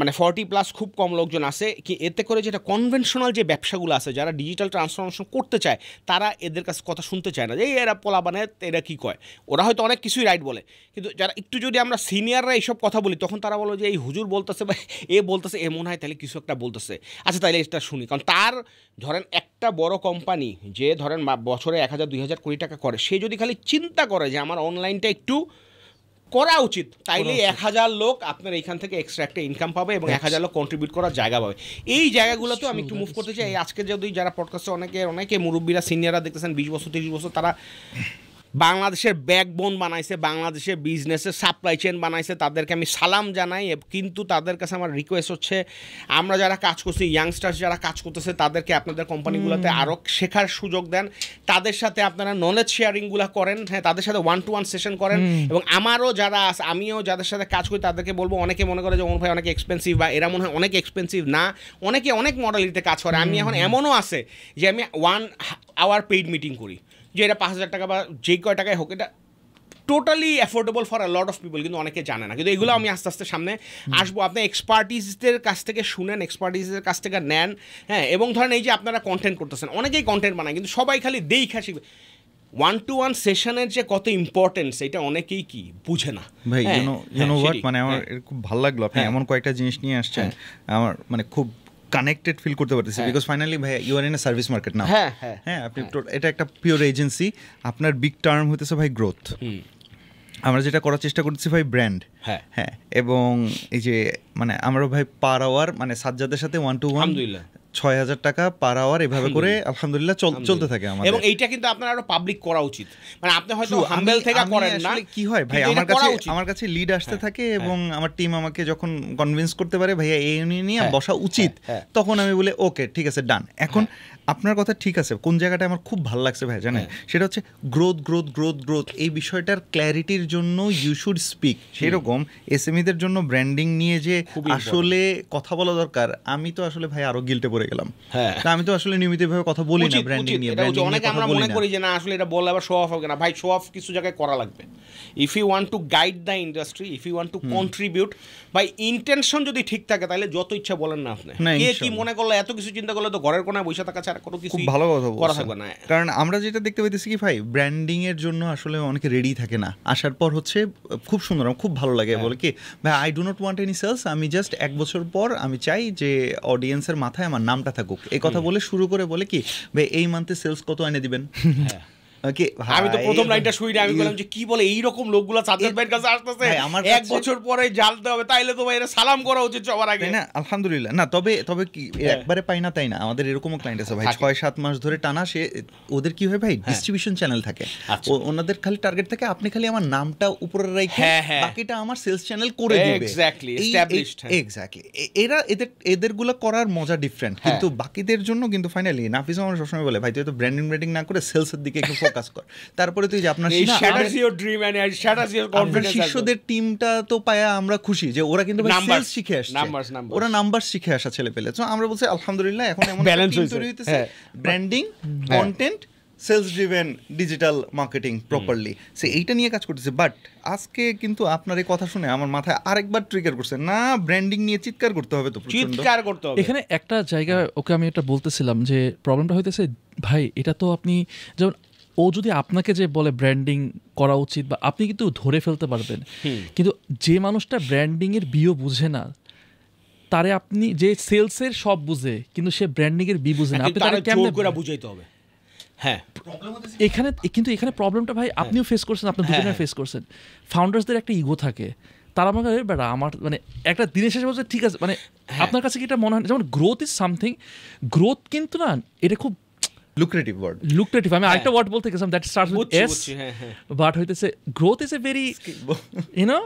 মানে 40+ খুব কম লোকজন আছে কি। এতে করে যেটা কনভেনশনাল যে ব্যবসাগুলো আছে যারা ডিজিটাল ট্রান্সফরমেশন করতে চায় তারা এদের কাছে কথা শুনতে চায় না, যে এরা পোলা বানায় এরা কী কয়। ওরা হয়তো অনেক কিছুই রাইট বলে, কিন্তু যারা একটু যদি আমরা সিনিয়ররা এইসব কথা বলি তখন তারা বলো যে এই হুজুর বলতেছে বা এ বলতেছে, এ মনে হয় তাহলে কিছু একটা বলতেছে, আচ্ছা তাহলে এটা শুনি। কারণ তার ধরেন একটা বড় কোম্পানি যে ধরেন বছরে 1000-2000 কোটি টাকা করে, সে যদি খালি চিন্তা করে যে আমার অনলাইনটা একটু করা উচিত, তাইলে 1000 লোক আপনার এইখান থেকে এক্সট্রা একটা ইনকাম পাবে এবং 1000 লোক কন্ট্রিবিউট করার জায়গা পাবে। এই জায়গাগুলোতেও আমি একটু মুভ করতে চাই। আজকে যদি যারা পডকাস্টে অনেকে মুরব্বীরা সিনিয়ররা দেখতেছেন 20 বছর 30 বছর, তারা বাংলাদেশের ব্যাকবোন বানাইছে, বাংলাদেশের বিজনেসের সাপ্লাই চেন বানাইছে, তাদেরকে আমি সালাম জানাই। কিন্তু তাদের কাছে আমার রিকোয়েস্ট হচ্ছে আমরা যারা কাজ করছি, ইয়াংস্টার্স যারা কাজ করতেছে, তাদেরকে আপনাদের কোম্পানিগুলোতে আরও শেখার সুযোগ দেন, তাদের সাথে আপনারা নলেজ শেয়ারিংগুলো করেন, হ্যাঁ তাদের সাথে 1-to-1 সেশন করেন। এবং আমারও যারা আছে, আমিও যাদের সাথে কাজ করি তাদেরকে বলবো, অনেকে মনে করে যে ওমর ভাই অনেক এক্সপেন্সিভ বা এরা মনে হয় অনেক এক্সপেন্সিভ না, অনেকে অনেক মডেলিটিতে কাজ করে। আমি এখন এমনও আছে যে আমি 1 আওয়ার পেইড মিটিং করি, যে এটা 5000 টাকা বা যে কয় টাকায় হোক, এটা totally affordable for a lot of people, কিন্তু অনেকে জানে না। কিন্তু এগুলো আমি আস্তে আস্তে সামনে আসবো। আপনি এক্সপার্টিসদের কাছ থেকে শুনেন, এক্সপার্টিসদের কাছ থেকে নেন, হ্যাঁ। এবং ধরেন এই যে আপনারা কন্টেন্ট করতেছেন, অনেকেই কন্টেন্ট বানায় কিন্তু সবাই খালি দেখা শিখবে। 1-to-1 সেশনের যে কত ইম্পর্টেন্স এটা অনেকেই কি বুঝে না ভাই। ইউনো হোয়াট, মানে আমার খুব ভালো লাগলো আপনি এমন কয়েকটা জিনিস নিয়ে আসছেন, আমার মানে খুব কানেক্টেড ফিল করতে পারতেছি, বিকজ ফাইনালি ভাই you are in a service market না। হ্যাঁ আপনি এটা একটা পিওর এজেন্সি, আপনার বিগ টার্ম হইতেছে ভাই গ্রোথ। আমরা যেটা করার চেষ্টা করতেছি ভাই ব্র্যান্ড, হ্যাঁ, এবং এই যে মানে আমরা ভাই পার আওয়ার মানে সাজ্জাদের সাথে 1-to-1 6,000 টাকা পার আওয়ার এভাবে করে আলহামদুলিল্লাহ চলতে থাকে আমাদের। এবং এইটা কিন্তু আপনার আরো পাবলিক করা উচিত, মানে আপনি হয়তো হাম্বল থেকে করেন না। কি হয় ভাই, আমার কাছে লিড আসতে থাকে এবং আমার টিম আমাকে যখন কনভিন্স করতে পারে ভাইয়া এই নিয়ে বসা উচিত, তখন আমি বলি ওকে ঠিক আছে ডান। এখন আপনার কথা ঠিক আছে, কোন জায়গাটা আমার খুব ভালো লাগছে ভাই জানেন, সেটা হচ্ছে গ্রোথ গ্রোথ গ্রোথ গ্রোথ, এই বিষয়টার ক্ল্যারিটির জন্য ইউ শুড স্পিক। সেরকম এসএমইদের জন্য ব্র্যান্ডিং নিয়ে যে আসলে কথা বলা দরকার, আমি তো আসলে ভাই আরো গিল্টে পড়ে গেলাম। আমি তো আসলে নিয়মিতভাবে কথা বলি না ব্র্যান্ডিং নিয়ে। অনেকে আমরা মনে করি যে না আসলে এটা বললে আবার শো অফ হবে না। ভাই শো অফ কিছু জায়গায় করা লাগবে। If you want to guide the industry, if you want to contribute, ভাই ইন্টেনশন যদি ঠিক থাকে তাহলে যত ইচ্ছা বলেন না আপনি। কে কি মনে করলে, এত কিছু চিন্তা করলে তো ঘরের কোনায় বসে থাকা ছাড়া কোনো কিছু ভালো কথা করা থাকবে না। কারণ আমরা যেটা দেখতে পাইতেছি কি ভাই, ব্র্যান্ডিং এর জন্য আসলে অনেকে রেডি থাকে না, আসার পর হচ্ছে খুব সুন্দর, খুব ভালো লাগে, বলে কি ভাই I do not want any sales, আমি জাস্ট 1 বছর পর আমি চাই যে অডিয়েন্সের মাথায় আমার নামটা থাকুক, এই কথা বলে শুরু করে বলে কি ভাই এই মান্থে সেলস কত এনে দিবেন। আমি তো প্রথম লাইনটা শুনি, আমি বললাম যে কি বলে এইরকম লোকগুলো সাজ্জাদ ভাইয়ের কাছে আসতেছে 1 বছর পরে জানতে হবে, তাইলে তো ভাই সালাম করা উচিত সবার আগে না। আলহামদুলিল্লাহ না, তবে কি একবারে পাই না তাই না, আমাদের এরকমও ক্লায়েন্ট আছে ভাই 6-7 মাস ধরে টানা, সে ওদের কি হয় ভাই ডিস্ট্রিবিউশন চ্যানেল থাকে, ওনাদের খালি টার্গেট থাকে আপনি খালি আমার নামটা উপরে রেখে বাকিটা আমার সেলস চ্যানেল করে দিবে। এক্স্যাক্টলি এদেরগুলো করার মজা ডিফারেন্ট, কিন্তু বাকিদের জন্য কিন্তু ফাইনালি নাফিস আমার সবসময় বলে ভাই তুই তো ব্র্যান্ডিং না করে সেলসের দিকে একটু কাজ কর, তারপরে তুই যে আপনার শিষ্যদের টিমটা তো পায়া আমরা খুশি যে ওরা কিন্তু সেলস শিখে আসছে, ওরা নাম্বার শিখে আসা ছেলে পেলে। তো আমরা বলছি আলহামদুলিল্লাহ এখন এমন টিম তৈরি হইতেছে, branding, content, sales driven, digital marketing properly, সে এইটা নিয়ে কাজ করতেছে। বাট আজকে কিন্তু আপনার এই কথা শুনে আমার মাথায় আরেকবার ট্রিগার করছে, না ব্র্যান্ডিং নিয়ে চিৎকার করতে হবে, তো চিৎকার করতে হবে। এখানে একটা জায়গা ওকে আমি এটা বলতেছিলাম যে প্রবলেমটা হইতেছে ভাই, এটা তো আপনি যেমন ও যদি আপনাকে যে বলে ব্র্যান্ডিং করা উচিত বা আপনি কিন্তু ধরে ফেলতে পারবেন, কিন্তু যে মানুষটা ব্র্যান্ডিং এর বিও বুঝে না, তারে আপনি যে সেলসের সব বুঝে কিন্তু সে ব্র্যান্ডিং এর বি বুঝে না, আপনি তারে কেমনে করে বুঝাইতে হবে? হ্যাঁ, এখানে প্রবলেমটা ভাই আপনিও ফেস করছেন, আপনি দুজনে ফেস করছেন। ফাউন্ডার্সদের একটা ইগো থাকে, তারা মনে করে বেটা আমার মানে একটা দিনের শেষে বলছে ঠিক আছে, মানে আপনার কাছে কি এটা মনে হয় যেমন গ্রোথ ইজ সামথিং, গ্রোথ কিন্তু না এটা খুব lucrative word. আমি আরেকটা ওয়ার্ড বলতে গেছিলাম that starts with S, but হইতেছে growth is a very you know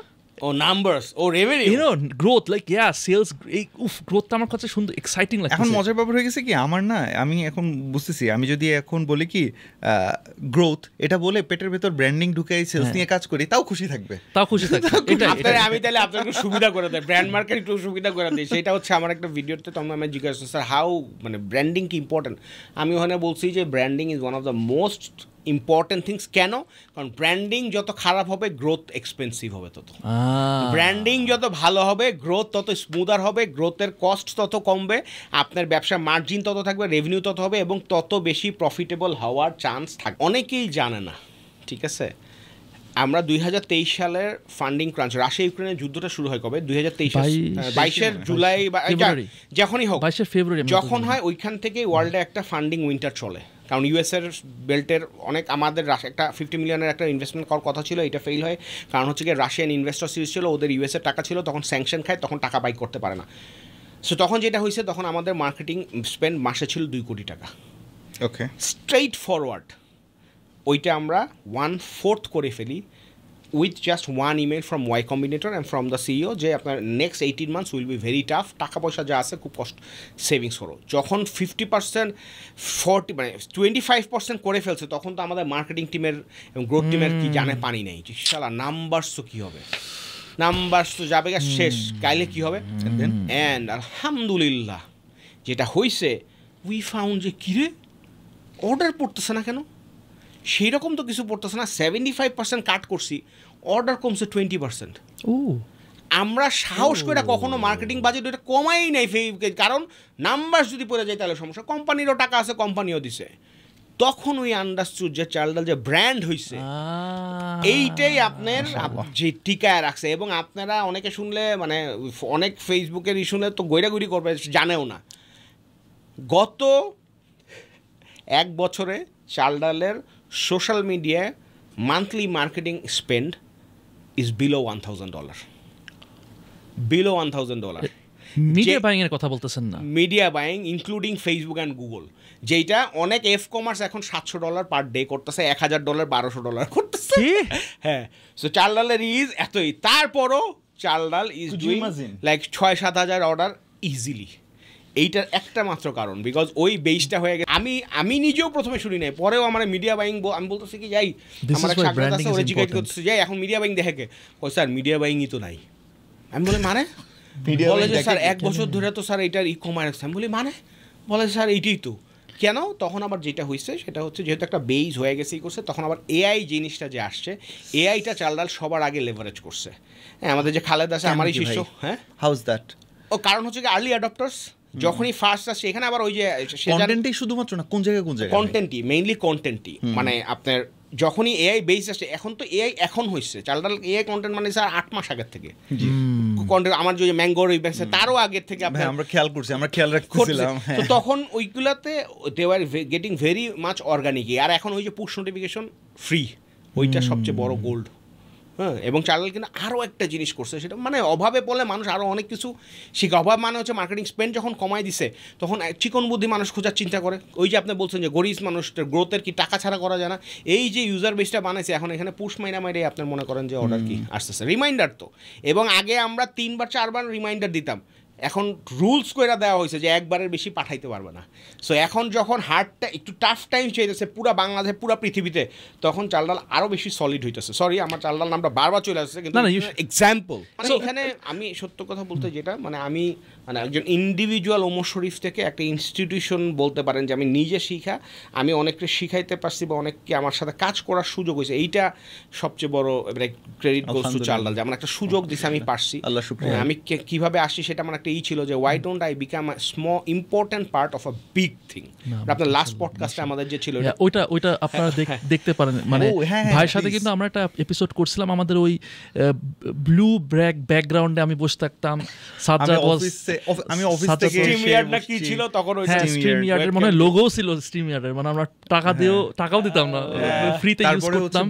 numbers revenue, you know growth like sales, growth আমার কাছে সুন্দর এক্সাইটিং লাগে। এখন মজার ব্যাপার হয়ে গেছে কি আমার না, আমি এখন বুঝতেছি আমি যদি এখন বলি কি গ্রোথ এটা বলে পেটের ভেতর ব্র্যান্ডিং ঢুকাই সেলস নিয়ে কাজ করি, তাও খুশি থাকবে এটাই। আমি তাহলে আপনাকে সুবিধা করে দেই, ব্র্যান্ড মার্কেট একটু সুবিধা করে দিই। সেটা হচ্ছে আমার একটা ভিডিওতে তো আমি জিজ্ঞাসা স্যার হাউ মানে ব্র্যান্ডিং কি ইম্পর্টেন্ট, আমি ওখানে বলছি যে branding is one of the most important things. কেন? কারণ ব্র্যান্ডিং যত খারাপ হবে গ্রোথ এক্সপেন্সিভ হবে, তত ব্র্যান্ডিং যত ভালো হবে গ্রোথ তত স্মুদার হবে, গ্রোথের কস্ট তত কমবে, আপনার ব্যবসার মার্জিন তত থাকবে, রেভিনিউ তত হবে এবং তত বেশি প্রফিটেবল হওয়ার চান্স থাকবে। অনেকেই জানে না, ঠিক আছে। আমরা 2023 সালের ফান্ডিং ক্রাঞ্চ, রাশিয়া ইউক্রেনের যুদ্ধটা শুরু হয় কবে? 2023 জুলাই বা যখনই হোক, 22 ফেব্রুয়ারি যখন হয়, ওইখান থেকেই ওয়ার্ল্ডে একটা ফান্ডিং উইন্টার চলে। কারণ ইউএসের বেল্টের অনেক আমাদের একটা 50 মিলিয়নের একটা ইনভেস্টমেন্ট করার কথা ছিল, এটা ফেল হয়। কারণ হচ্ছে কি রাশিয়ান ইনভেস্টর সিরিজ ছিল, ওদের ইউএসের টাকা ছিল, তখন স্যাংশন খায়, তখন টাকা বাই করতে পারে না। সো তখন যেটা হয়েছে, তখন আমাদের মার্কেটিং স্পেন্ড মাসে ছিল 2 কোটি টাকা। ওকে, স্ট্রেইট ফরওয়ার্ড ওইটা আমরা 1/4 করে ফেলি with just 1 email from Y Combinator and from the CEO যে আপনার next 18 months will be very tough, টাকা পয়সা যা আছে খুব কষ্ট সেভিংস করো। যখন 50% 40 মানে 25% করে ফেলছে, তখন তো আমাদের মার্কেটিং টিমের এবং গ্রোথ টিমের কি জানে পানি নেই, শালা নাম্বারস তো কী হবে, নাম্বারস তো যাবে গা শেষ, কাইলে কী হবে। অ্যান্ড আলহামদুলিল্লাহ যেটা হয়েছে, উই ফাউন্ড যে কিরে অর্ডার পড়তেছে না কেন, সেই রকম তো কিছু পড়তেছে না। 75% কাট করছি, অর্ডার কমছে 20%। আমরা সাহস করে কখনো মার্কেটিং বাজেট এটা কমাই নাই, কারণ নাম্বার যদি পড়ে যায় তাহলে সমস্যা। কোম্পানিরও টাকা আছে, কোম্পানিও দিছে। তখন ওই আন্ডারস্টুড যে চালডাল যে ব্র্যান্ড হয়েছে, এইটাই আপনার যে টিকায় রাখছে। এবং আপনারা অনেকে শুনলে মানে অনেক ফেসবুকের শুনলে তো গৈরাগুড়ি করবে, জানেও না গত 1 বছরে চাল ডালের সোশ্যাল মিডিয়ায় monthly marketing spend is below $1,000 below $1,000 media buying এর কথা বলতেছেন না media buying including Facebook and Google, যেটা অনেক কমার্স এখন $700 পার ডে করতেছে, $1,000 $1,200 করতেছে। হ্যাঁ, সো চাল ডালের ইজ এতই, তারপরও চাল ডাল ইজ ডুইং লাইক 6-7 হাজার অর্ডার ইজিলি। এইটার একটা মাত্র কারণ বিকজ ওই বেসটা হয়ে গেছে। আমি নিজেও প্রথমে শুনি নাই, পরেও আমার মিডিয়া বাইং আমি বলতেছি কি যাই আমার সাক্ষাৎ আছে ওরা জিজ্ঞাসা করতেছে যাই এখন মিডিয়া বাইং দেখে কে, কই স্যার মিডিয়া বাইংই তো নাই। আমি বলি মানে, বলে যে স্যার 1 বছর ধরে তো স্যার এইটার ই-কমার্স। আমি বলি মানে, বলে স্যার এইটাই তো। কেন? তখন আবার যেটা হয়েছে সেটা হচ্ছে যেহেতু একটা বেস হয়ে গেছে ই করছে, তখন আবার এআই জিনিসটা যে আসছে, এআইটা চাল ডাল সবার আগে লেভারেজ করছে। হ্যাঁ, আমাদের যে খালেদ আছে আমারই শিষ্য। হ্যাঁ, হাউজ দ্যাট? ও কারণ হচ্ছে কি আর্লি অ্যাডপ্টার্স যখনই ফার্স্ট আসছে, এখানে আবার ওই যে কন্টেন্টই শুধুমাত্র না, কোন জায়গায় কন্টেন্টই মেইনলি কন্টেন্টই, মানে আপনার যখনই এআই বেস আসছে, এখন তো এআই এখন হয়েছে চাল ডাল এআই কন্টেন্ট মানে স্যার 8 মাস আগের থেকে কন্টেন্ট। আমার যে ম্যাঙ্গোর ওই ব্যাংক তারও আগের থেকে আমরা খেয়াল করছি, আমরা খেয়াল রাখছিলাম। তো তখন ওইগুলাতে they are getting very much organic. আর এখন ওই যে পুশ নোটিফিকেশন ফ্রি, ওইটা সবচেয়ে বড় গোল্ড। হ্যাঁ, এবং চাল ডাল কিন্তু আরও একটা জিনিস করছে, সেটা মানে অভাবে বলে মানুষ আরও অনেক কিছু শিখে। অভাব মানে হচ্ছে মার্কেটিং স্পেন্ড যখন কমাই দিছে, তখন চিকন বুদ্ধি মানুষ খোঁজার চিন্তা করে। ওই যে আপনি বলছেন যে গরিব মানুষের গ্রোথের কি টাকা ছাড়া করা যায় না, এই যে ইউজার বেসটা বানাইছে, এখন এখানে পুশ মাইরা মাইরে আপনার মনে করেন যে অর্ডার কি আসতেছে, রিমাইন্ডার তো। এবং আগে আমরা 3-4 রিমাইন্ডার দিতাম, এখন রুলস করে দেওয়া হয়েছে যে একবারের বেশি পাঠাইতে পারবে না। সো এখন যখন হার্ডটা একটু টাফ টাইম চাইতেছে পুরো বাংলাদেশে পুরো পৃথিবীতে, তখন চাল ডাল আরও বেশি সলিড হইতেছে। সরি আমার চাল ডাল নামটা বারবার চলে আসছে, কিন্তু এক্সাম্পল মানে এখানে আমি সত্য কথা বলতে যেটা আমি মানে একজন ইন্ডিভিজুয়াল ওমর শরীফ থেকে একটা ইনস্টিটিউশন বলতে পারেন যে আমি নিজে শিখা, আমি অনেককে শিখাইতে পারছি বা অনেককে আমার সাথে কাজ করার সুযোগ হয়েছে, এইটা সবচেয়ে বড় ক্রেডিট গোস টু চাল ডাল, যে আমার একটা সুযোগ দিছে, আমি পারছি। আল্লাহ শুকরিয়া। আমি কিভাবে আসছি সেটা আমার একটা ছিল যে why don't I become a small important part of a big thing. আপনার লাস্ট পডকাস্টে আমাদের যে ছিল ওইটা আপনারা দেখতে পারেন, মানে ভাইয়ের সাথে কিন্তু আমরা একটা এপিসোড করছিলাম, আমাদের ওই ব্লু ব্যাকগ্রাউন্ডে আমি বসে থাকতাম, সাজ্জাদ আমি অফিস থেকে স্ট্রিমইয়ার্ড না কি ছিল তখন, ওই স্ট্রিমইয়ার্ডের মনে হয় লোগো ছিল স্ট্রিমইয়ার্ডের, মানে আমরা টাকাও দিতাম না, ফ্রিতে ইউজ করতাম।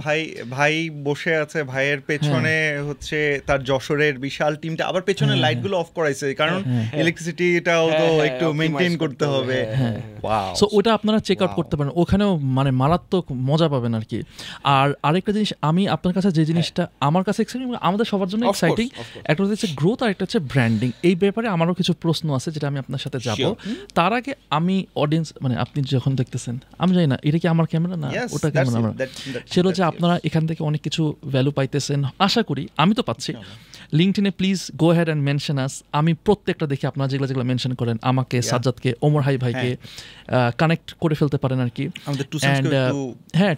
ভাই বসে আছে, ভাইয়ের পেছনে হচ্ছে তার যশোরের বিশাল টিমটা, আবার পেছনে লাইটগুলো অফ করাইছে কারণ ইলেকট্রিসিটিটাও তো একটু মেইনটেইন করতে হবে। ওয়াও, সো ওটা আপনারা চেক আউট করতে পারেন, ওখানেও মানে মারাত্মক মজা পাবেন আর কি। আর আরেকটা জিনিস আমি আপনার কাছে যে জিনিসটা আমার কাছে এক্সাইটিং, আমাদের সবার জন্য এক্সাইটিং, একটা হচ্ছে গ্রোথ আর একটা হচ্ছে ব্র্যান্ডিং। এই ব্যাপারে আমারও কিছু প্রশ্ন আছে যেটা আমি আপনার সাথে যাব। তার আগে আমি অডিয়েন্স, মানে আপনি যখন দেখতেছেন, আমি জানি না এটা কি আমার ক্যামেরা না ওটা ক্যামেরা, আমরা সেটা হচ্ছে আপনারা এখান থেকে অনেক কিছু ভ্যালু পাইতেছেন আশা করি, আমি তো পাচ্ছি। লিঙ্কডইনে please go head and mention us. আমি প্রত্যেকটা দেখি আপনারা যেগুলো মেনশন করেন, আমাকে, সাজ্জাদকে, ওমর ভাইকে কানেক্ট করে ফেলতে পারেন আর কি। আমাদের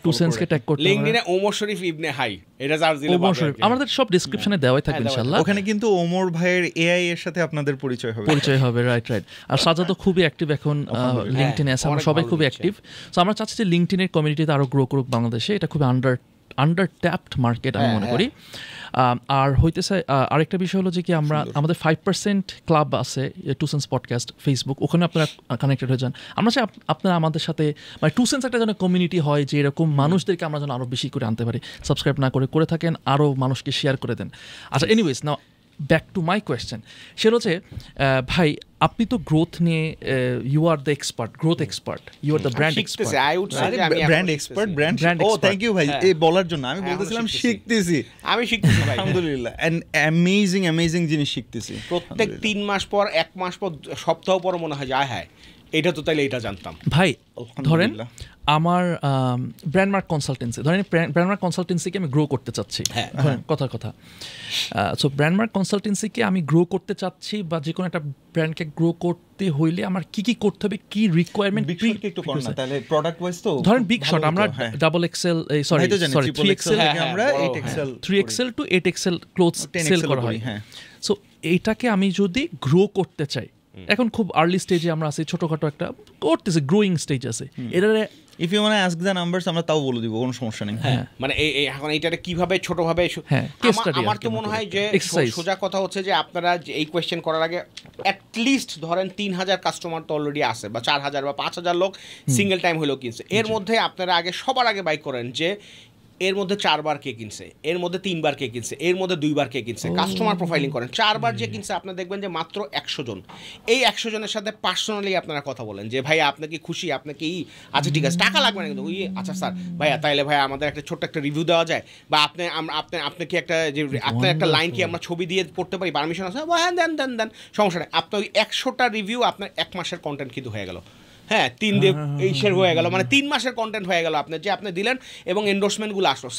টু সেন্সকে ট্যাগ করতে পারেন। লিঙ্কডইনে ওমর শরীফ ইবনে হাই এটা সার্চ দিলে পাবেন। আমাদের সব ডেসক্রিপশনে দেওয়াই থাকবে ইনশাআল্লাহ। ওখানে কিন্তু ওমর ভাইয়ের এআই এর সাথে আপনাদের পরিচয় হবে। রাইট। আর সাজ্জাদ তো খুবই অ্যাক্টিভ এখন লিঙ্কডইনে আছে, আমরা সবাই খুবই অ্যাক্টিভ। সো আমরা চাচ্ছি যে লিঙ্কডইনের কমিউনিটিতে আরো গ্রো করুক বাংলাদেশে, এটা খুবই আন্ডার ট্যাপড মার্কেট আমি মনে করি। আর হইতেছে আরেকটা বিষয় হলো যে কি আমাদের 5% ক্লাব আছে টু সেন্স পডকাস্ট ফেসবুক, ওখানে আপনারা কানেক্টেড হয়ে যান। আমরা চাই আপনারা আমাদের সাথে মানে টু সেন্স একটা যেন কমিউনিটি হয়, যে এরকম মানুষদেরকে আমরা যেন আরও বেশি করে আনতে পারি। সাবস্ক্রাইব না করে থাকেন, আরও মানুষকে শেয়ার করে দেন। আচ্ছা, anyways now back to my question. সেটা হচ্ছে ভাই, আপনি তো গ্রোথ নিয়ে you are the expert, growth expert, you are the brand expert. ও থ্যাংক ইউ ভাই এই বলার জন্য। আমি বলতেছিলাম আমি শিখতেছি ভাই, আলহামদুলিল্লাহ, এন্ড অ্যামেজিং জিনিস শিখতেছি। প্রত্যেক 3 মাস পর 1 মাস পর সপ্তাহ পর মনে হয় যায় হ্যাঁ এটা তো তাইলে এটা জানতাম। ভাই ধরেন আমার ব্র্যান্ডমার্ক কনসালটেন্সি, ধরেন ব্র্যান্ডমার্ক কনসালটেন্সিকে আমি গ্রো করতে চাচ্ছি, কথার কথা। সো ব্র্যান্ডমার্ক কনসালটেন্সিকে আমি গ্রো করতে চাচ্ছি, বা যে কোনো একটা ব্র্যান্ডকে গ্রো করতে হইলে আমার কি করতে হবে, কি রিকোয়ারমেন্ট, একটু কর না তাহলে প্রোডাক্ট ওয়াইজ। তো ধরেন বিগ শট আমরা ডাবল এক্সেল, সরি 3XL থেকে আমরা 8XL 3XL to 8XL clothes sell করা হয়। সো এইটাকে আমি যদি গ্রো করতে চাই, এখন খুব আর্লি স্টেজে আমরা আছি, ছোটখাটো একটা করতেছে, গ্রোয়িং স্টেজ আছে। এটারে if you want to ask the numbers আমরা তাও বলে দিব, কোনো সমস্যা নেই। মানে এই এখন এইটারে কিভাবে ছোটভাবে, আমার তো মনে হয় যে সোজা কথা হচ্ছে যে আপনারা এই কোয়েশ্চেন করার আগে অ্যাটলিস্ট ধরেন 3000 কাস্টমার তো অলরেডি আছে, বা 4000 বা 5000 লোক সিঙ্গেল টাইম হলেও কিনছে। এর মধ্যে আপনারা আগে সবার আগে বাই করেন যে এর মধ্যে 4 বার কে কিনছে, এর মধ্যে 3 বার কে কিনছে, এর মধ্যে 2 বার কে কিনছে। কাস্টমার প্রোফাইলিং করেন। 4 বার যে কিনছে আপনারা দেখবেন যে মাত্র 100 জন। এই 100 জনের সাথে পার্সোনালি আপনারা কথা বলেন যে ভাই আপনি কি খুশি, আপনি কি আচ্ছা ঠিক আছে টাকা লাগবে না কিন্তু ওই আচ্ছা স্যার ভাইয়া তাইলে ভাই আমাদের একটা ছোট্ট একটা রিভিউ দেওয়া যায়, বা আপনি কি একটা যে আপনার একটা লাইন কি আমরা ছবি দিয়ে পড়তে পারি, পারমিশন আছে, হ্যাঁ দেন সমস্যা নেই। আপনার ওই 100টা রিভিউ আপনার 1 মাসের কন্টেন্ট কিন্তু হয়ে গেল। হ্যাঁ 3 দিন এই শেয়ার হয়ে গেল, মানে 3 মাসের কন্টেন্ট হয়ে গেল আপনার, যে আপনি দিলেন এবং এন্ডোর্সমেন্টগুলো আসলো,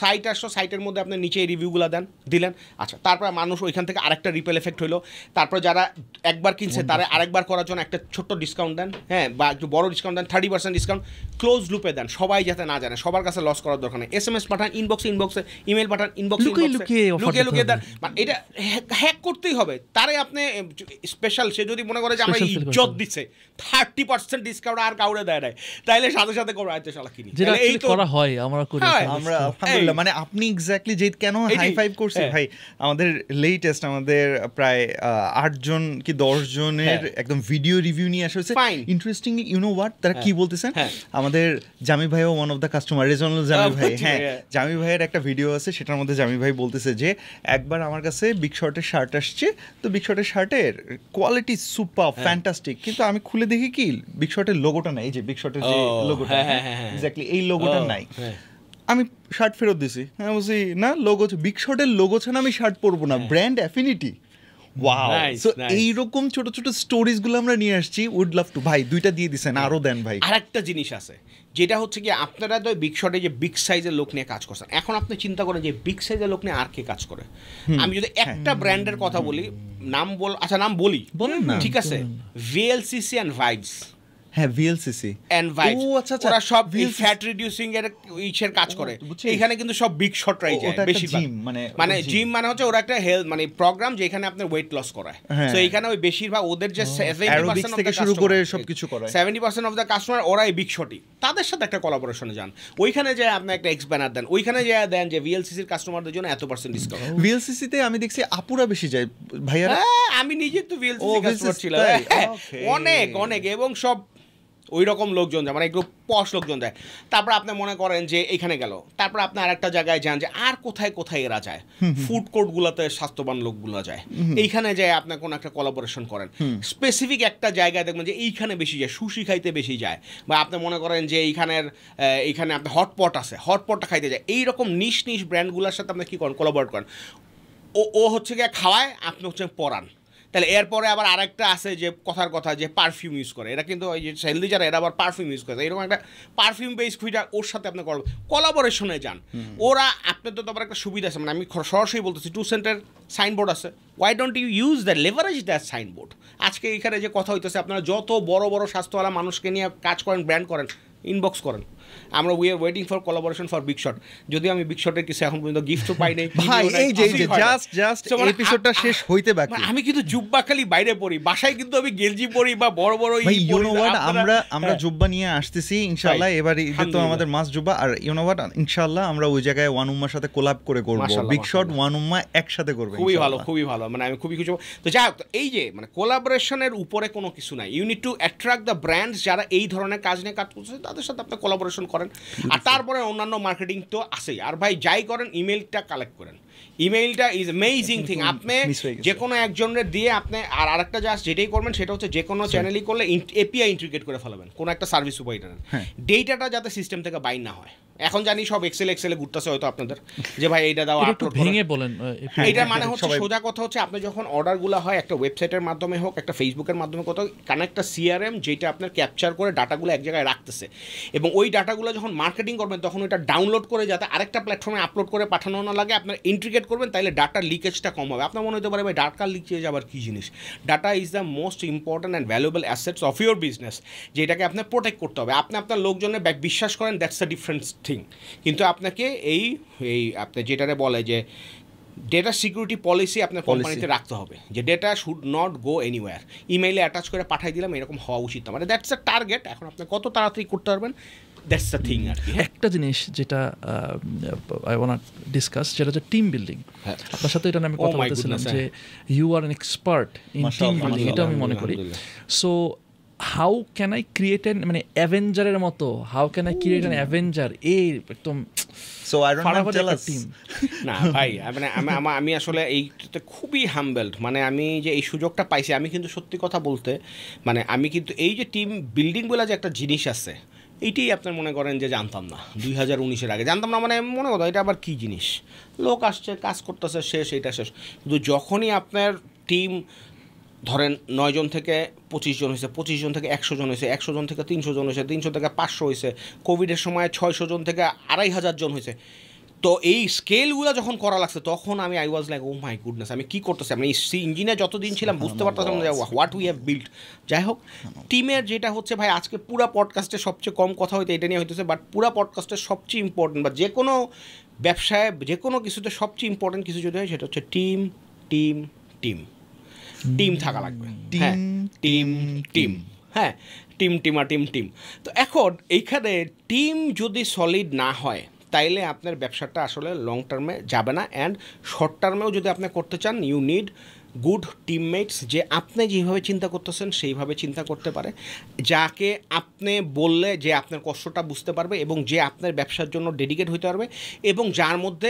সাইটের মধ্যে আপনি নিচে এই রিভিউগুলো দিলেন। আচ্ছা তারপর মানুষ ওইখান থেকে আরেকটা রিপেল এফেক্ট হলো। তারপর যারা একবার কিনছে তারা আরেকবার করার জন্য একটা ছোট্ট ডিসকাউন্ট দেন, হ্যাঁ বা একটু বড় ডিসকাউন্ট দেন, 30% ডিসকাউন্ট ক্লোজ লুপে দেন, সবাই যাতে না জানে, সবার কাছে লস করার দরকার নেই। SMS পাঠান ইনবক্সে, ইমেল পাঠান ইনবক্সে, লুকিয়ে দেন। মানে এটা হ্যাক করতেই হবে তারে। আপনি স্পেশাল, সে যদি মনে করে যে আমরা ইজ্জত দিচ্ছে 30% ডিসকাউন্ট আর কাউরে দেয় নাই, তাইলে সাথে সাথে করে আইতে শালা কিনি, যেটা এই তো করা হয় আমরা করি আমরা আলহামদুলিল্লাহ। মানে আপনি এক্স্যাক্টলি যে কেন হাই ফাইভ করছে ভাই, আমাদের লেটেস্ট আমাদের প্রায় 8 জন কি 10 জনের একদম ভিডিও রিভিউ নিয়ে আসা হয়েছে। ইন্টারেস্টিং ইউ নো হোয়াট, তারা কি বলতেছেন, আমাদের জামি ভাইও ওয়ান অফ দ্য কাস্টমার, রেজনাল জামি ভাই, হ্যাঁ জামি ভাইয়ের একটা ভিডিও আছে, সেটার মধ্যে জামি ভাই বলতেছে যে একবার আমার কাছে বিগ শর্টের শার্ট আসছে, তো বিগ শর্টের শার্টের কোয়ালিটি সুপার ফ্যান্টাস্টিক, কিন্তু আমি খুলে দেখি কি বিগ শর্টের লোগোটা নাই, এই যে বিগ শর্টের যে লোগোটা, এক্স্যাক্টলি এই লোগোটা নাই। আমি শার্ট ফেরত দিছি, আমি বলছি না লোগো বিগ শর্টের লোগো ছাড়া আমি শার্ট পরবো না, ব্র্যান্ড অ্যাফিনিটি। ওয়াও, সো এইরকম ছোট ছোট স্টোরিজ গুলো আমরা নিয়ে আসছি। উড লাভ টু ভাই 2টা দিয়ে দিছেন, আরো দেন ভাই। আরেকটা জিনিস আছে যেটা হচ্ছে কি আপনারা তো বিগ শটে যে বিগ সাইজের লোক নিয়ে কাজ করছেন, এখন আপনি চিন্তা করেন যে বিগ সাইজের লোক নিয়ে আর কে কাজ করে। আমি যদি একটা ব্র্যান্ডের কথা বলি, নাম বলি ঠিক আছে, VLCC এন্ড ভাইবস। হ্যাঁ ভিএলসিসি এন্ড ভাইবস, ওরা সব ফ্যাট রিডিউসিং এর ইসের কাজ করে। এখানে কিন্তু সব বিগ শটরাই যায় বেশিরভাগ। মানে জিম মানে হচ্ছে ওরা একটা হেলথ মানে প্রোগ্রাম যেখানে আপনি ওয়েট লস করায়। সো এখানে ওই বেশিরভাগ ওদের যে 70% থেকে শুরু করে সবকিছু করে 70% অফ দ্য কাস্টমার ওরা এই বিগ শটই, তাদের সাথে একটা কোলাবোরেশনে যান, ওইখানে যে আপনি একটা এক্স ব্যানার দেন, ওইখানে যে দেন যে ভিএলসিসির কাস্টমারদের জন্য এত% ডিসকাউন্ট। ভিএলসিসি তে আমি দেখছি আপুরা বেশি যায় ভাইয়া। আমি নিজে তো ভিএলসিসি কাস্টমার ছিলাম অনেক এবং সব ওই রকম লোকজন যায়, মানে একটু পশ লোকজন যায়। তারপর আপনি মনে করেন যে এইখানে গেল, তারপর আপনি আরেকটা জায়গায় যান যে আর কোথায় কোথায় এরা যায়, ফুড কোর্টগুলোতে স্বাস্থ্যবান লোকগুলো যায়, এইখানে যায় আপনি কোনো একটা কোলাবোরেশন করেন। স্পেসিফিক একটা জায়গায় দেখবেন যে এইখানে বেশি যায়, সুশি খাইতে বেশি যায়, বা আপনি মনে করেন যে এইখানে আপনি হটপট আছে, হটপটটা খাইতে যায়। এইরকম নিশ ব্র্যান্ডগুলোর সাথে আপনি কী করেন, কোলাবোরেট করেন। ও হচ্ছে গিয়ে খাওয়ায়, আপনি হচ্ছে পরান। তাহলে এরপরে আবার আরেকটা আছে যে কথার কথা যে পারফিউম ইউজ করে, এরা কিন্তু ওই যে হেলদি যারা এরা আবার পারফিউম ইউজ করে, এরকম একটা পারফিউম বেস খুঁজা ওর সাথে আপনি কোলাবোরেশনে যান। ওরা আপনার তো আবার একটা সুবিধা আছে, মানে আমি সরাসরি বলতেছি 2 সেন্টের সাইনবোর্ড আছে, why don't you use the leverage that signboard. আজকে এখানে যে কথা হইতেছে, আপনারা যত বড় বড় স্বাস্থ্যওয়ালা মানুষকে নিয়ে কাজ করেন, ব্র্যান্ড করেন, ইনবক্স করেন। আমরা we are waiting for collaboration for big shot. যদি আমি বিগ শটের কিছু এখন পর্যন্ত গিফটও পাই নাই ভাই, এই যে জাস্ট এপিসোডটা শেষ হইতে বাকি। আমি কিন্তু জুব্বা খালি বাইরে পরি, বাসায় কিন্তু আমি গেঞ্জি পরি বা বড় বড় ভাই ইউ নো হোয়াট, আমরা জুব্বা নিয়ে আসতেছি ইনশাআল্লাহ। এবার ঈদে তো আমাদের মাস জুব্বা, আর ইউ নো হোয়াট ইনশাআল্লাহ আমরা ওই জায়গায় ওয়ান উম্মার সাথে কোলাব করে করব, বিগ শট ওয়ান উম্মা একসাথে করব। খুবই ভালো, মানে আমি খুবই খুশি। তো যাই হোক, এই যে মানে কোলাবোরেশনের উপরে কোনো কিছু নাই, you need to attract the brands যারা এই ধরনের কাজ নিয়ে কাজ করছে, তাদের সাথে আপনি কোলাবোরেশন করেন। আর তারপরে অন্যান্য মার্কেটিং তো আছেই। আর ভাই যাই করেন, ইমেইলটা কালেক্ট করেন। ইমেইলটা ইজ অ্যামেজিং থিং। আপনি যে কোনো একজনের দিয়ে আপনি আর আরেকটা জাস্ট যেটাই করবেন সেটা হচ্ছে যে কোনো চ্যানেলই করলে এপিআই ইন্টিগ্রেট করে ফেলাবেন, কোনো একটা সার্ভিস প্রোভাইডার। ডেটাটা যাতে সিস্টেম থেকে বাইর না হয়। এখন জানি সব এক্সেলে ঘুরতেছে হয়তো আপনাদের, যে ভাই এইটা দাও, আপলোড ভেঙে বলেন। এটা মানে হচ্ছে সোজা কথা হচ্ছে, আপনি যখন অর্ডারগুলো হয় একটা ওয়েবসাইটের মাধ্যমে হোক, একটা ফেসবুকের মাধ্যমে কোথাও কানেক্টটা সিআরএম, যেটা আপনার ক্যাপচার করে ডাটাগুলো এক জায়গায় রাখতেছে, এবং ওই ডাটাগুলো যখন মার্কেটিং করবেন তখন ওইটা ডাউনলোড করে যাতে আরেকটা প্ল্যাটফর্মে আপলোড করে পাঠানো না লাগে, আপনার ইন্টিগ্রেট করবেন, তাইলে ডাটার লিকেজটা কম হবে। আপনার মনে হতে পারে ভাই ডাটা লিকেজ আবার কী জিনিস? Data is the most important and valuable assets of your business, যেটাকে আপনার প্রোটেক্ট করতে হবে। আপনি আপনার লোকজনের বিশ্বাস করেন, দ্যাটস আ ডিফারেন্ট থিং। কিন্তু আপনাকে এই আপনি যেটারে বলে যে ডেটা সিকিউরিটি পলিসি আপনার কোম্পানিতে রাখতে হবে, যে data should not go anywhere. ইমেইলে অ্যাটাচ করে পাঠাই দিলাম, এরকম হওয়া উচিত না। মানে দ্যাটস আ টার্গেট। এখন আপনি কত তাড়াতাড়ি করতে পারবেন, দ্যাটস দ্য থিং আর কি। একটা জিনিস যেটা আই ওয়ান্ট ডিসকাস, যেটা হচ্ছে টিম বিল্ডিং। আপনার সাথে এটা আমি কথা বলতেছিলাম যে you are an expert in team building, এটা আমি মনে করি। So how can I create an, মানে অ্যাভেঞ্জারের মতো, how can I create an avenger একদম। So I don't know, tell us. না ভাই, মানে আমি আসলে এইটাতে খুবই হাম্বেলড। মানে আমি যে এই সুযোগটা পাইছি, আমি কিন্তু সত্যি কথা বলতে, মানে আমি কিন্তু এই যে টিম বিল্ডিং বলে যে একটা জিনিস আছে, এইটাই আপনার মনে করেন যে জানতাম না 2019-এর আগে, জানতাম না। মানে মনে কথা এটা আবার কী জিনিস, লোক আসছে কাজ করতেছে, শেষ, এইটা শেষ। কিন্তু যখনই আপনার টিম ধরেন 9 জন থেকে 25 জন হয়েছে, 25 জন থেকে 100 জন হয়েছে, 100 জন থেকে 300 জন হয়েছে, 300 থেকে 500 হয়েছে, কোভিডের সময় 600 জন থেকে 2500 জন হয়েছে, তো এই স্কেলগুলো যখন করা লাগছে, তখন আমি I was like oh my goodness, আমি কী করতেছি। আমি ইঞ্জিনিয়ার যতদিন ছিলাম বুঝতে পারতাম যে হোয়াট উই হ্যাভ বিল্ড। যাই হোক, টিমের যেটা হচ্ছে ভাই, আজকে পুরো পডকাস্টে সবচেয়ে কম কথা হইতে এটা নিয়ে হইতেছে, বাট পুরো পডকাস্টের সবচেয়ে ইম্পর্টেন্ট, বা যে কোনো ব্যবসায় যে কোনো কিছুতে সবচেয়ে ইম্পর্টেন্ট কিছু যদি হয়, সেটা হচ্ছে টিম টিম টিম টিম থাকা লাগবে। হ্যাঁ, টিম টিম, হ্যাঁ, টিম। তো এখন এইখানে টিম যদি সলিড না হয়, তাইলে আপনার ব্যবসাটা আসলে লং টার্মে যাবে না। অ্যান্ড শর্ট টার্মেও যদি আপনি করতে চান, ইউ নিড গুড টিমমেটস, যে আপনি যেভাবে চিন্তা করতেছেন সেইভাবে চিন্তা করতে পারে, যাকে আপনি বললে যে আপনার কষ্টটা বুঝতে পারবে, এবং যে আপনার ব্যবসার জন্য ডেডিকেট হইতে পারবে, এবং যার মধ্যে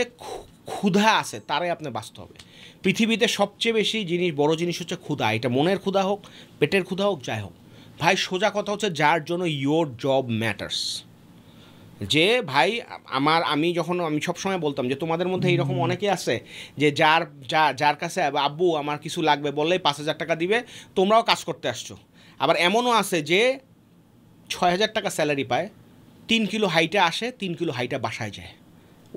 ক্ষুধা আছে তারাই আপনি বাঁচতে হবে। পৃথিবীতে সবচেয়ে বেশি বড় জিনিস হচ্ছে ক্ষুধা। এটা মনের ক্ষুধা হোক, পেটের ক্ষুধা হোক, যাই হোক ভাই, সোজা কথা হচ্ছে যার জন্য ইয়োর জব ম্যাটার্স। যে ভাই আমি সবসময় বলতাম যে তোমাদের মধ্যে এইরকম অনেকেই আছে যে যার কাছে আব্বু আমার কিছু লাগবে বললেই 5,000 টাকা দিবে, তোমরাও কাজ করতে আসছো। আবার এমনও আছে যে 6,000 টাকা স্যালারি পায়, 3 কিলো হাইটে আসে, 3 কিলো হাইটে বাসায় যায়,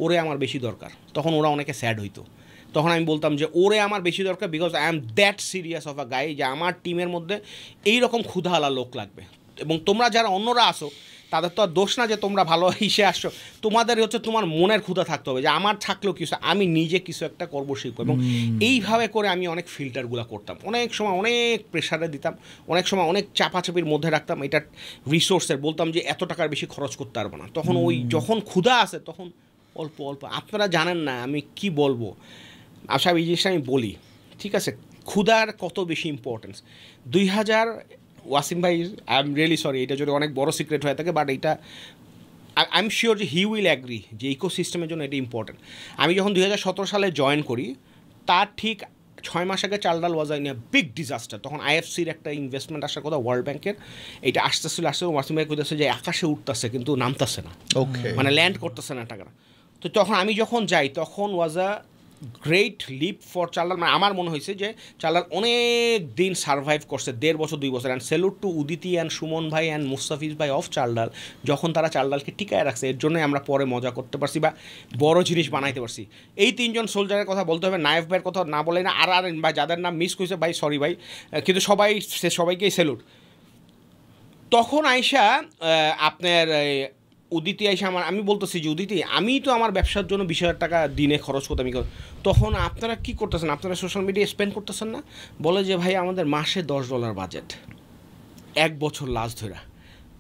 ওরে আমার বেশি দরকার। তখন ওরা অনেকে স্যাড হইতো। তখন আমি বলতাম যে ওরে আমার বেশি দরকার, because I am that serious of a guy, যে আমার টিমের মধ্যে এইরকম ক্ষুধাওয়ালা লোক লাগবে। এবং তোমরা যারা অন্যরা আসো, তাদের তো আর দোষ না যে তোমরা ভালো হিসে আসছো, তোমাদের হচ্ছে তোমার মনের ক্ষুধা থাকতে হবে, যে আমার থাকলেও কিছু, আমি নিজে কিছু একটা করবো, শিখবো। এবং এইভাবে করে আমি অনেক ফিল্টারগুলো করতাম, অনেক সময় অনেক প্রেশারে দিতাম, অনেক সময় অনেক চাপাচাপির মধ্যে রাখতাম। এটা রিসোর্সের বলতাম যে এত টাকার বেশি খরচ করতে পারবো না। তখন ওই যখন ক্ষুধা আসে, তখন অল্প অল্প, আপনারা জানেন না আমি কি বলবো, আশা এই জিনিসটা আমি বলি, ঠিক আছে, ক্ষুধার কত বেশি ইম্পর্টেন্স। 2000 ওয়াসিম ভাই, আই এম রিয়েলি সরি, এটা যদি অনেক বড় সিক্রেট হয়ে থাকে, বাট এটা আই এম শিওর যে হি উইল অ্যাগ্রি যে ইকোসিস্টেমের জন্য এটা ইম্পর্টেন্ট। আমি যখন 2017 সালে জয়েন করি, তার ঠিক 6 মাস আগে চাল ডাল was in a big disaster. তখন আইএফসির একটা ইনভেস্টমেন্ট আসার কথা, ওয়ার্ল্ড ব্যাংকের, এটা আসতে ওয়াসিম ভাই কইতেছে যে আকাশে উঠতেছে কিন্তু নামতেছে না, মানে ল্যান্ড করতেছে না টাকাটা। তো তখন আমি যখন যাই, তখন ওয়াজ আ গ্রেট লিপ ফর চালডাল। মানে আমার মনে হয়েছে যে চালডাল অনেক দিন সার্ভাইভ করছে, 1.5 বছর 2 বছর। And salute to Uditi and Suman ভাই অ্যান্ড মুস্তাফিজ ভাই অফ চালডাল, যখন তারা চালডালকে টিকায় রাখছে, এর জন্যই আমরা পরে মজা করতে পারছি বা বড় জিনিস বানাইতে পারছি। এই 3 জন সোলজারের কথা বলতে হবে, নায়েব ভাইয়ের কথা না বলে না, আর ভাই যাদের নাম মিস করেছে ভাই সরি ভাই, কিন্তু সবাইকেই স্যালুট। তখন আইসা আপনার উদিতি আইসা আমি বলতেছি যে উদিতি, আমি তো আমার ব্যবসার জন্য 20,000 টাকা দিনে খরচ করতাম। তখন আপনারা কি করতেছেন, আপনারা সোশ্যাল মিডিয়ায় স্পেন্ড করতেছেন না? বলে যে ভাই আমাদের মাসে $10 বাজেট, 1 বছর লাস্ট ধরে।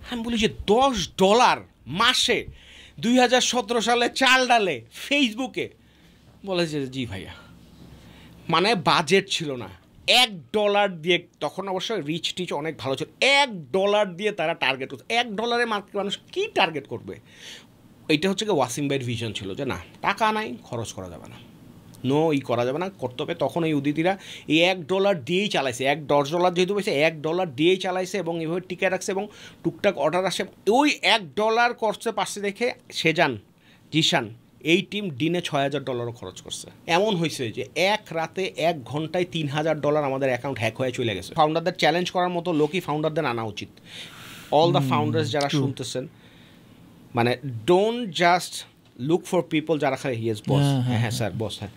আমি বলি যে $10 মাসে 2017 সালে চাল ডালে ফেসবুকে? বলে যে জি ভাইয়া, মানে বাজেট ছিল না, $1 দিয়ে, তখন অবশ্য রিচ টিচ অনেক ভালো ছিল, $1 দিয়ে তারা টার্গেট করছে। $1 মার্কেট মানুষ কী টার্গেট করবে? এইটা হচ্ছে কি ওয়াসিম ভাইয়ের ভিশন ছিল যে না, টাকা নাই, খরচ করা যাবে না, করা যাবে না, করতে হবে। তখন এই উদিতিরা এই $1 দিয়েই চালাইছে, $10 যেহেতু পেয়েছে $1 দিয়েই চালাইছে, এবং এইভাবে টিকে রাখছে, এবং টুকটাক অর্ডার আসে। ওই $1 করতে পারছে দেখে সেজান, জিশান, এই টিম দিনে $6,000 খরচ করছে। এমন হয়েছে যে এক রাতে 1 ঘন্টায় $3,000 আমাদের অ্যাকাউন্ট হ্যাক হয়ে চলে গেছে। ফাউন্ডারদের চ্যালেঞ্জ করার মতো লোকই ফাউন্ডারদের আনা উচিত। অল দ্য ফাউন্ডার্স যারা শুনতেছেন, মানে don't just look for people যারা খালি হিজ বস, হ্যাঁ স্যার বস, হ্যাঁ,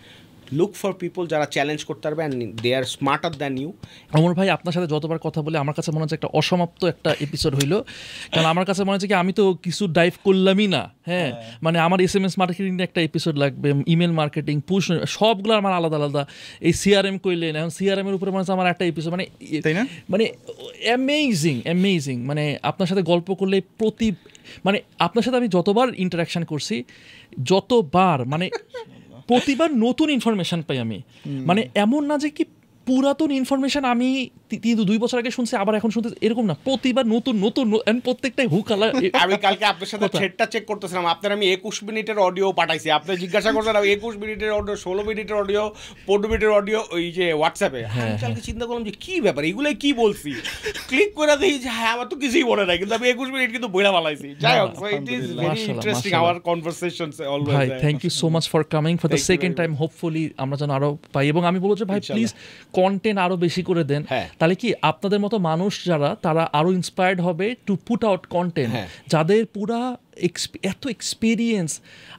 লুক ফর পিপল যারা চ্যালেঞ্জ করতে পারবে and they are smarter than you. Amar ভাই, আপনার সাথে যতবার কথা বলে আমার কাছে মনে হচ্ছে একটা অসমাপ্ত একটা এপিসোড হইলো, কারণ আমার কাছে মনে হচ্ছে কি আমি তো কিছু ডাইভ করলামই না। হ্যাঁ, মানে আমার SMS মার্কেটিং একটা এপিসোড লাগবে, ইমেল মার্কেটিং, পুশ, সবগুলো আমার আলাদা আলাদা। এই CRM কইলেন, এখন CRM এর উপরে মনে হচ্ছে আমার একটা এপিসোড, মানে তাই না, মানে অ্যামেজিং। মানে আপনার সাথে গল্প করলে মানে আপনার সাথে আমি যতবার ইন্টারাকশন করছি, যতবার মানে প্রতিবার নতুন ইনফরমেশন পাই আমি। মানে এমন না যে কি পুরাতন ইনফরমেশন আমি 2 বছর আগে শুনছি আবার এখন শুনতে, এরকম না, প্রতিবার নতুন প্রত্যেকটাই হুকালা। আমি কালকে আপনার সাথে থ্রেডটা চেক করতেছিলাম, আপনার আমি 21 মিনিটের অডিও পাঠাইছি, আপনি জিজ্ঞাসা করছেন 21 মিনিটের অডিও, 16 মিনিটের অডিও, 15 মিনিটের অডিও ওই যে হোয়াটসঅ্যাপে। আমি কালকে চিন্তা করলাম যে কি ব্যাপার, এগুলোই কি বলছি, ক্লিক করে দেখি যে হ্যাঁ আমার তো কিছুই মনে নাই, কিন্তু আমি 21 মিনিট কিন্তু বইলা ফেলাইছি। যাই হোক, it is very interesting our conversations always. ভাই thank you so much for coming for the second time, hopefully আমরা যেন আরো পাই। এবং আমি বলবো যে ভাই প্লিজ কন্টেন্ট আরো বেশি করে দেন, তাহলে কি আপনাদের মতো মানুষ যারা তারা আরো ইন্সপায়ার্ড হবে টু পুট আউট কন্টেন্ট, যাদের পুরা এত এক্সপিরিয়েন্স।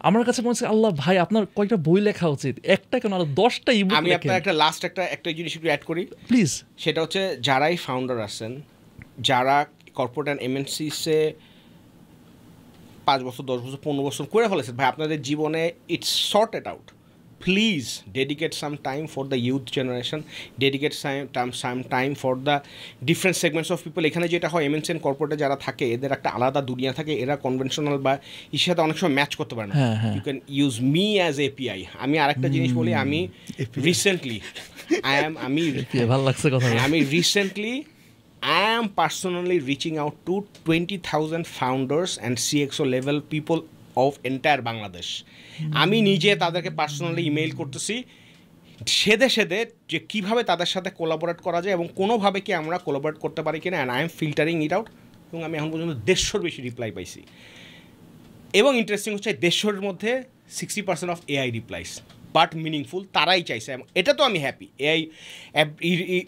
আমার কাছে মনে হচ্ছে আল্লাহ ভাই আপনার কয়েকটা বই লেখা উচিত, একটা কেন আরো 10টা ইবুক। আমি আপনার একটা লাস্ট একটা জিনিস একটু অ্যাড করি প্লিজ। সেটা হচ্ছে যারাই ফাউন্ডার আছেন, যারা কর্পোরেট অ্যান্ড MNCসে 5 বছর 10 বছর 15 বছর করে ফেলেছেন, ভাই আপনাদের জীবনে it's sorted out. Please dedicate some time for the youth generation, dedicate some time for the different segments of people. এখানে যেটা হয় MNC কর্পোরেটে যারা থাকে এদের একটা আলাদা দুনিয়া থাকে, এরা কনভেনশনাল বা এর সাথে অনেক সময় ম্যাচ করতে পারে না। You can use me as API। আমি আরেকটা জিনিস বলি, আমি রিসেন্টলি ভালো লাগছে কথা, আমি recently I am personally reaching out to 20,000 founders and CXO level people of entire Bangladesh. আমি নিজে তাদেরকে পার্সোনালি ইমেইল করতেছি সেদে যে কীভাবে তাদের সাথে কোলাবোরেট করা যায় এবং কোনোভাবে কি আমরা কোলাবোরেট করতে পারি কিনা, and I M filtering it out. এবং আমি এখন পর্যন্ত 150 বেশি রিপ্লাই পাইছি। এবং ইন্টারেস্টিং হচ্ছে 150 মধ্যে 60% of AI replies, but meaningful, তারাই চাইছে। এটা তো আমি হ্যাপি, AI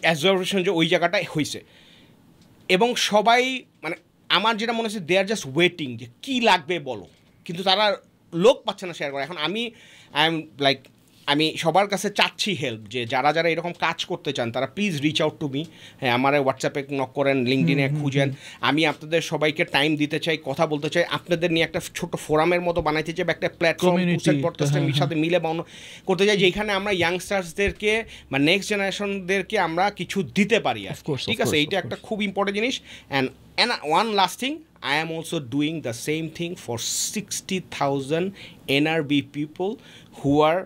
অ্যাবজর্ভেশন যে ওই জায়গাটায় হয়েছে। এবং সবাই মানে আমার যেটা মনে হচ্ছে দে আর জাস্ট ওয়েটিং যে কী লাগবে বলো, কিন্তু তারা লোক পাচ্ছে না শেয়ার করে। এখন আমি সবার কাছে চাচ্ছি হেল্প, যে যারা এরকম কাজ করতে চান তারা please reach out to me. হ্যাঁ, আমার হোয়াটসঅ্যাপে নক করেন, লিঙ্কডিনে খুঁজেন। আমি আপনাদের সবাইকে টাইম দিতে চাই, কথা বলতে চাই, আপনাদের নিয়ে একটা ছোট ফোরামের মতো বানাইতে চাই, একটা প্ল্যাটফর্ম পডকাস্টের সাথে মিলে করতে চাই, যেখানে আমরা ইয়াংস্টার্সদেরকে বা নেক্সট জেনারেশনদেরকে আমরা কিছু দিতে পারি। ঠিক আছে, এইটা একটা খুব ইম্পর্টেন্ট জিনিস। And one last thing, I am also doing the same thing for 60,000 NRB people who are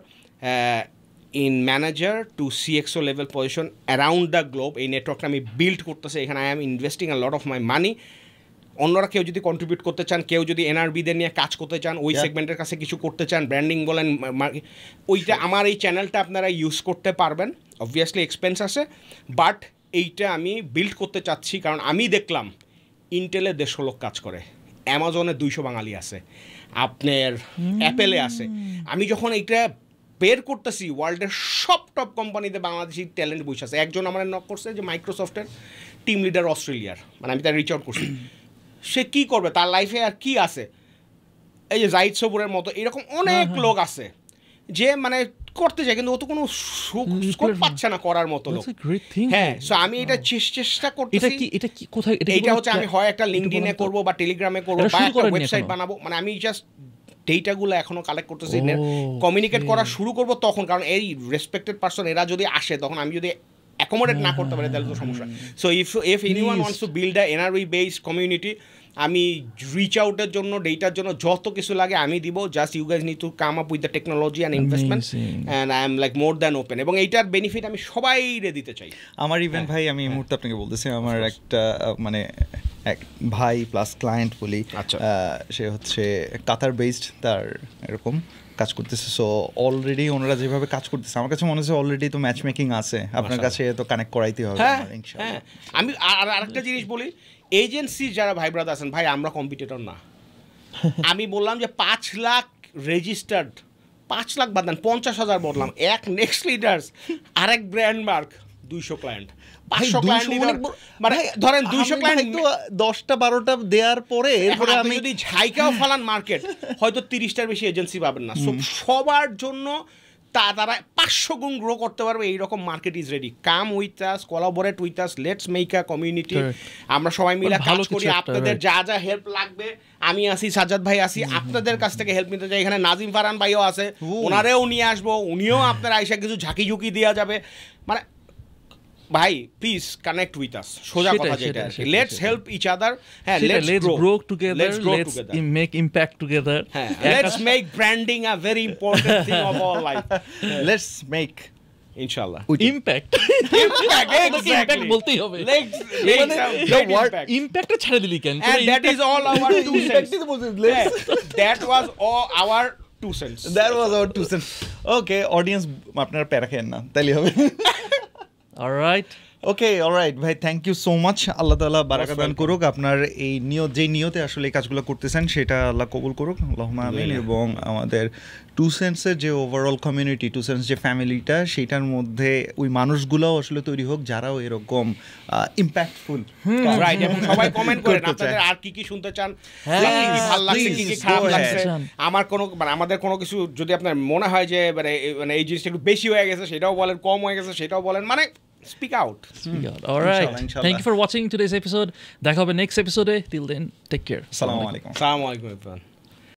in manager to CXO level position around the globe. এই নেটওয়ার্কটা আমি বিল্ড করতেছি, এখানে I am investing a lot of my money. অন্যরা কেউ যদি contribute করতে চান, কেউ যদি NRBদের নিয়ে কাজ করতে চান, ওই সেগমেন্টের কাছে কিছু করতে চান, ব্র্যান্ডিং বলেন, ওইটা আমার এই চ্যানেলটা আপনারা ইউজ করতে পারবেন। অবভিয়াসলি এক্সপেন্স আছে, বাট এইটা আমি বিল্ড করতে চাচ্ছি, কারণ আমি দেখলাম ইন্টেলে 150 লোক কাজ করে, অ্যামাজনে 200 বাঙালি আছে, আপনার অ্যাপেলে আছে। আমি যখন এইটা বের করতেছি, ওয়ার্ল্ডের সব টপ কোম্পানিতে বাংলাদেশি ট্যালেন্ট বসে আছে। একজন আমার নক করছে যে মাইক্রোসফটের টিম লিডার অস্ট্রেলিয়ার, মানে আমি তার রিচ আউট করছি। সে কী করবে, তার লাইফে আর কি আছে, এই যে জাহিদ সবুরের মতো এরকম অনেক লোক আছে যে মানে করতে চায়, কিন্তু ও তো কোনো স্কোপ পাচ্ছে না করার মতো লোক। হ্যাঁ, সো আমি এটা চেষ্টা করতেছি। এটা হচ্ছে আমি হয় একটা লিঙ্কডিনে করবো বা টেলিগ্রামে করবো বা একটা ওয়েবসাইট বানাবো। মানে আমি জাস্ট ডেটাগুলো এখনো কালেক্ট করতেছি, কমিউনিকেট করা শুরু করবো তখন। কারণ এই রেসপেক্টেড পারসন এরা যদি আসে, তখন আমি যদি অ্যাকোমোডেট না করতে পারি তাহলে তো সমস্যা। So if anyone wants to build a NRB based community, আমি রিচ আউটের জন্য, ডেটার জন্য যত কিছু লাগে আমি দিব। Just you guys need to come up with the technology and investment, and I am like more than open. এবং এইটার বেনিফিট আমি সবাইরে দিতে চাই। আমার ইভেন ভাই, আমি এই মুহূর্তে আপনাকে বলতেছি, আমার একটা মানে এক ভাই প্লাস ক্লায়েন্ট বলি, সে হচ্ছে কাতার বেসড, তার এরকম কাজ করতেছে। সো অলরেডি ওনারা যেভাবে কাজ করতেছে, আমার কাছে মনে হচ্ছে অলরেডি তো ম্যাচ মেকিং আছে, আপনার কাছে তো কানেক্ট করাইতে হবে। হ্যাঁ, আমি আরেকটা জিনিস বলি, এজেন্সি যারা ভাই ব্রাদার আছেন, ভাই আমরা কম্পিটিটর না। আমি বললাম যে 5 লাখ রেজিস্টার্ড, 5 লাখ বাদ দেন, 50,000 বললাম, এক নেক্সট লিডার্স, আরেক ব্র্যান্ড মার্ক, 200 ক্লায়েন্ট, 500 ক্লায়েন্ট, মানে ধরেন 200 ক্লায়েন্ট তো 10টা-12টা দেওয়ার পরে এরপরে আপনি যদি ঝাইকাও ফালান মার্কেট, হয়তো 30টার বেশি এজেন্সি পাবেন না। সবার জন্য তারা 500 গুণ গ্রো করতে পারবে, এইরকম market is ready. Come with us, collaborate with us, let's make a community. আমরা সবাই মিলে কাজ করি, আপনাদের যা যা হেল্প লাগবে আমি আসি, সাজ্জাদ ভাই আসি, আপনাদের কাছ থেকে হেল্প নিতে চাই। এখানে নাজিম ফারহান ভাইও আছে, ওনারেও নিয়ে আসবো, উনিও আপনার আইসা কিছু ঝাঁকি ঝুঁকি দেওয়া যাবে। মানে ভাই প্লিজ কানেক্ট উইথ আস, সোজা কথা যেটা, লেটস হেল্প ইচ আদার। হ্যাঁ, let's grow together, let's make impact together, হ্যাঁ, let's make branding a very important thing of our life. Let's make ইনশাআল্লাহ ইমপ্যাক্ট, ইমপ্যাক্ট বলতেই হবে, ইমপ্যাক্ট ছেড়ে দিলি কেন? and that is all our 2 cents. That was all our 2 cents. That was our 2 cents. Okay, audience আপনারা প্যারা খেয়েন না, তাইলে হবে। অলরাইট, ওকে, অলরাইট ভাই, থ্যাংক ইউ সো মাচ। আল্লাহ তাআলা বারাকা দান করুক, আপনার এই নিয়তে আসলে এই কাজগুলো করতেছেন সেটা আল্লাহ কবুল করুক, আল্লাহুম্মা আমিন। এবং আমাদের 2 সেন্সের যে ওভারঅল কমিউনিটি, 2 সেন্স যে ফ্যামিলিটা, সেটার মধ্যে ওই মানুষগুলোও আসলে তৈরি হোক যারাও এরকম ইম্প্যাক্টফুল। রাইট, এবং সবাই কমেন্ট করেন আপনাদের আর কি কি শুনতে চান, কি কি ভালো লাগছে, কি কি খারাপ লাগছে। আমাদের কোনো কিছু যদি আপনার মনে হয় যে মানে এই জিনিসটা একটু বেশি হয়ে গেছে সেটাও বলেন, কম হয়ে গেছে সেটাও বলেন, মানে speak out. All right. Thank you for watching today's episode. দেখা হবে next episode. Till then, take care. Assalamu alaikum. Assalamu alaikum everyone.